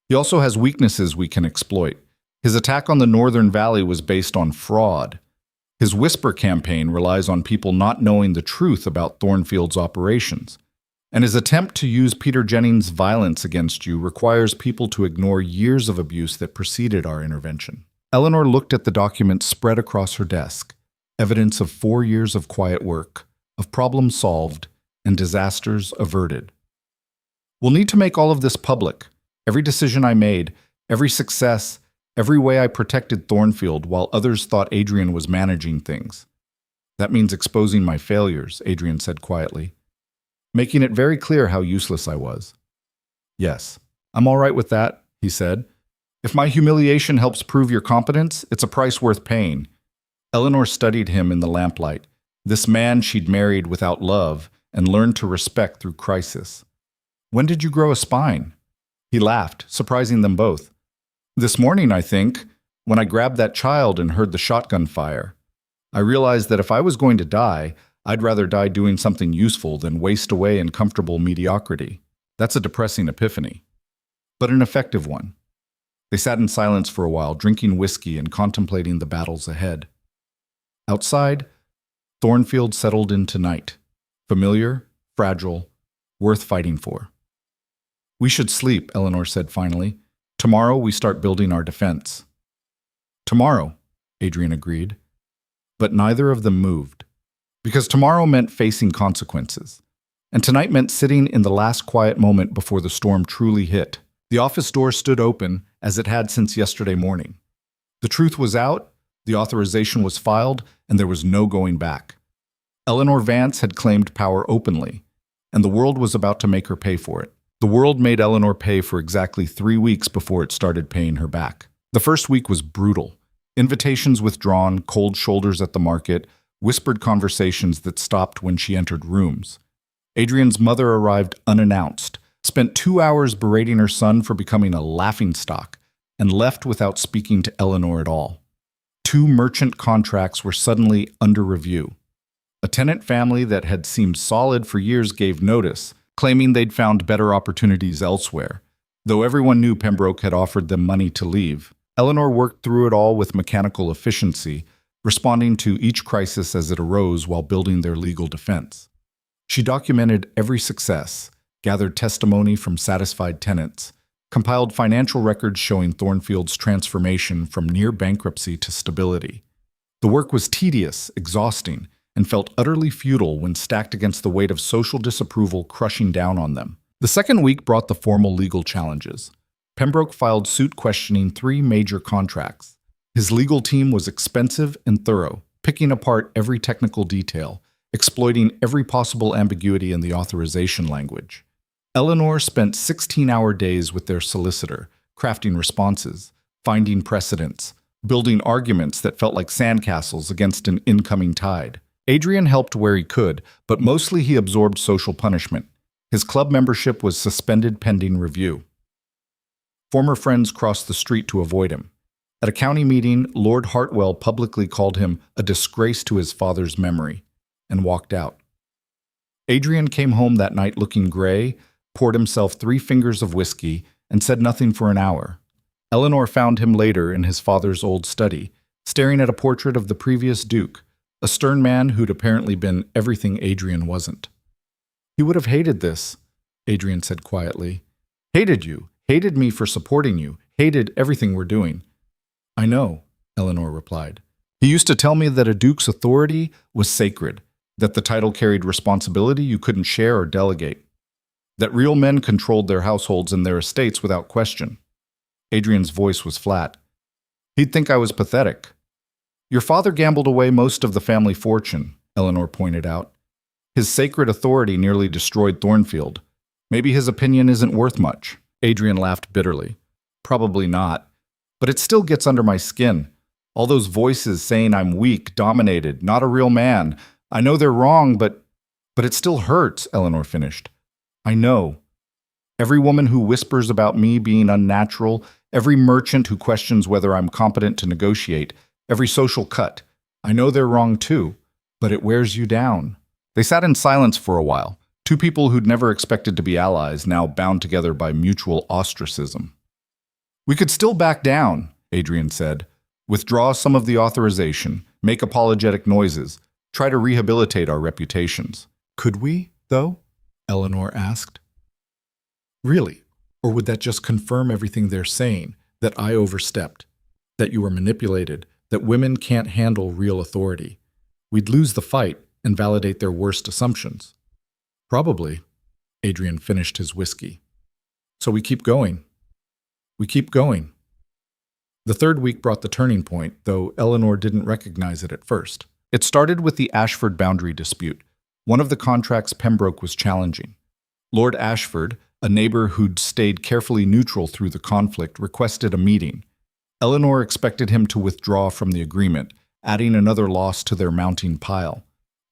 He also has weaknesses we can exploit. His attack on the Northern Valley was based on fraud. His whisper campaign relies on people not knowing the truth about Thornfield's operations. And his attempt to use Peter Jennings' violence against you requires people to ignore years of abuse that preceded our intervention. Eleanor looked at the documents spread across her desk, evidence of 4 years of quiet work, of problems solved, and disasters averted. We'll need to make all of this public. Every decision I made, every success, every way I protected Thornfield while others thought Adrian was managing things. That means exposing my failures, Adrian said quietly, making it very clear how useless I was. Yes, I'm all right with that, he said. If my humiliation helps prove your competence, it's a price worth paying. Eleanor studied him in the lamplight, this man she'd married without love and learned to respect through crisis. When did you grow a spine? He laughed, surprising them both. This morning, I think, when I grabbed that child and heard the shotgun fire. I realized that if I was going to die, I'd rather die doing something useful than waste away in comfortable mediocrity. That's a depressing epiphany, but an effective one. They sat in silence for a while, drinking whiskey and contemplating the battles ahead. Outside, Thornfield settled into night. Familiar, fragile, worth fighting for. "We should sleep," Eleanor said finally. "Tomorrow we start building our defense." "Tomorrow," Adrian agreed. But neither of them moved. Because tomorrow meant facing consequences. And tonight meant sitting in the last quiet moment before the storm truly hit. The office door stood open, as it had since yesterday morning. The truth was out, the authorization was filed, and there was no going back. Eleanor Vance had claimed power openly, and the world was about to make her pay for it. The world made Eleanor pay for exactly 3 weeks before it started paying her back. The first week was brutal. Invitations withdrawn, cold shoulders at the market, whispered conversations that stopped when she entered rooms. Adrian's mother arrived unannounced, spent 2 hours berating her son for becoming a laughingstock, and left without speaking to Eleanor at all. 2 merchant contracts were suddenly under review. A tenant family that had seemed solid for years gave notice, claiming they'd found better opportunities elsewhere, though everyone knew Pembroke had offered them money to leave. Eleanor worked through it all with mechanical efficiency, responding to each crisis as it arose while building their legal defense. She documented every success, gathered testimony from satisfied tenants, compiled financial records showing Thornfield's transformation from near bankruptcy to stability. The work was tedious, exhausting, and felt utterly futile when stacked against the weight of social disapproval crushing down on them. The second week brought the formal legal challenges. Pembroke filed suit questioning 3 major contracts. His legal team was expensive and thorough, picking apart every technical detail, exploiting every possible ambiguity in the authorization language. Eleanor spent 16-hour days with their solicitor, crafting responses, finding precedents, building arguments that felt like sandcastles against an incoming tide. Adrian helped where he could, but mostly he absorbed social punishment. His club membership was suspended pending review. Former friends crossed the street to avoid him. At a county meeting, Lord Hartwell publicly called him a disgrace to his father's memory, and walked out. Adrian came home that night looking gray, poured himself 3 fingers of whiskey, and said nothing for an hour. Eleanor found him later in his father's old study, staring at a portrait of the previous Duke, a stern man who'd apparently been everything Adrian wasn't. "He would have hated this," Adrian said quietly. "Hated you, hated me for supporting you, hated everything we're doing." "I know," Eleanor replied. "He used to tell me that a duke's authority was sacred, that the title carried responsibility you couldn't share or delegate, that real men controlled their households and their estates without question." Adrian's voice was flat. "He'd think I was pathetic." "Your father gambled away most of the family fortune," Eleanor pointed out. "His sacred authority nearly destroyed Thornfield. Maybe his opinion isn't worth much." Adrian laughed bitterly. "Probably not. But it still gets under my skin. All those voices saying I'm weak, dominated, not a real man. I know they're wrong, but it still hurts," Eleanor finished. "I know. Every woman who whispers about me being unnatural, every merchant who questions whether I'm competent to negotiate, every social cut. I know they're wrong too, but it wears you down." They sat in silence for a while, 2 people who'd never expected to be allies, now bound together by mutual ostracism. "We could still back down," Adrian said. "Withdraw some of the authorization, make apologetic noises, try to rehabilitate our reputations." "Could we, though?" Eleanor asked. "Really? Or would that just confirm everything they're saying, that I overstepped, that you were manipulated, that women can't handle real authority? We'd lose the fight and validate their worst assumptions." "Probably." Adrian finished his whiskey. "So we keep going. We keep going." The third week brought the turning point, though Eleanor didn't recognize it at first. It started with the Ashford boundary dispute, one of the contracts Pembroke was challenging. Lord Ashford, a neighbor who'd stayed carefully neutral through the conflict, requested a meeting. Eleanor expected him to withdraw from the agreement, adding another loss to their mounting pile.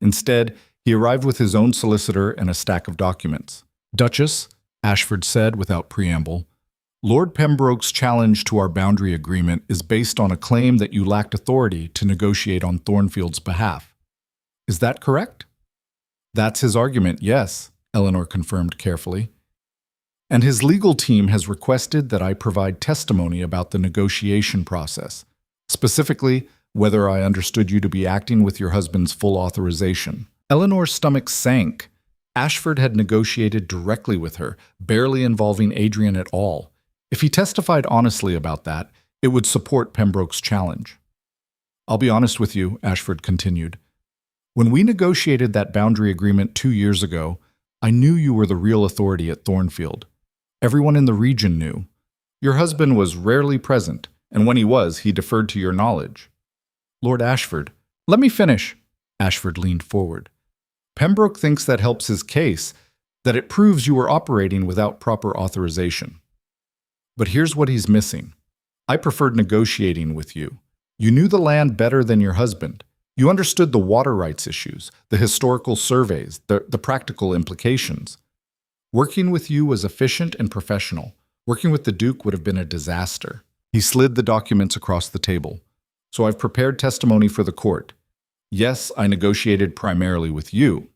Instead, he arrived with his own solicitor and a stack of documents. "Duchess," Ashford said without preamble, "Lord Pembroke's challenge to our boundary agreement is based on a claim that you lacked authority to negotiate on Thornfield's behalf. Is that correct?" "That's his argument, yes," Eleanor confirmed carefully. and his legal team has requested that I provide testimony about the negotiation process, specifically whether I understood you to be acting with your husband's full authorization. Eleanor's stomach sank. Ashford had negotiated directly with her, barely involving Adrian at all. If he testified honestly about that, it would support Pembroke's challenge. I'll be honest with you, Ashford continued. When we negotiated that boundary agreement 2 years ago, I knew you were the real authority at Thornfield. Everyone in the region knew. Your husband was rarely present, and when he was, he deferred to your knowledge. Lord Ashford, let me finish. Ashford leaned forward. Pembroke thinks that helps his case, that it proves you were operating without proper authorization. But here's what he's missing. I preferred negotiating with you. You knew the land better than your husband. You understood the water rights issues, the historical surveys, the practical implications. Working with you was efficient and professional. Working with the Duke would have been a disaster. He slid the documents across the table. So I've prepared testimony for the court. Yes, I negotiated primarily with you.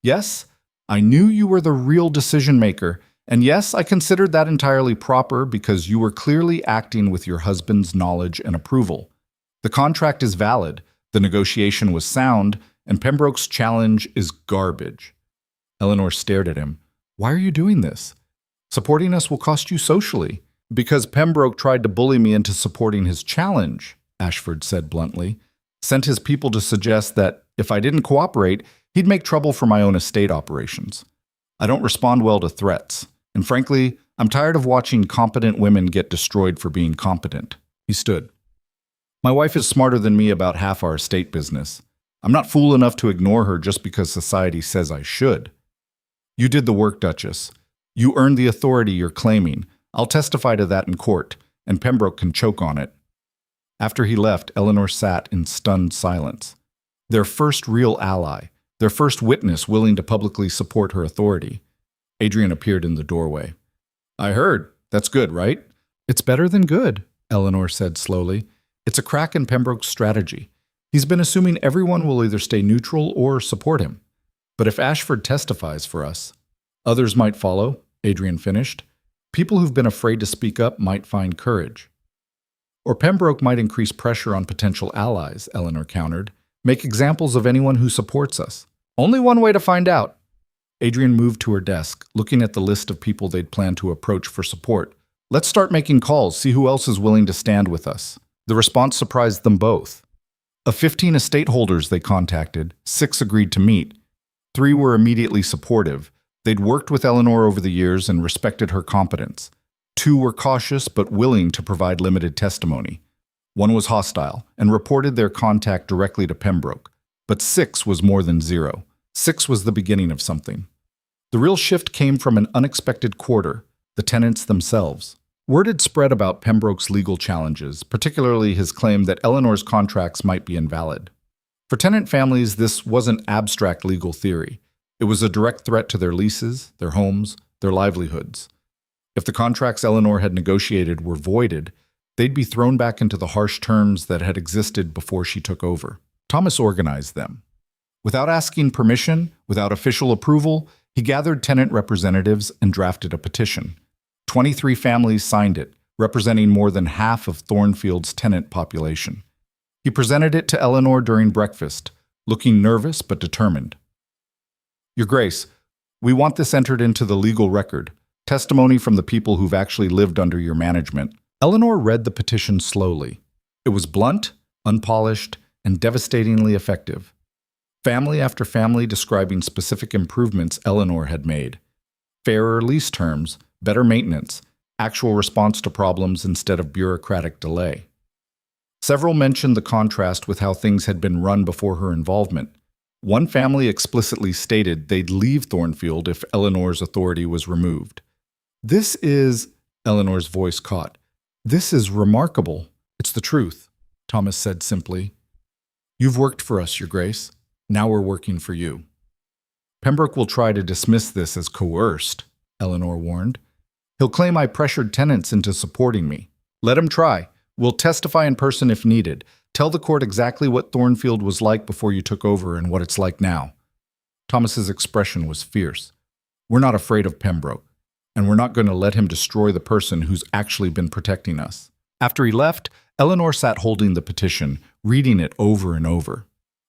Yes, I knew you were the real decision maker. And yes, I considered that entirely proper because you were clearly acting with your husband's knowledge and approval. The contract is valid, the negotiation was sound, and Pembroke's challenge is garbage. Eleanor stared at him. Why are you doing this? Supporting us will cost you socially. Because Pembroke tried to bully me into supporting his challenge, Ashford said bluntly. Sent his people to suggest that if I didn't cooperate, he'd make trouble for my own estate operations. I don't respond well to threats. And frankly, I'm tired of watching competent women get destroyed for being competent. He stood. My wife is smarter than me about half our estate business. I'm not fool enough to ignore her just because society says I should. You did the work, Duchess. You earned the authority you're claiming. I'll testify to that in court, and Pembroke can choke on it. After he left, Eleanor sat in stunned silence. Their first real ally, their first witness willing to publicly support her authority. Adrian appeared in the doorway. I heard. That's good, right? It's better than good, Eleanor said slowly. It's a crack in Pembroke's strategy. He's been assuming everyone will either stay neutral or support him. But if Ashford testifies for us, others might follow, Adrian finished. People who've been afraid to speak up might find courage. Or Pembroke might increase pressure on potential allies, Eleanor countered. Make examples of anyone who supports us. Only one way to find out. Adrian moved to her desk, looking at the list of people they'd planned to approach for support. Let's start making calls, see who else is willing to stand with us. The response surprised them both. Of 15 estate holders they contacted, 6 agreed to meet. 3 were immediately supportive. They'd worked with Eleanor over the years and respected her competence. 2 were cautious but willing to provide limited testimony. 1 was hostile and reported their contact directly to Pembroke. But 6 was more than 0. 6 was the beginning of something. The real shift came from an unexpected quarter, the tenants themselves. Word had spread about Pembroke's legal challenges, particularly his claim that Eleanor's contracts might be invalid. For tenant families, this wasn't abstract legal theory. It was a direct threat to their leases, their homes, their livelihoods. If the contracts Eleanor had negotiated were voided, they'd be thrown back into the harsh terms that had existed before she took over. Thomas organized them. Without asking permission, without official approval, he gathered tenant representatives and drafted a petition. 23 families signed it, representing more than half of Thornfield's tenant population. He presented it to Eleanor during breakfast, looking nervous but determined. Your Grace, we want this entered into the legal record, testimony from the people who've actually lived under your management. Eleanor read the petition slowly. It was blunt, unpolished, and devastatingly effective. Family after family describing specific improvements Eleanor had made. Fairer lease terms, better maintenance, actual response to problems instead of bureaucratic delay. Several mentioned the contrast with how things had been run before her involvement. One family explicitly stated they'd leave Thornfield if Eleanor's authority was removed. This is, Eleanor's voice caught. This is remarkable. It's the truth, Thomas said simply. You've worked for us, Your Grace. Now we're working for you. Pembroke will try to dismiss this as coerced, Eleanor warned. He'll claim I pressured tenants into supporting me. Let him try. We'll testify in person if needed. Tell the court exactly what Thornfield was like before you took over and what it's like now. Thomas's expression was fierce. We're not afraid of Pembroke. and we're not going to let him destroy the person who's actually been protecting us. After he left, Eleanor sat holding the petition, reading it over and over.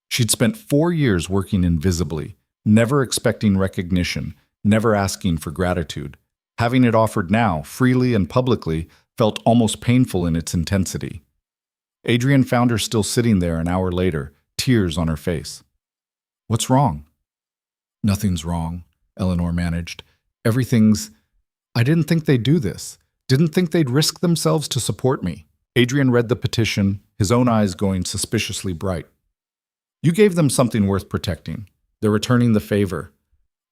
She'd spent 4 years working invisibly, never expecting recognition, never asking for gratitude. Having it offered now, freely and publicly, felt almost painful in its intensity. Adrian found her still sitting there an hour later, tears on her face. "What's wrong?" "Nothing's wrong," Eleanor managed. I didn't think they'd do this. Didn't think they'd risk themselves to support me." Adrian read the petition, his own eyes going suspiciously bright. "You gave them something worth protecting. They're returning the favor.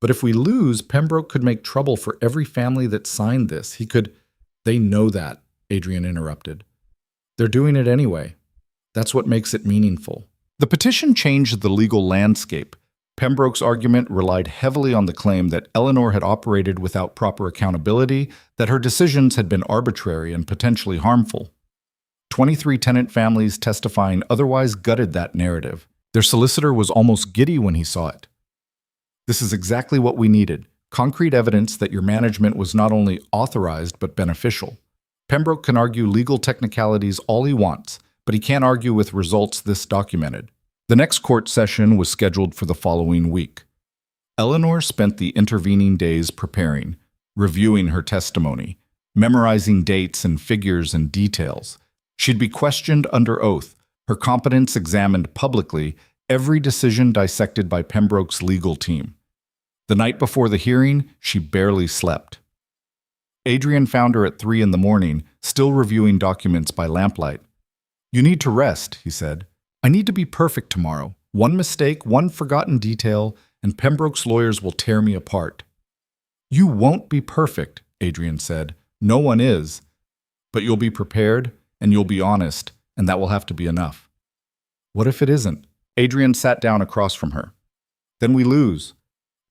But if we lose, Pembroke could make trouble for every family that signed this. He could—" "They know that," Adrian interrupted. "They're doing it anyway. That's what makes it meaningful." The petition changed the legal landscape. Pembroke's argument relied heavily on the claim that Eleanor had operated without proper accountability, that her decisions had been arbitrary and potentially harmful. 23 tenant families testifying otherwise gutted that narrative. Their solicitor was almost giddy when he saw it. "This is exactly what we needed, concrete evidence that your management was not only authorized but beneficial. Pembroke can argue legal technicalities all he wants, but he can't argue with results this documented." The next court session was scheduled for the following week. Eleanor spent the intervening days preparing, reviewing her testimony, memorizing dates and figures and details. She'd be questioned under oath, her competence examined publicly, every decision dissected by Pembroke's legal team. The night before the hearing, she barely slept. Adrian found her at 3 a.m, still reviewing documents by lamplight. "You need to rest," he said. "I need to be perfect tomorrow. One mistake, one forgotten detail, and Pembroke's lawyers will tear me apart." "You won't be perfect," Adrian said. "No one is. But you'll be prepared, and you'll be honest, and that will have to be enough." "What if it isn't?" Adrian sat down across from her. "Then we lose,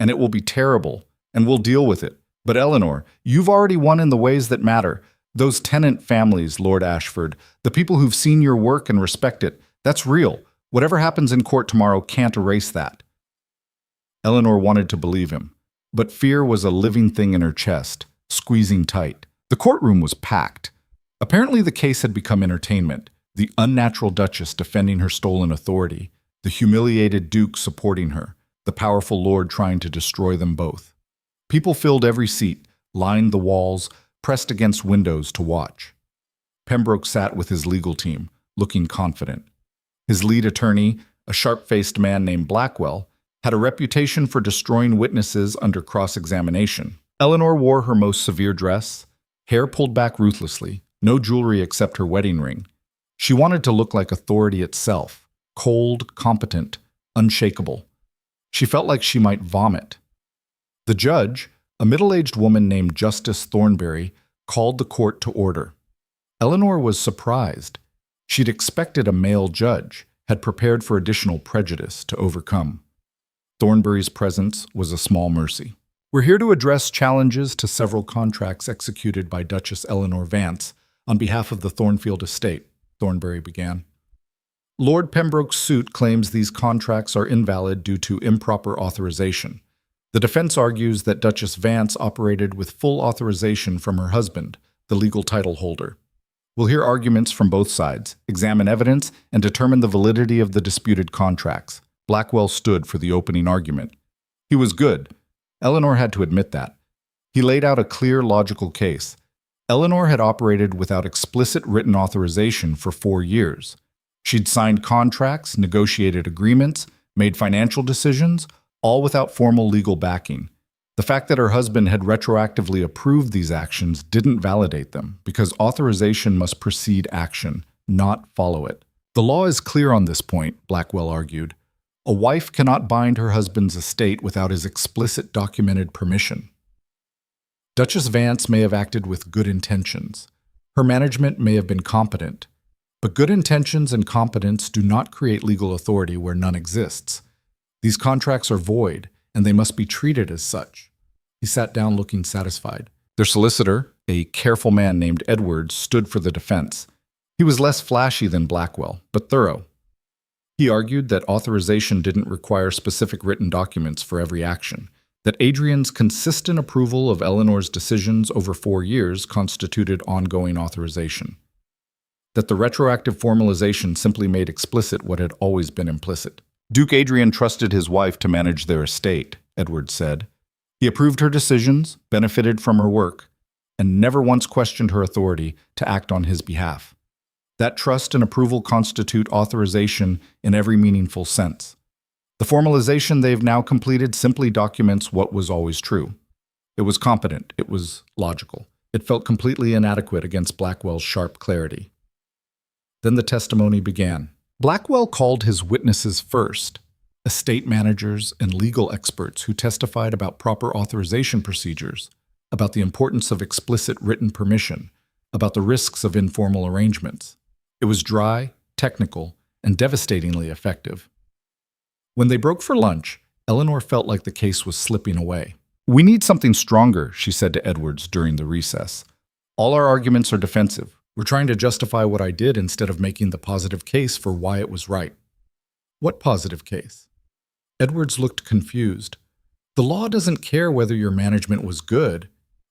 and it will be terrible, and we'll deal with it. But Eleanor, you've already won in the ways that matter. Those tenant families, Lord Ashford, the people who've seen your work and respect it, that's real. Whatever happens in court tomorrow can't erase that." Eleanor wanted to believe him, but fear was a living thing in her chest, squeezing tight. The courtroom was packed. Apparently the case had become entertainment, the unnatural Duchess defending her stolen authority, the humiliated Duke supporting her, the powerful Lord trying to destroy them both. People filled every seat, lined the walls, pressed against windows to watch. Pembroke sat with his legal team, looking confident. His lead attorney, a sharp-faced man named Blackwell, had a reputation for destroying witnesses under cross-examination. Eleanor wore her most severe dress, hair pulled back ruthlessly, no jewelry except her wedding ring. She wanted to look like authority itself, cold, competent, unshakable. She felt like she might vomit. The judge, a middle-aged woman named Justice Thornberry, called the court to order. Eleanor was surprised. She'd expected a male judge, had prepared for additional prejudice to overcome. Thornberry's presence was a small mercy. "We're here to address challenges to several contracts executed by Duchess Eleanor Vance on behalf of the Thornfield estate," Thornberry began. "Lord Pembroke's suit claims these contracts are invalid due to improper authorization. The defense argues that Duchess Vance operated with full authorization from her husband, the legal title holder. We'll hear arguments from both sides, examine evidence, and determine the validity of the disputed contracts." Blackwell stood for the opening argument. He was good. Eleanor had to admit that. He laid out a clear, logical case. Eleanor had operated without explicit written authorization for 4 years. She'd signed contracts, negotiated agreements, made financial decisions, all without formal legal backing. The fact that her husband had retroactively approved these actions didn't validate them, because authorization must precede action, not follow it. "The law is clear on this point," Blackwell argued. "A wife cannot bind her husband's estate without his explicit documented permission. Duchess Vance may have acted with good intentions. Her management may have been competent. But good intentions and competence do not create legal authority where none exists. These contracts are void, and they must be treated as such." He sat down looking satisfied. Their solicitor, a careful man named Edwards, stood for the defense. He was less flashy than Blackwell, but thorough. He argued that authorization didn't require specific written documents for every action. that Adrian's consistent approval of Eleanor's decisions over 4 years constituted ongoing authorization, that the retroactive formalization simply made explicit what had always been implicit. Duke Adrian trusted his wife to manage their estate, Edward said. He approved her decisions, benefited from her work, and never once questioned her authority to act on his behalf. That trust and approval constitute authorization in every meaningful sense. The formalization they've now completed simply documents what was always true. It was competent, it was logical. It felt completely inadequate against Blackwell's sharp clarity. Then the testimony began. Blackwell called his witnesses first, estate managers and legal experts who testified about proper authorization procedures, about the importance of explicit written permission, about the risks of informal arrangements. It was dry, technical, and devastatingly effective. When they broke for lunch, Eleanor felt like the case was slipping away. "We need something stronger," she said to Edwards during the recess. "All our arguments are defensive. We're trying to justify what I did instead of making the positive case for why it was right." "What positive case?" Edwards looked confused. "The law doesn't care whether your management was good.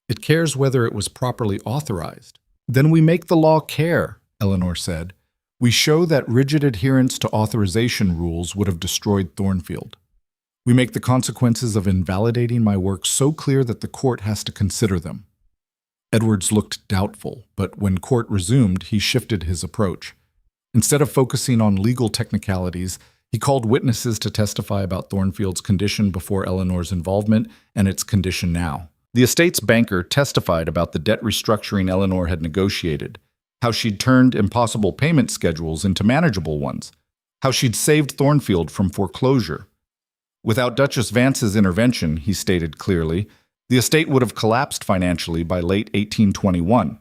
It cares whether it was properly authorized." "Then we make the law care," Eleanor said. "We show that rigid adherence to authorization rules would have destroyed Thornfield. We make the consequences of invalidating my work so clear that the court has to consider them." Edwards looked doubtful, but when court resumed, he shifted his approach. Instead of focusing on legal technicalities, he called witnesses to testify about Thornfield's condition before Eleanor's involvement and its condition now. The estate's banker testified about the debt restructuring Eleanor had negotiated, how she'd turned impossible payment schedules into manageable ones, how she'd saved Thornfield from foreclosure. Without Duchess Vance's intervention, he stated clearly, the estate would have collapsed financially by late 1821.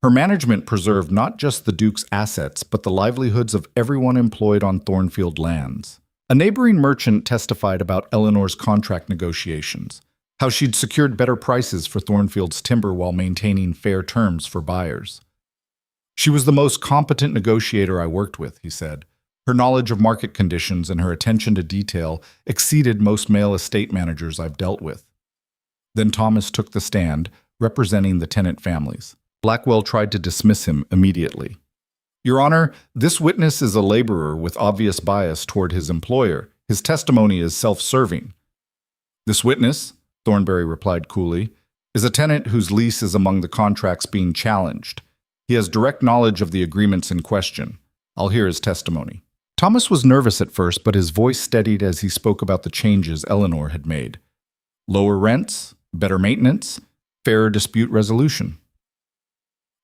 Her management preserved not just the Duke's assets, but the livelihoods of everyone employed on Thornfield lands. A neighboring merchant testified about Eleanor's contract negotiations, how she'd secured better prices for Thornfield's timber while maintaining fair terms for buyers. "She was the most competent negotiator I worked with," he said. "Her knowledge of market conditions and her attention to detail exceeded most male estate managers I've dealt with." Then Thomas took the stand, representing the tenant families. Blackwell tried to dismiss him immediately. "Your Honor, this witness is a laborer with obvious bias toward his employer. His testimony is self-serving." "This witness," Thornberry replied coolly, "is a tenant whose lease is among the contracts being challenged. He has direct knowledge of the agreements in question. I'll hear his testimony." Thomas was nervous at first, but his voice steadied as he spoke about the changes Eleanor had made. Lower rents, better maintenance, fairer dispute resolution.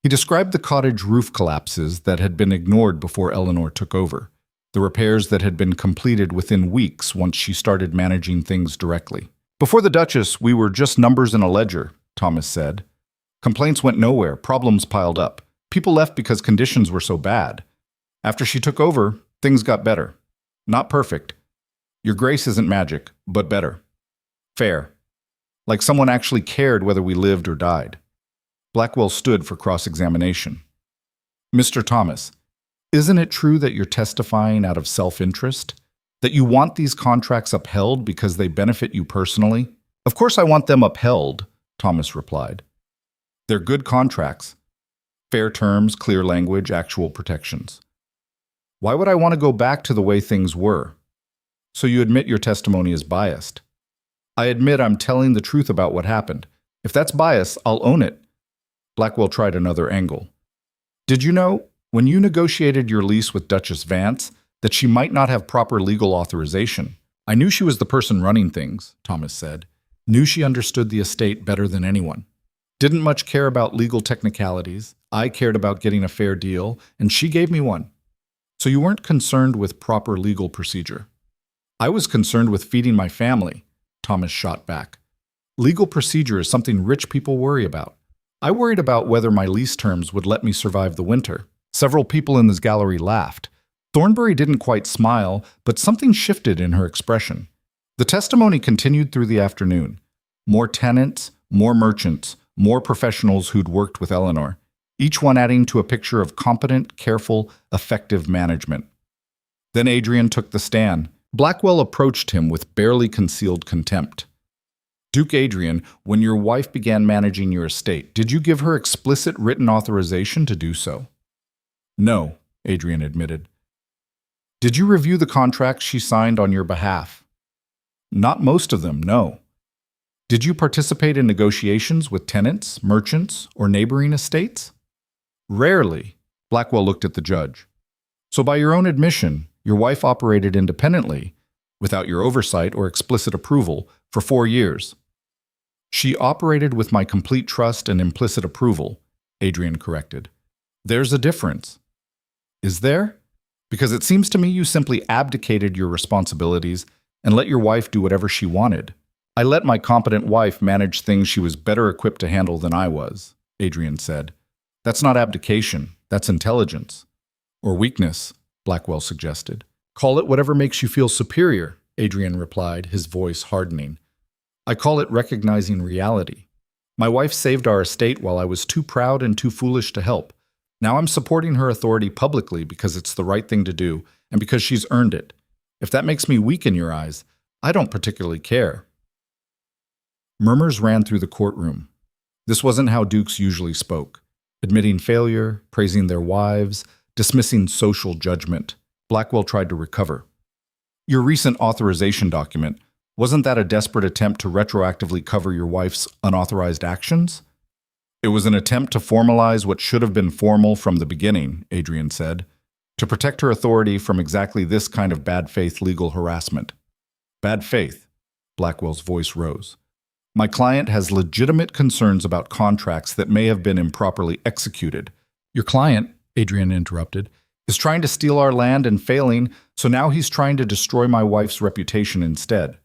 He described the cottage roof collapses that had been ignored before Eleanor took over, the repairs that had been completed within weeks once she started managing things directly. "Before the Duchess, we were just numbers in a ledger," Thomas said. "Complaints went nowhere, problems piled up. People left because conditions were so bad. After she took over, things got better. Not perfect. Your grace isn't magic, but better. Fair. Like someone actually cared whether we lived or died." Blackwell stood for cross-examination. "Mr. Thomas, isn't it true that you're testifying out of self-interest? That you want these contracts upheld because they benefit you personally?" "Of course I want them upheld," Thomas replied. "They're good contracts. Fair terms, clear language, actual protections. Why would I want to go back to the way things were?" "So you admit your testimony is biased?" "I admit I'm telling the truth about what happened. If that's bias, I'll own it." Blackwell tried another angle. "Did you know, when you negotiated your lease with Duchess Vance, that she might not have proper legal authorization?" "I knew she was the person running things," Thomas said. "Knew she understood the estate better than anyone. Didn't much care about legal technicalities. I cared about getting a fair deal, and she gave me one." "So you weren't concerned with proper legal procedure?" "I was concerned with feeding my family," Thomas shot back. "Legal procedure is something rich people worry about. I worried about whether my lease terms would let me survive the winter." Several people in this gallery laughed. Thornberry didn't quite smile, but something shifted in her expression. The testimony continued through the afternoon. More tenants, more merchants, more professionals who'd worked with Eleanor, each one adding to a picture of competent, careful, effective management. Then Adrian took the stand. Blackwell approached him with barely concealed contempt. Duke Adrian, when your wife began managing your estate, did you give her explicit written authorization to do so? No, Adrian admitted. Did you review the contracts she signed on your behalf? Not most of them, no. Did you participate in negotiations with tenants, merchants, or neighboring estates? Rarely. Blackwell looked at the judge. So by your own admission, your wife operated independently, without your oversight or explicit approval, for 4 years. She operated with my complete trust and implicit approval, Adrian corrected. There's a difference. Is there? Because it seems to me you simply abdicated your responsibilities and let your wife do whatever she wanted. I let my competent wife manage things she was better equipped to handle than I was, Adrian said. That's not abdication, that's intelligence. Or weakness, Blackwell suggested. Call it whatever makes you feel superior, Adrian replied, his voice hardening. I call it recognizing reality. My wife saved our estate while I was too proud and too foolish to help. Now I'm supporting her authority publicly because it's the right thing to do and because she's earned it. If that makes me weak in your eyes, I don't particularly care. Murmurs ran through the courtroom. This wasn't how dukes usually spoke, admitting failure, praising their wives, dismissing social judgment. Blackwell tried to recover. Your recent authorization document, wasn't that a desperate attempt to retroactively cover your wife's unauthorized actions? It was an attempt to formalize what should have been formal from the beginning, Adrian said, to protect her authority from exactly this kind of bad faith legal harassment. Bad faith, Blackwell's voice rose. My client has legitimate concerns about contracts that may have been improperly executed. Your client, Adrian interrupted, is trying to steal our land and failing, so now he's trying to destroy my wife's reputation instead.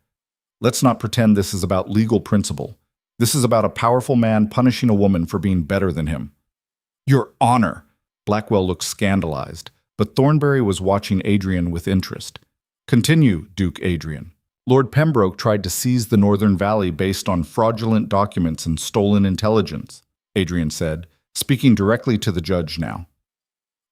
Let's not pretend this is about legal principle. This is about a powerful man punishing a woman for being better than him. Your Honor! Blackwell looked scandalized, but Thornberry was watching Adrian with interest. Continue, Duke Adrian. Lord Pembroke tried to seize the Northern Valley based on fraudulent documents and stolen intelligence, Adrian said, speaking directly to the judge now.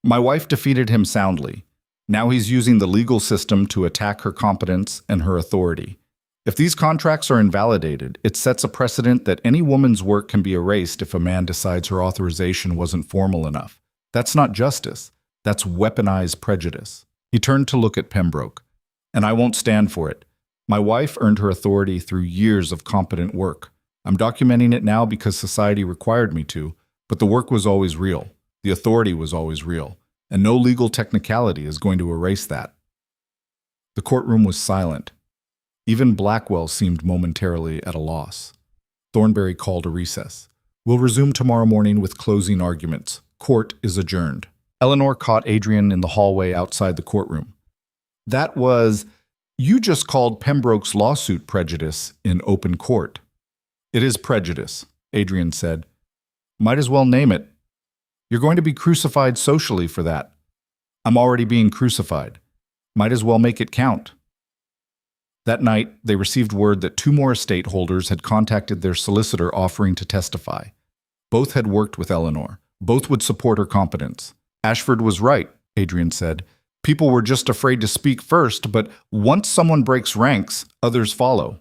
My wife defeated him soundly. Now he's using the legal system to attack her competence and her authority. If these contracts are invalidated, it sets a precedent that any woman's work can be erased if a man decides her authorization wasn't formal enough. That's not justice. That's weaponized prejudice. He turned to look at Pembroke. And I won't stand for it. My wife earned her authority through years of competent work. I'm documenting it now because society required me to, but the work was always real. The authority was always real, and no legal technicality is going to erase that. The courtroom was silent. Even Blackwell seemed momentarily at a loss. Thornberry called a recess. We'll resume tomorrow morning with closing arguments. Court is adjourned. Eleanor caught Adrian in the hallway outside the courtroom. That was... You just called Pembroke's lawsuit prejudice in open court. It is prejudice, Adrian said. Might as well name it. You're going to be crucified socially for that. I'm already being crucified. Might as well make it count. That night, they received word that 2 more estate holders had contacted their solicitor offering to testify. Both had worked with Eleanor. Both would support her competence. Ashford was right, Adrian said. People were just afraid to speak first, but once someone breaks ranks, others follow.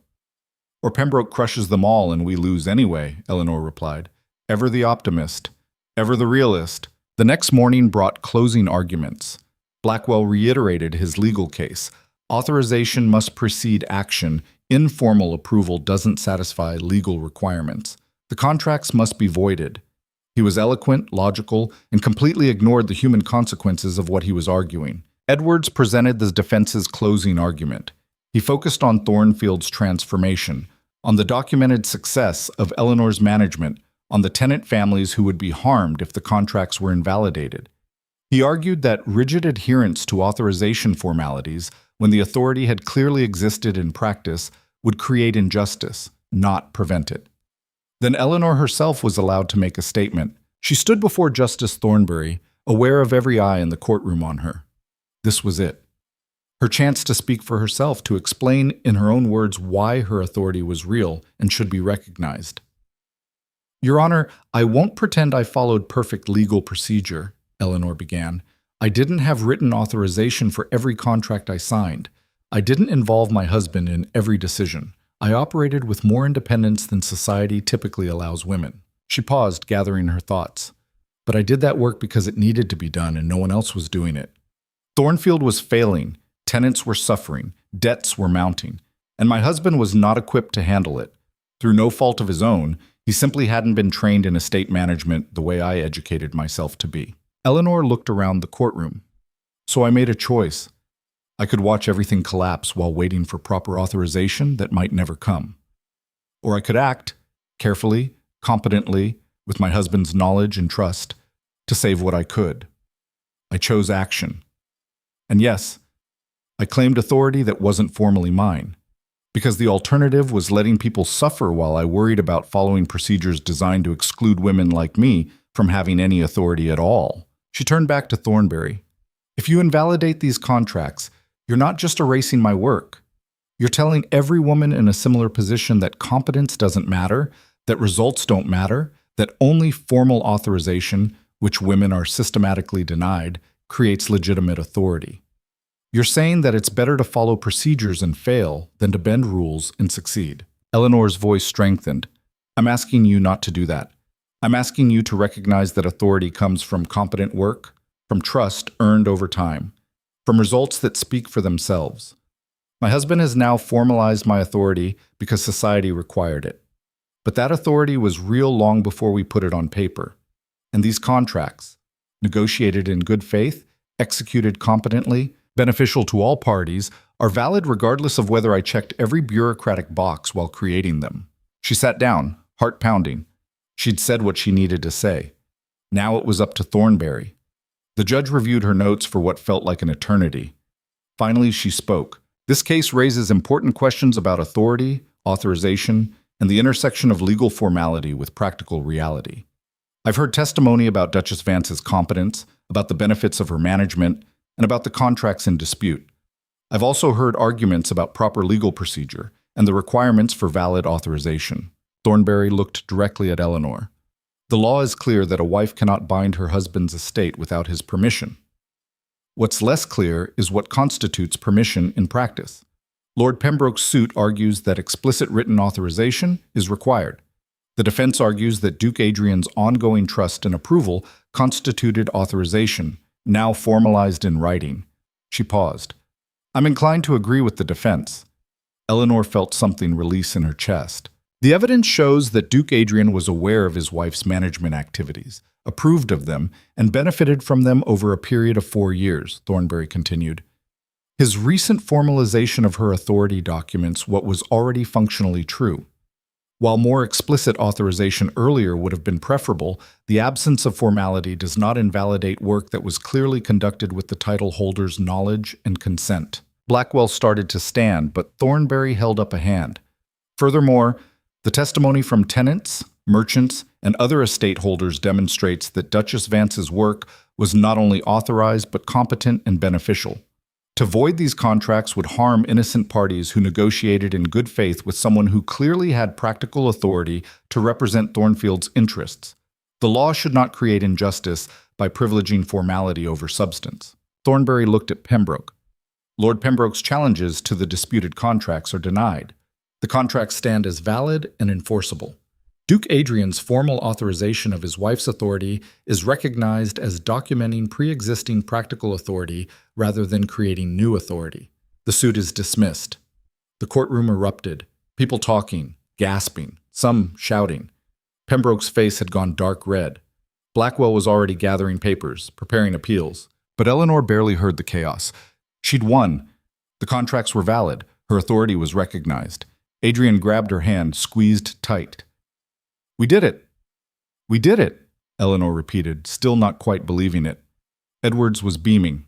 Or Pembroke crushes them all and we lose anyway, Eleanor replied. Ever the optimist, ever the realist. The next morning brought closing arguments. Blackwell reiterated his legal case. Authorization must precede action. Informal approval doesn't satisfy legal requirements. The contracts must be voided. He was eloquent, logical, and completely ignored the human consequences of what he was arguing. Edwards presented the defense's closing argument. He focused on Thornfield's transformation, on the documented success of Eleanor's management, on the tenant families who would be harmed if the contracts were invalidated. He argued that rigid adherence to authorization formalities, when the authority had clearly existed in practice, would create injustice, not prevent it. Then Eleanor herself was allowed to make a statement. She stood before Justice Thornberry, aware of every eye in the courtroom on her. This was it. Her chance to speak for herself, to explain in her own words why her authority was real and should be recognized. Your Honor, I won't pretend I followed perfect legal procedure, Eleanor began. I didn't have written authorization for every contract I signed. I didn't involve my husband in every decision. I operated with more independence than society typically allows women. She paused, gathering her thoughts. But I did that work because it needed to be done and no one else was doing it. Thornfield was failing, tenants were suffering, debts were mounting, and my husband was not equipped to handle it. Through no fault of his own, he simply hadn't been trained in estate management the way I educated myself to be. Eleanor looked around the courtroom. So I made a choice. I could watch everything collapse while waiting for proper authorization that might never come. Or I could act, carefully, competently, with my husband's knowledge and trust, to save what I could. I chose action. And yes, I claimed authority that wasn't formally mine, because the alternative was letting people suffer while I worried about following procedures designed to exclude women like me from having any authority at all. She turned back to Thornberry. If you invalidate these contracts, you're not just erasing my work. You're telling every woman in a similar position that competence doesn't matter, that results don't matter, that only formal authorization, which women are systematically denied, creates legitimate authority. You're saying that it's better to follow procedures and fail than to bend rules and succeed. Eleanor's voice strengthened. I'm asking you not to do that. I'm asking you to recognize that authority comes from competent work, from trust earned over time, from results that speak for themselves. My husband has now formalized my authority because society required it. But that authority was real long before we put it on paper. And these contracts, negotiated in good faith, executed competently, beneficial to all parties, are valid regardless of whether I checked every bureaucratic box while creating them. She sat down, heart pounding. She'd said what she needed to say. Now it was up to Thornberry. The judge reviewed her notes for what felt like an eternity. Finally, she spoke. This case raises important questions about authority, authorization, and the intersection of legal formality with practical reality. I've heard testimony about Duchess Vance's competence, about the benefits of her management, and about the contracts in dispute. I've also heard arguments about proper legal procedure and the requirements for valid authorization. Thornberry looked directly at Eleanor. The law is clear that a wife cannot bind her husband's estate without his permission. What's less clear is what constitutes permission in practice. Lord Pembroke's suit argues that explicit written authorization is required. The defense argues that Duke Adrian's ongoing trust and approval constituted authorization, now formalized in writing. She paused. I'm inclined to agree with the defense. Eleanor felt something release in her chest. The evidence shows that Duke Adrian was aware of his wife's management activities, approved of them, and benefited from them over a period of 4 years, Thornberry continued. His recent formalization of her authority documents what was already functionally true. While more explicit authorization earlier would have been preferable, the absence of formality does not invalidate work that was clearly conducted with the title holder's knowledge and consent. Blackwell started to stand, but Thornberry held up a hand. Furthermore, the testimony from tenants, merchants, and other estate holders demonstrates that Duchess Vance's work was not only authorized but competent and beneficial. To void these contracts would harm innocent parties who negotiated in good faith with someone who clearly had practical authority to represent Thornfield's interests. The law should not create injustice by privileging formality over substance. Thornberry looked at Pembroke. Lord Pembroke's challenges to the disputed contracts are denied. The contracts stand as valid and enforceable. Duke Adrian's formal authorization of his wife's authority is recognized as documenting pre-existing practical authority rather than creating new authority. The suit is dismissed. The courtroom erupted, people talking, gasping, some shouting. Pembroke's face had gone dark red. Blackwell was already gathering papers, preparing appeals. But Eleanor barely heard the chaos. She'd won. The contracts were valid. Her authority was recognized. Adrian grabbed her hand, squeezed tight. We did it. We did it, Eleanor repeated, still not quite believing it. Edwards was beaming.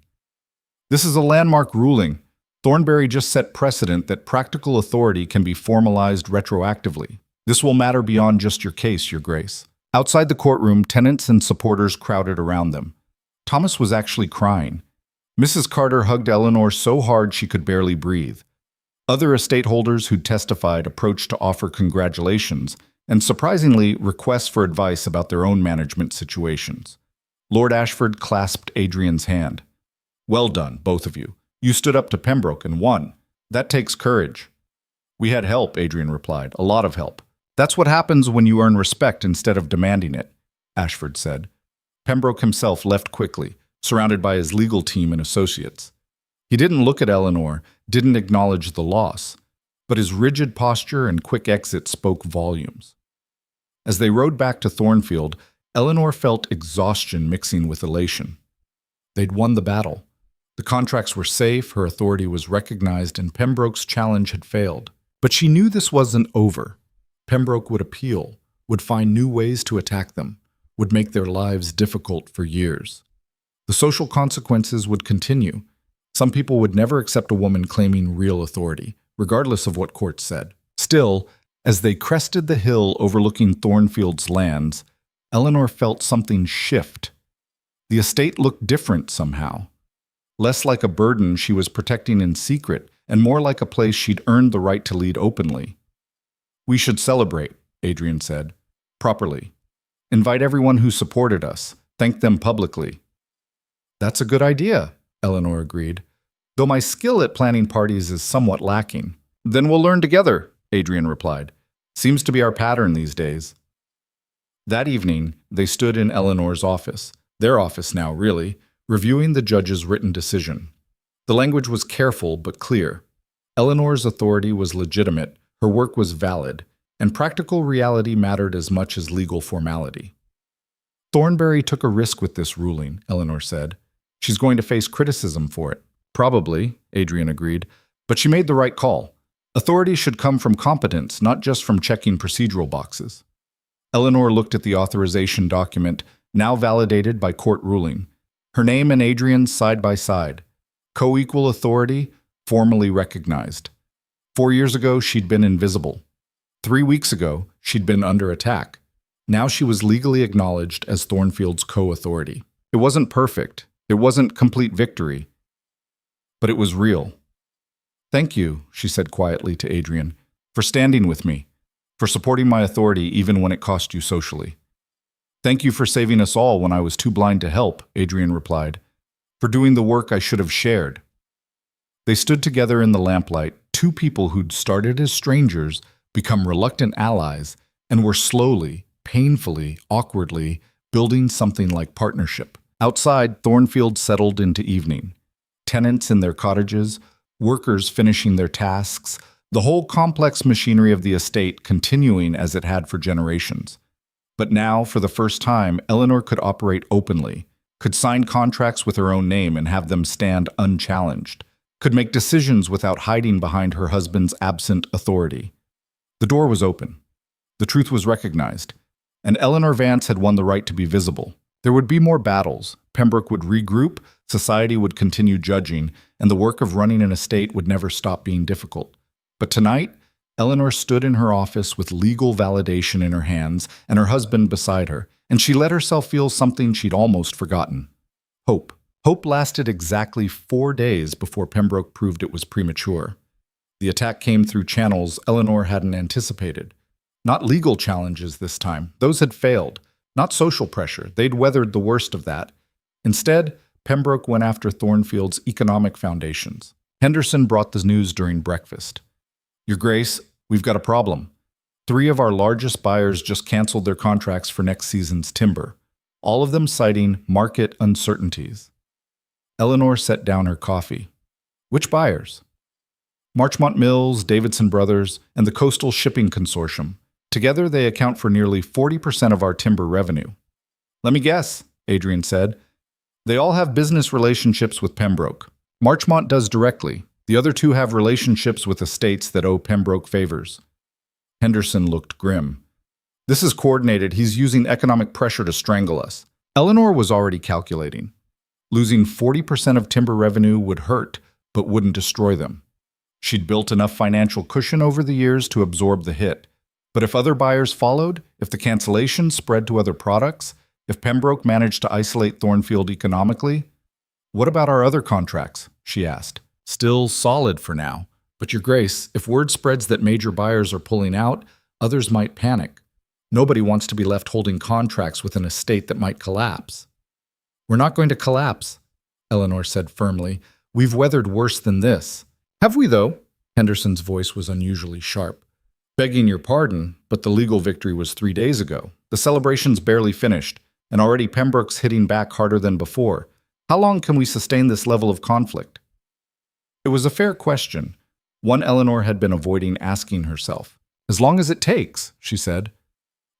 This is a landmark ruling. Thornberry just set precedent that practical authority can be formalized retroactively. This will matter beyond just your case, Your Grace. Outside the courtroom, tenants and supporters crowded around them. Thomas was actually crying. Mrs. Carter hugged Eleanor so hard she could barely breathe. Other estate holders who'd testified approached to offer congratulations and, surprisingly, requests for advice about their own management situations. Lord Ashford clasped Adrian's hand. Well done, both of you. You stood up to Pembroke and won. That takes courage. We had help, Adrian replied. A lot of help. That's what happens when you earn respect instead of demanding it, Ashford said. Pembroke himself left quickly, surrounded by his legal team and associates. He didn't look at Eleanor, didn't acknowledge the loss, but his rigid posture and quick exit spoke volumes. As they rode back to Thornfield, Eleanor felt exhaustion mixing with elation. They'd won the battle. The contracts were safe, her authority was recognized, and Pembroke's challenge had failed. But she knew this wasn't over. Pembroke would appeal, would find new ways to attack them, would make their lives difficult for years. The social consequences would continue. Some people would never accept a woman claiming real authority, regardless of what courts said. Still, as they crested the hill overlooking Thornfield's lands, Eleanor felt something shift. The estate looked different somehow. Less like a burden she was protecting in secret, and more like a place she'd earned the right to lead openly. We should celebrate, Adrian said. Properly. Invite everyone who supported us. Thank them publicly. That's a good idea, Eleanor agreed, though my skill at planning parties is somewhat lacking. Then we'll learn together, Adrian replied. Seems to be our pattern these days. That evening, they stood in Eleanor's office, their office now, really, reviewing the judge's written decision. The language was careful but clear. Eleanor's authority was legitimate, her work was valid, and practical reality mattered as much as legal formality. Thornberry took a risk with this ruling, Eleanor said. She's going to face criticism for it. Probably, Adrian agreed, but she made the right call. Authority should come from competence, not just from checking procedural boxes. Eleanor looked at the authorization document, now validated by court ruling. Her name and Adrian's side by side. Co-equal authority, formally recognized. 4 years ago, she'd been invisible. 3 weeks ago, she'd been under attack. Now she was legally acknowledged as Thornfield's co-authority. It wasn't perfect. It wasn't complete victory. But it was real. Thank you, she said quietly to Adrian, for standing with me, for supporting my authority even when it cost you socially. Thank you for saving us all when I was too blind to help, Adrian replied, for doing the work I should have shared. They stood together in the lamplight, two people who'd started as strangers, become reluctant allies, and were slowly, painfully, awkwardly building something like partnership. Outside, Thornfield settled into evening. Tenants in their cottages, workers finishing their tasks, the whole complex machinery of the estate continuing as it had for generations. But now, for the first time, Eleanor could operate openly, could sign contracts with her own name and have them stand unchallenged, could make decisions without hiding behind her husband's absent authority. The door was open. The truth was recognized, and Eleanor Vance had won the right to be visible. There would be more battles. Pembroke would regroup, society would continue judging, and the work of running an estate would never stop being difficult. But tonight, Eleanor stood in her office with legal validation in her hands and her husband beside her, and she let herself feel something she'd almost forgotten. Hope. Hope lasted exactly 4 days before Pembroke proved it was premature. The attack came through channels Eleanor hadn't anticipated. Not legal challenges this time. Those had failed. Not social pressure. They'd weathered the worst of that. Instead, Pembroke went after Thornfield's economic foundations. Henderson brought the news during breakfast. Your Grace, we've got a problem. 3 of our largest buyers just canceled their contracts for next season's timber, all of them citing market uncertainties. Eleanor set down her coffee. Which buyers? Marchmont Mills, Davidson Brothers, and the Coastal Shipping Consortium. Together, they account for nearly 40% of our timber revenue. Let me guess, Adrian said. They all have business relationships with Pembroke. Marchmont does directly. The other 2 have relationships with estates that owe Pembroke favors. Henderson looked grim. This is coordinated. He's using economic pressure to strangle us. Eleanor was already calculating. Losing 40% of timber revenue would hurt, but wouldn't destroy them. She'd built enough financial cushion over the years to absorb the hit. But if other buyers followed, if the cancellation spread to other products, if Pembroke managed to isolate Thornfield economically, what about our other contracts? She asked. Still solid for now. But Your Grace, if word spreads that major buyers are pulling out, others might panic. Nobody wants to be left holding contracts with an estate that might collapse. We're not going to collapse, Eleanor said firmly. We've weathered worse than this. Have we, though? Henderson's voice was unusually sharp. Begging your pardon, but the legal victory was 3 days ago. The celebration's barely finished, and already Pembroke's hitting back harder than before. How long can we sustain this level of conflict? It was a fair question, one Eleanor had been avoiding asking herself. As long as it takes, she said.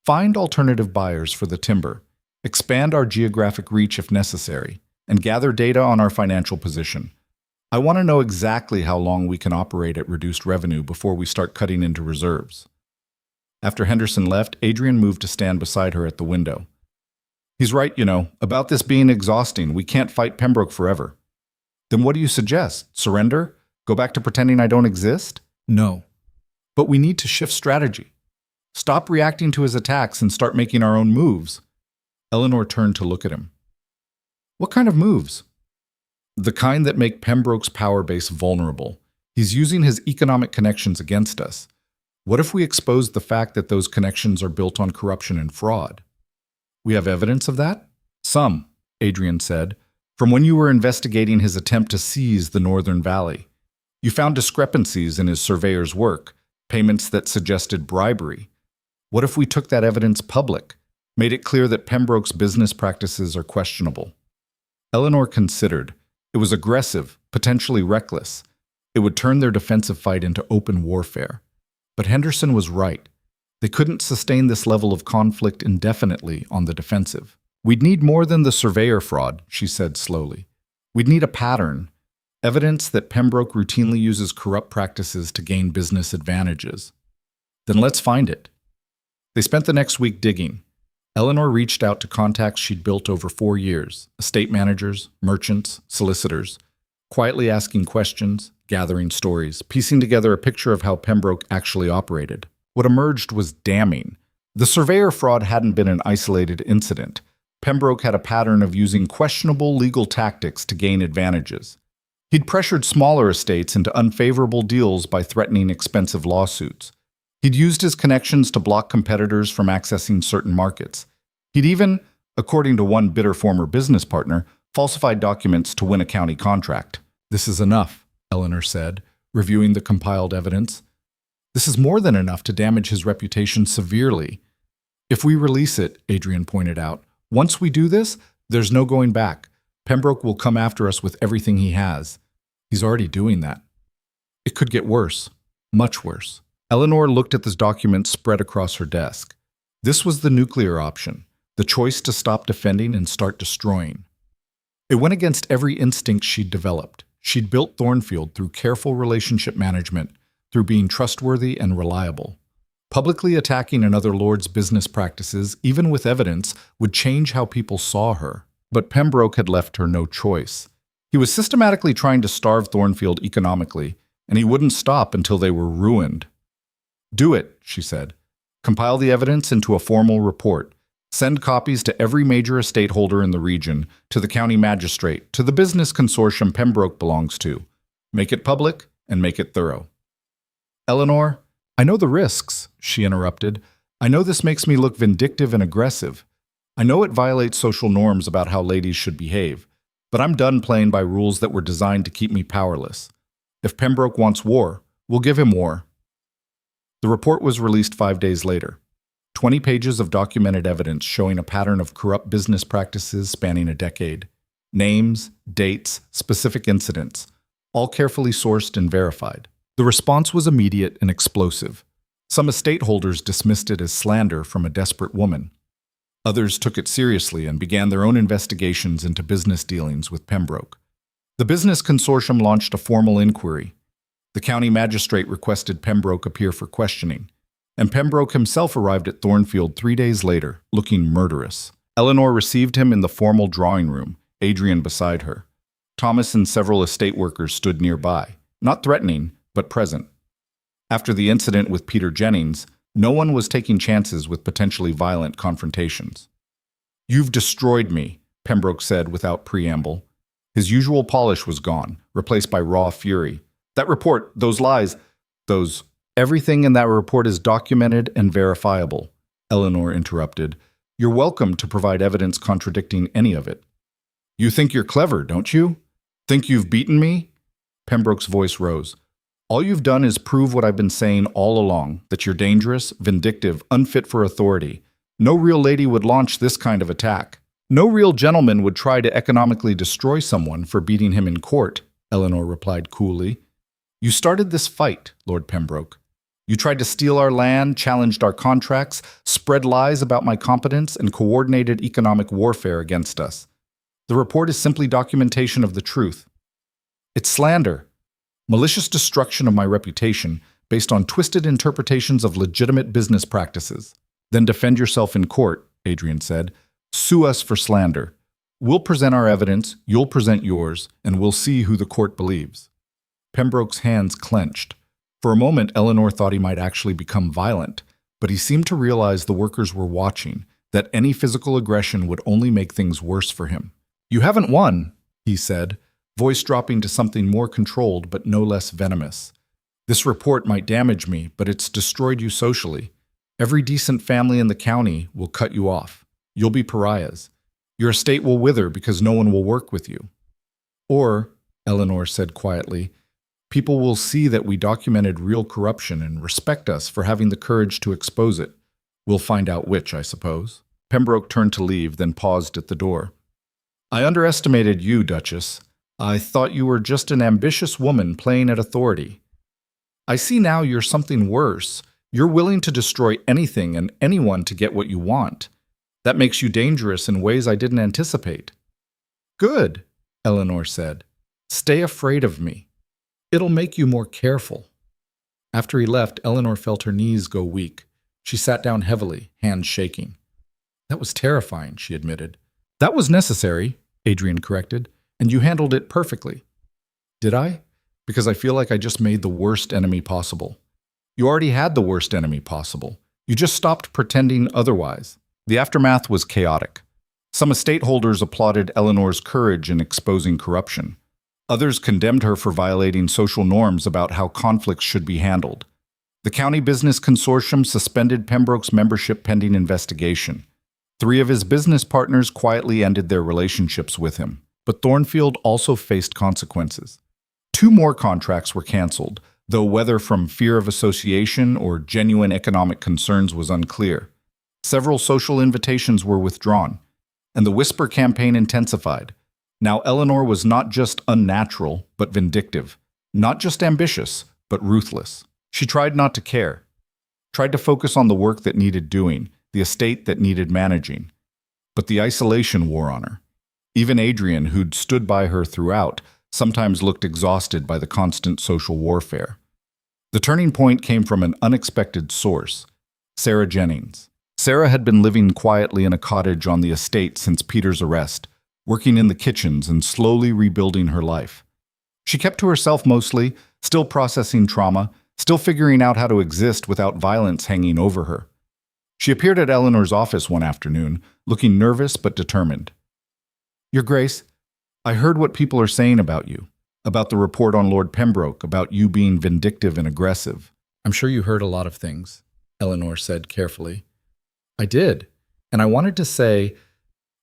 Find alternative buyers for the timber, expand our geographic reach if necessary, and gather data on our financial position. I want to know exactly how long we can operate at reduced revenue before we start cutting into reserves. After Henderson left, Adrian moved to stand beside her at the window. He's right, about this being exhausting. We can't fight Pembroke forever. Then what do you suggest? Surrender? Go back to pretending I don't exist? No. But we need to shift strategy. Stop reacting to his attacks and start making our own moves. Eleanor turned to look at him. What kind of moves? The kind that make Pembroke's power base vulnerable. He's using his economic connections against us. What if we expose the fact that those connections are built on corruption and fraud? We have evidence of that? Some, Adrian said, from when you were investigating his attempt to seize the Northern Valley. You found discrepancies in his surveyor's work, payments that suggested bribery. What if we took that evidence public, made it clear that Pembroke's business practices are questionable? Eleanor considered. It was aggressive, potentially reckless. It would turn their defensive fight into open warfare. But Henderson was right. They couldn't sustain this level of conflict indefinitely on the defensive. We'd need more than the surveyor fraud, she said slowly. We'd need a pattern, evidence that Pembroke routinely uses corrupt practices to gain business advantages. Then let's find it. They spent the next week digging. Eleanor reached out to contacts she'd built over 4 years, estate managers, merchants, solicitors, quietly asking questions, gathering stories, piecing together a picture of how Pembroke actually operated. What emerged was damning. The surveyor fraud hadn't been an isolated incident. Pembroke had a pattern of using questionable legal tactics to gain advantages. He'd pressured smaller estates into unfavorable deals by threatening expensive lawsuits. He'd used his connections to block competitors from accessing certain markets. He'd even, according to one bitter former business partner, falsified documents to win a county contract. This is enough, Eleanor said, reviewing the compiled evidence. This is more than enough to damage his reputation severely. If we release it, Adrian pointed out, once we do this, there's no going back. Pembroke will come after us with everything he has. He's already doing that. It could get worse, much worse. Eleanor looked at this document spread across her desk. This was the nuclear option, the choice to stop defending and start destroying. It went against every instinct she'd developed. She'd built Thornfield through careful relationship management, through being trustworthy and reliable. Publicly attacking another lord's business practices, even with evidence, would change how people saw her. But Pembroke had left her no choice. He was systematically trying to starve Thornfield economically, and he wouldn't stop until they were ruined. Do it, she said. Compile the evidence into a formal report. Send copies to every major estate holder in the region, to the county magistrate, to the business consortium Pembroke belongs to. Make it public and make it thorough. Eleanor, I know the risks, she interrupted. I know this makes me look vindictive and aggressive. I know it violates social norms about how ladies should behave, but I'm done playing by rules that were designed to keep me powerless. If Pembroke wants war, we'll give him war. The report was released 5 days later. 20 pages of documented evidence showing a pattern of corrupt business practices spanning a decade. Names, dates, specific incidents, all carefully sourced and verified. The response was immediate and explosive. Some estate holders dismissed it as slander from a desperate woman. Others took it seriously and began their own investigations into business dealings with Pembroke. The business consortium launched a formal inquiry. The county magistrate requested Pembroke appear for questioning, and Pembroke himself arrived at Thornfield 3 days later, looking murderous. Eleanor received him in the formal drawing room, Adrian beside her. Thomas and several estate workers stood nearby, not threatening, but present. After the incident with Peter Jennings, no one was taking chances with potentially violent confrontations. You've destroyed me, Pembroke said without preamble. His usual polish was gone, replaced by raw fury. That report, those lies, everything in that report is documented and verifiable, Eleanor interrupted. You're welcome to provide evidence contradicting any of it. You think you're clever, don't you? Think you've beaten me? Pembroke's voice rose. All you've done is prove what I've been saying all along, that you're dangerous, vindictive, unfit for authority. No real lady would launch this kind of attack. No real gentleman would try to economically destroy someone for beating him in court, Eleanor replied coolly. You started this fight, Lord Pembroke. You tried to steal our land, challenged our contracts, spread lies about my competence, and coordinated economic warfare against us. The report is simply documentation of the truth. It's slander, malicious destruction of my reputation based on twisted interpretations of legitimate business practices. Then defend yourself in court, Adrian said. Sue us for slander. We'll present our evidence, you'll present yours, and we'll see who the court believes. Pembroke's hands clenched. For a moment, Eleanor thought he might actually become violent, but he seemed to realize the workers were watching, that any physical aggression would only make things worse for him. You haven't won, he said, voice dropping to something more controlled but no less venomous. This report might damage me, but it's destroyed you socially. Every decent family in the county will cut you off. You'll be pariahs. Your estate will wither because no one will work with you. Or, Eleanor said quietly, people will see that we documented real corruption and respect us for having the courage to expose it. We'll find out which, I suppose. Pembroke turned to leave, then paused at the door. I underestimated you, Duchess. I thought you were just an ambitious woman playing at authority. I see now you're something worse. You're willing to destroy anything and anyone to get what you want. That makes you dangerous in ways I didn't anticipate. Good, Eleanor said. Stay afraid of me. It'll make you more careful. After he left, Eleanor felt her knees go weak. She sat down heavily, hands shaking. That was terrifying, she admitted. That was necessary, Adrian corrected, and you handled it perfectly. Did I? Because I feel like I just made the worst enemy possible. You already had the worst enemy possible. You just stopped pretending otherwise. The aftermath was chaotic. Some estate holders applauded Eleanor's courage in exposing corruption. Others condemned her for violating social norms about how conflicts should be handled. The County Business Consortium suspended Pembroke's membership pending investigation. 3 of his business partners quietly ended their relationships with him, but Thornfield also faced consequences. 2 more contracts were canceled, though whether from fear of association or genuine economic concerns was unclear. Several social invitations were withdrawn, and the whisper campaign intensified. Now Eleanor was not just unnatural, but vindictive. Not just ambitious, but ruthless. She tried not to care. Tried to focus on the work that needed doing, the estate that needed managing. But the isolation wore on her. Even Adrian, who'd stood by her throughout, sometimes looked exhausted by the constant social warfare. The turning point came from an unexpected source, Sarah Jennings. Sarah had been living quietly in a cottage on the estate since Peter's arrest, working in the kitchens and slowly rebuilding her life. She kept to herself mostly, still processing trauma, still figuring out how to exist without violence hanging over her. She appeared at Eleanor's office one afternoon, looking nervous but determined. Your Grace, I heard what people are saying about you, about the report on Lord Pembroke, about you being vindictive and aggressive. I'm sure you heard a lot of things, Eleanor said carefully. I did, and I wanted to say,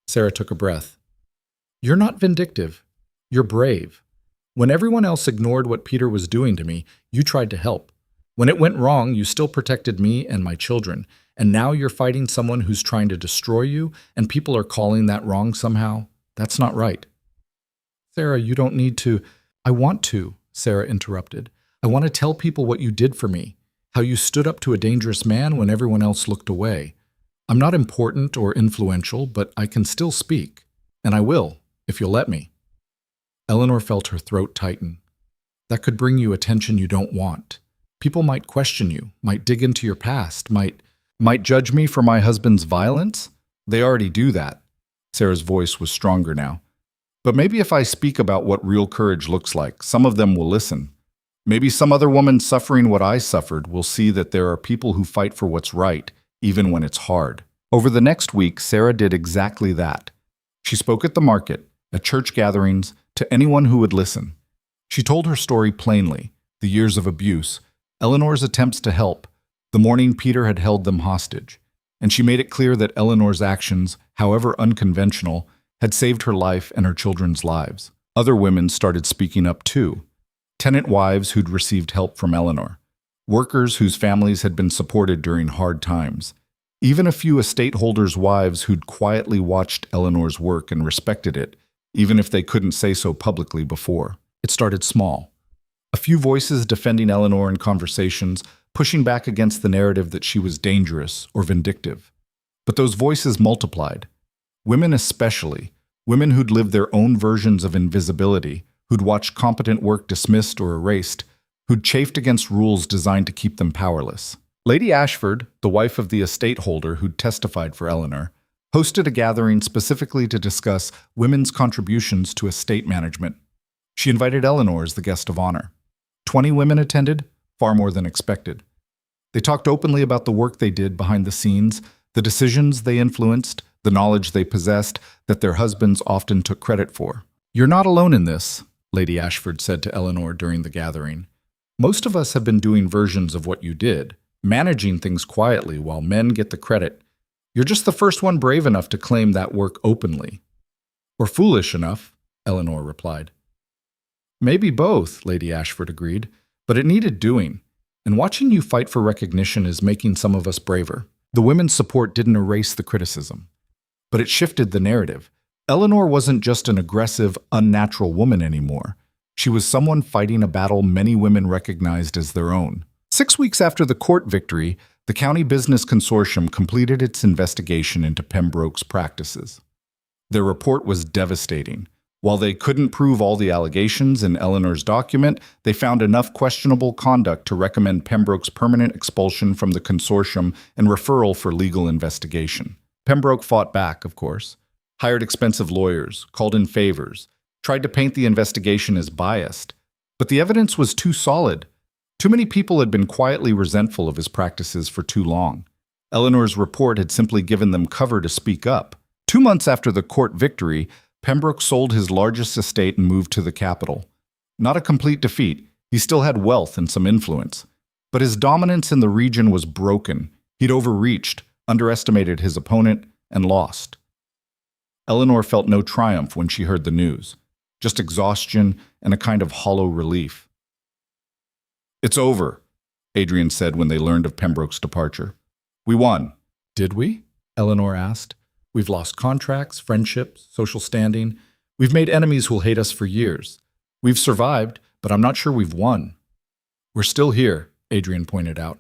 Sarah took a breath. You're not vindictive. You're brave. When everyone else ignored what Peter was doing to me, you tried to help. When it went wrong, you still protected me and my children, and now you're fighting someone who's trying to destroy you, and people are calling that wrong somehow. That's not right. Sarah, you don't need to. I want to, Sarah interrupted. I want to tell people what you did for me, how you stood up to a dangerous man when everyone else looked away. I'm not important or influential, but I can still speak, and I will, if you'll let me. Eleanor felt her throat tighten. That could bring you attention you don't want. People might question you, might dig into your past, might judge me for my husband's violence. They already do that. Sarah's voice was stronger now. But maybe if I speak about what real courage looks like, some of them will listen. Maybe some other woman suffering what I suffered will see that there are people who fight for what's right, even when it's hard. Over the next week, Sarah did exactly that. She spoke at the market, at church gatherings, to anyone who would listen. She told her story plainly, the years of abuse, Eleanor's attempts to help, the morning Peter had held them hostage, and she made it clear that Eleanor's actions, however unconventional, had saved her life and her children's lives. Other women started speaking up too. tenant wives who'd received help from Eleanor, workers whose families had been supported during hard times, even a few estate holders' wives who'd quietly watched Eleanor's work and respected it, even if they couldn't say so publicly before. It started small. A few voices defending Eleanor in conversations, pushing back against the narrative that she was dangerous or vindictive. But those voices multiplied. Women especially, women who'd lived their own versions of invisibility, who'd watched competent work dismissed or erased, who'd chafed against rules designed to keep them powerless. Lady Ashford, the wife of the estate holder who'd testified for Eleanor, hosted a gathering specifically to discuss women's contributions to estate management. She invited Eleanor as the guest of honor. 20 women attended, far more than expected. They talked openly about the work they did behind the scenes, the decisions they influenced, the knowledge they possessed that their husbands often took credit for. "You're not alone in this," Lady Ashford said to Eleanor during the gathering. "Most of us have been doing versions of what you did, managing things quietly while men get the credit. You're just the first one brave enough to claim that work openly." "Or foolish enough," Eleanor replied. "Maybe both," Lady Ashford agreed, "but it needed doing. And watching you fight for recognition is making some of us braver." The women's support didn't erase the criticism, but it shifted the narrative. Eleanor wasn't just an aggressive, unnatural woman anymore. She was someone fighting a battle many women recognized as their own. 6 weeks after the court victory, the County Business Consortium completed its investigation into Pembroke's practices. Their report was devastating. While they couldn't prove all the allegations in Eleanor's document, they found enough questionable conduct to recommend Pembroke's permanent expulsion from the consortium and referral for legal investigation. Pembroke fought back, of course, hired expensive lawyers, called in favors, tried to paint the investigation as biased. But the evidence was too solid. Too many people had been quietly resentful of his practices for too long. Eleanor's report had simply given them cover to speak up. 2 months after the court victory, Pembroke sold his largest estate and moved to the capital. Not a complete defeat. He still had wealth and some influence. But his dominance in the region was broken. He'd overreached, underestimated his opponent, and lost. Eleanor felt no triumph when she heard the news, just exhaustion and a kind of hollow relief. "It's over," Adrian said when they learned of Pembroke's departure. "We won." "Did we?" Eleanor asked. "We've lost contracts, friendships, social standing. We've made enemies who'll hate us for years. We've survived, but I'm not sure we've won." "We're still here," Adrian pointed out.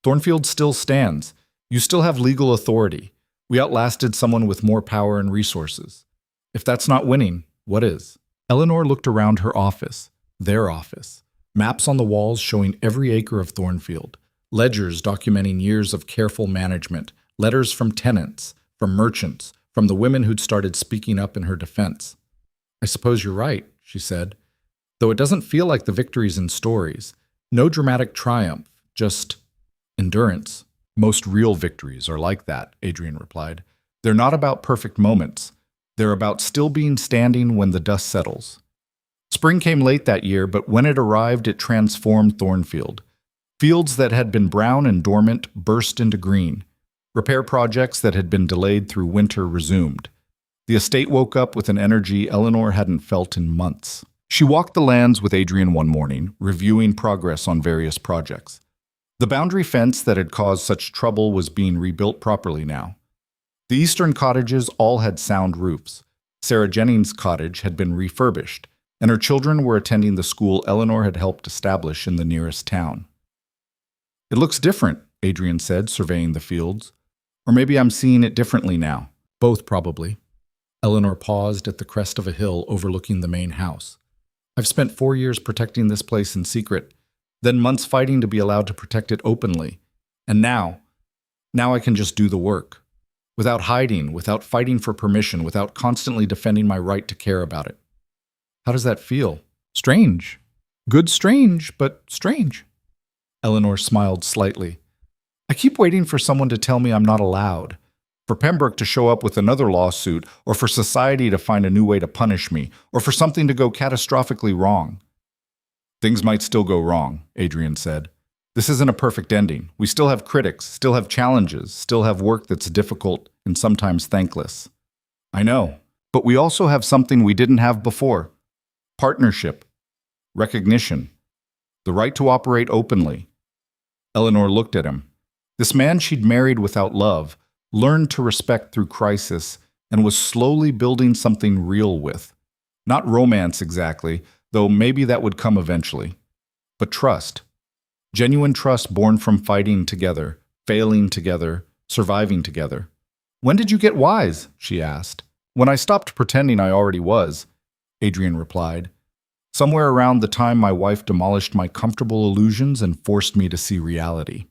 "Thornfield still stands. You still have legal authority. We outlasted someone with more power and resources. If that's not winning, what is?" Eleanor looked around her office, their office. Maps on the walls showing every acre of Thornfield. Ledgers documenting years of careful management. Letters from tenants, from merchants, from the women who'd started speaking up in her defense. "I suppose you're right," she said. "Though it doesn't feel like the victories in stories. No dramatic triumph, just endurance." "Most real victories are like that," Adrian replied. "They're not about perfect moments. They're about still being standing when the dust settles." Spring came late that year, but when it arrived, it transformed Thornfield. Fields that had been brown and dormant burst into green. Repair projects that had been delayed through winter resumed. The estate woke up with an energy Eleanor hadn't felt in months. She walked the lands with Adrian one morning, reviewing progress on various projects. The boundary fence that had caused such trouble was being rebuilt properly now. The eastern cottages all had sound roofs. Sarah Jennings' cottage had been refurbished, and her children were attending the school Eleanor had helped establish in the nearest town. "It looks different," Adrian said, surveying the fields. "Or maybe I'm seeing it differently now." "Both, probably." Eleanor paused at the crest of a hill overlooking the main house. "I've spent 4 years protecting this place in secret, then months fighting to be allowed to protect it openly. And now I can just do the work. Without hiding, without fighting for permission, without constantly defending my right to care about it." "How does that feel?" "Strange. Good strange, but strange." Eleanor smiled slightly. "I keep waiting for someone to tell me I'm not allowed. For Pembroke to show up with another lawsuit, or for society to find a new way to punish me, or for something to go catastrophically wrong." "Things might still go wrong," Adrian said. "This isn't a perfect ending. We still have critics, still have challenges, still have work that's difficult and sometimes thankless." "I know, but we also have something we didn't have before. Partnership. Recognition. The right to operate openly. Eleanor looked at him. This man she'd married without love, learned to respect through crisis, and was slowly building something real with. Not romance exactly, though maybe that would come eventually. But trust. Genuine trust born from fighting together, failing together, surviving together. When did you get wise? She asked. When I stopped pretending I already was, Adrian replied. Somewhere around the time my wife demolished my comfortable illusions and forced me to see reality.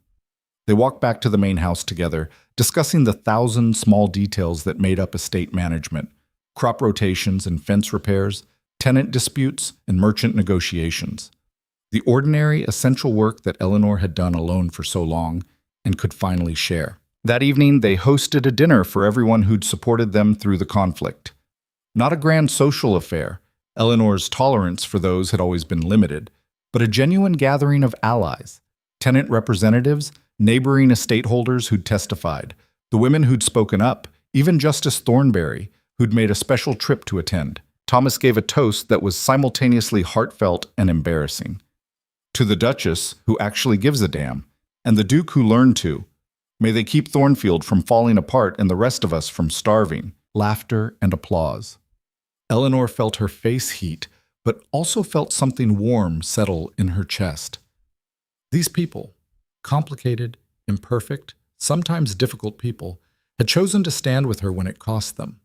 They walked back to the main house together, discussing the 1,000 small details that made up estate management, crop rotations and fence repairs, tenant disputes, and merchant negotiations. The ordinary, essential work that Eleanor had done alone for so long and could finally share. That evening, they hosted a dinner for everyone who'd supported them through the conflict. Not a grand social affair. Eleanor's tolerance for those had always been limited, but a genuine gathering of allies, tenant representatives, neighboring estate holders who'd testified, the women who'd spoken up, even Justice Thornberry, who'd made a special trip to attend. Thomas gave a toast that was simultaneously heartfelt and embarrassing. To the Duchess, who actually gives a damn, and the Duke who learned to. May they keep Thornfield from falling apart and the rest of us from starving. Laughter and applause. Eleanor felt her face heat, but also felt something warm settle in her chest. These people, complicated, imperfect, sometimes difficult people, had chosen to stand with her when it cost them.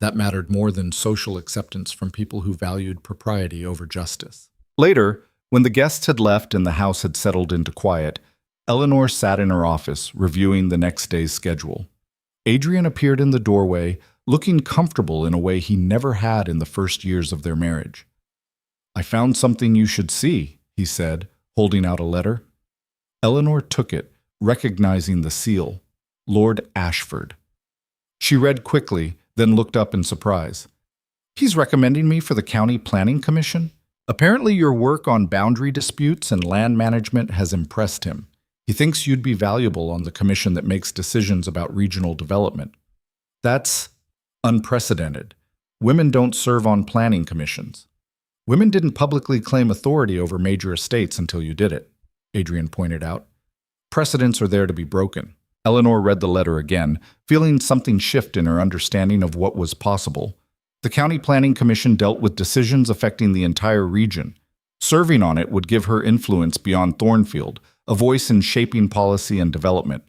That mattered more than social acceptance from people who valued propriety over justice. Later, when the guests had left and the house had settled into quiet, Eleanor sat in her office, reviewing the next day's schedule. Adrian appeared in the doorway, looking comfortable in a way he never had in the first years of their marriage. "I found something you should see," he said, holding out a letter. Eleanor took it, recognizing the seal. Lord Ashford. She read quickly, then looked up in surprise. "He's recommending me for the County Planning Commission? Apparently your work on boundary disputes and land management has impressed him. He thinks you'd be valuable on the commission that makes decisions about regional development." That's unprecedented. Women don't serve on planning commissions. Women didn't publicly claim authority over major estates until you did it, Adrian pointed out. Precedents are there to be broken. Eleanor read the letter again, feeling something shift in her understanding of what was possible. The County Planning Commission dealt with decisions affecting the entire region. Serving on it would give her influence beyond Thornfield, a voice in shaping policy and development.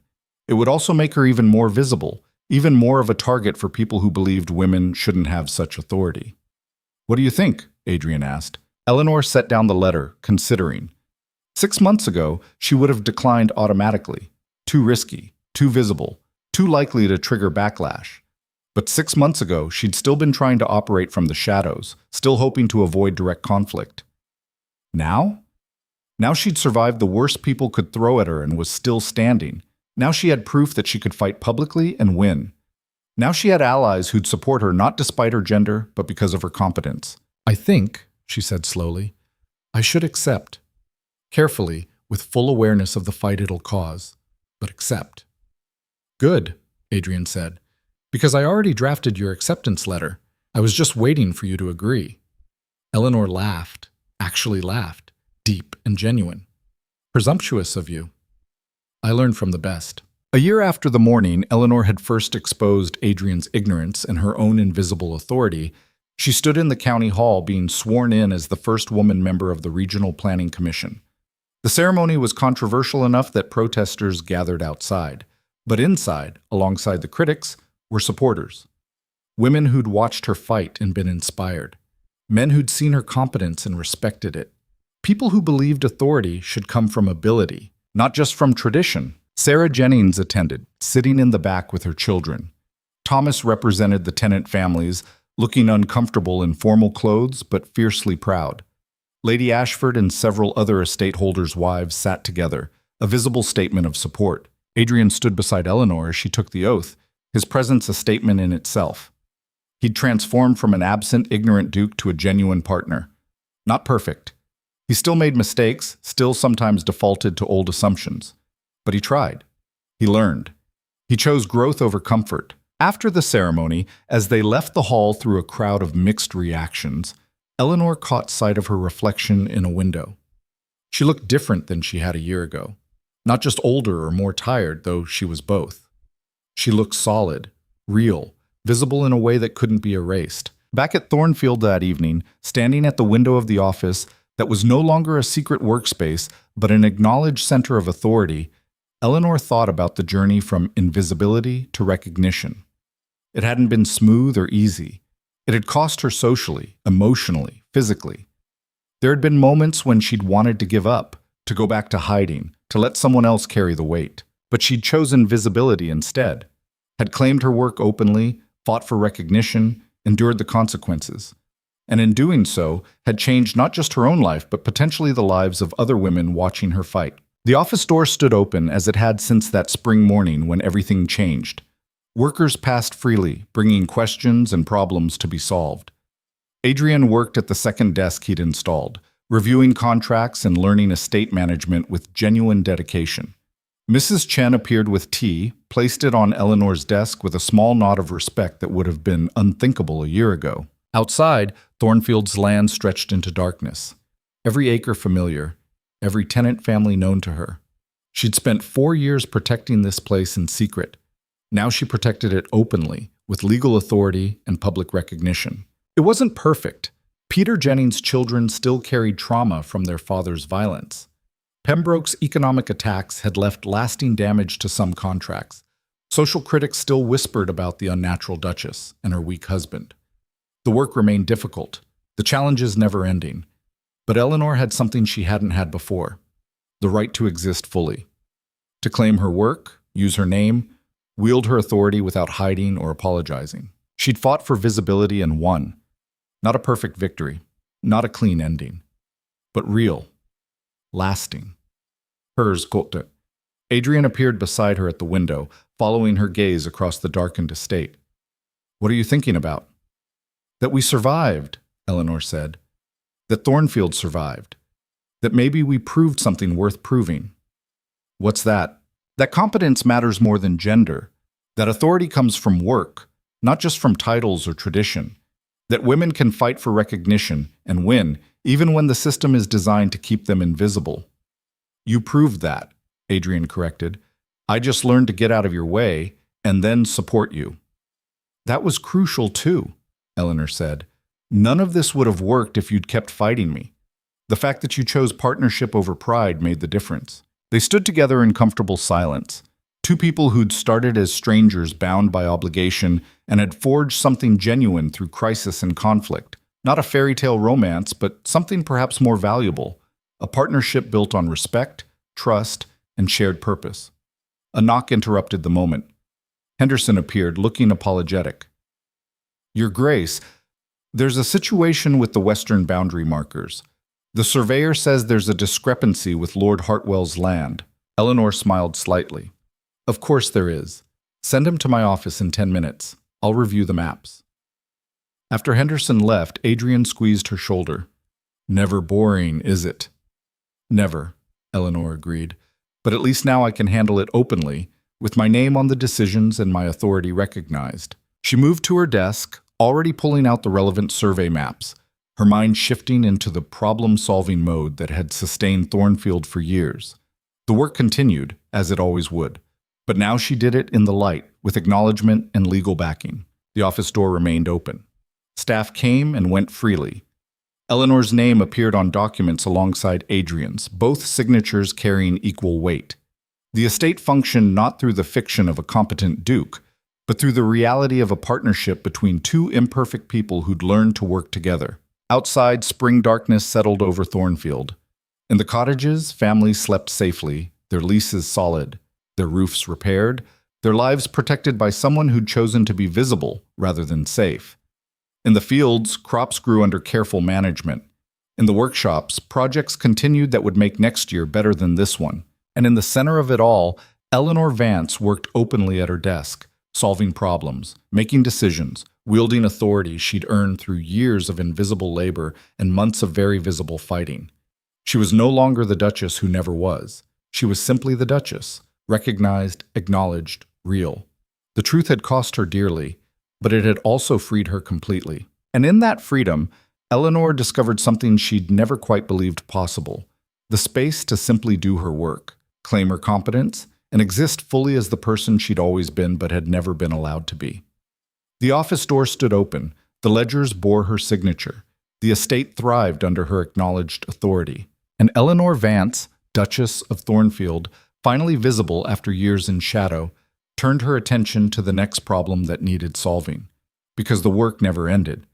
It would also make her even more visible, even more of a target for people who believed women shouldn't have such authority. "What do you think?" Adrian asked. Eleanor set down the letter, considering. 6 months ago, she would have declined automatically. Too risky, too visible, too likely to trigger backlash. But 6 months ago, she'd still been trying to operate from the shadows, still hoping to avoid direct conflict. Now? Now she'd survived the worst people could throw at her and was still standing. Now she had proof that she could fight publicly and win. Now she had allies who'd support her not despite her gender, but because of her competence. "I think," she said slowly, "I should accept. Carefully, with full awareness of the fight it'll cause, but accept." "Good," Adrian said, "because I already drafted your acceptance letter. I was just waiting for you to agree." Eleanor laughed, actually laughed, deep and genuine. "Presumptuous of you. I learned from the best." A year after the morning Eleanor had first exposed Adrian's ignorance and her own invisible authority, she stood in the county hall being sworn in as the first woman member of the Regional Planning Commission. The ceremony was controversial enough that protesters gathered outside, but inside, alongside the critics, were supporters. Women who'd watched her fight and been inspired. Men who'd seen her competence and respected it. People who believed authority should come from ability, not just from tradition. Sarah Jennings attended, sitting in the back with her children. Thomas represented the tenant families, looking uncomfortable in formal clothes but fiercely proud. Lady Ashford and several other estate holders' wives sat together, a visible statement of support. Adrian stood beside Eleanor as she took the oath, his presence a statement in itself. He'd transformed from an absent, ignorant duke to a genuine partner. Not perfect. He still made mistakes, still sometimes defaulted to old assumptions. But he tried. He learned. He chose growth over comfort. After the ceremony, as they left the hall through a crowd of mixed reactions, Eleanor caught sight of her reflection in a window. She looked different than she had a year ago. Not just older or more tired, though she was both. She looked solid, real, visible in a way that couldn't be erased. Back at Thornfield that evening, standing at the window of the office that was no longer a secret workspace, but an acknowledged center of authority, Eleanor thought about the journey from invisibility to recognition. It hadn't been smooth or easy. It had cost her socially, emotionally, physically. There had been moments when she'd wanted to give up, to go back to hiding, to let someone else carry the weight. But she'd chosen visibility instead, had claimed her work openly, fought for recognition, endured the consequences. And in doing so, had changed not just her own life, but potentially the lives of other women watching her fight. The office door stood open as it had since that spring morning when everything changed. Workers passed freely, bringing questions and problems to be solved. Adrian worked at the second desk he'd installed, reviewing contracts and learning estate management with genuine dedication. Mrs. Chen appeared with tea, placed it on Eleanor's desk with a small nod of respect that would have been unthinkable a year ago. Outside, Thornfield's land stretched into darkness. Every acre familiar, every tenant family known to her. She'd spent 4 years protecting this place in secret. Now she protected it openly, with legal authority and public recognition. It wasn't perfect. Peter Jennings' children still carried trauma from their father's violence. Pembroke's economic attacks had left lasting damage to some contracts. Social critics still whispered about the unnatural Duchess and her weak husband. The work remained difficult, the challenges never ending. But Eleanor had something she hadn't had before: the right to exist fully. To claim her work, use her name, wield her authority without hiding or apologizing. She'd fought for visibility and won. Not a perfect victory, not a clean ending, but real, lasting. Hers, Kote. Adrian appeared beside her at the window, following her gaze across the darkened estate. "What are you thinking about?" "That we survived," Eleanor said. "That Thornfield survived. That maybe we proved something worth proving." "What's that?" "That competence matters more than gender. That authority comes from work, not just from titles or tradition. That women can fight for recognition and win, even when the system is designed to keep them invisible." "You proved that," Adrian corrected. "I just learned to get out of your way and then support you." "That was crucial too," Eleanor said. "None of this would have worked if you'd kept fighting me. The fact that you chose partnership over pride made the difference." They stood together in comfortable silence. Two people who'd started as strangers bound by obligation and had forged something genuine through crisis and conflict. Not a fairy tale romance, but something perhaps more valuable. A partnership built on respect, trust, and shared purpose. A knock interrupted the moment. Henderson appeared, looking apologetic. "Your Grace, there's a situation with the western boundary markers. The surveyor says there's a discrepancy with Lord Hartwell's land." Eleanor smiled slightly. "Of course there is. Send him to my office in 10 minutes. I'll review the maps." After Henderson left, Adrian squeezed her shoulder. "Never boring, is it?" "Never," Eleanor agreed. "But at least now I can handle it openly, with my name on the decisions and my authority recognized." She moved to her desk, already pulling out the relevant survey maps, her mind shifting into the problem-solving mode that had sustained Thornfield for years. The work continued, as it always would. But now she did it in the light, with acknowledgement and legal backing. The office door remained open. Staff came and went freely. Eleanor's name appeared on documents alongside Adrian's, both signatures carrying equal weight. The estate functioned not through the fiction of a competent duke, but through the reality of a partnership between two imperfect people who'd learned to work together. Outside, spring darkness settled over Thornfield. In the cottages, families slept safely, their leases solid, their roofs repaired, their lives protected by someone who'd chosen to be visible rather than safe. In the fields, crops grew under careful management. In the workshops, projects continued that would make next year better than this one. And in the center of it all, Eleanor Vance worked openly at her desk, solving problems, making decisions, wielding authority she'd earned through years of invisible labor and months of very visible fighting. She was no longer the Duchess who never was. She was simply the Duchess, recognized, acknowledged, real. The truth had cost her dearly, but it had also freed her completely. And in that freedom, Eleanor discovered something she'd never quite believed possible: the space to simply do her work, claim her competence, and exist fully as the person she'd always been but had never been allowed to be. The office door stood open, the ledgers bore her signature, the estate thrived under her acknowledged authority, and Eleanor Vance, Duchess of Thornfield, finally visible after years in shadow, turned her attention to the next problem that needed solving, because the work never ended.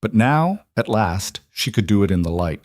But now, at last, she could do it in the light,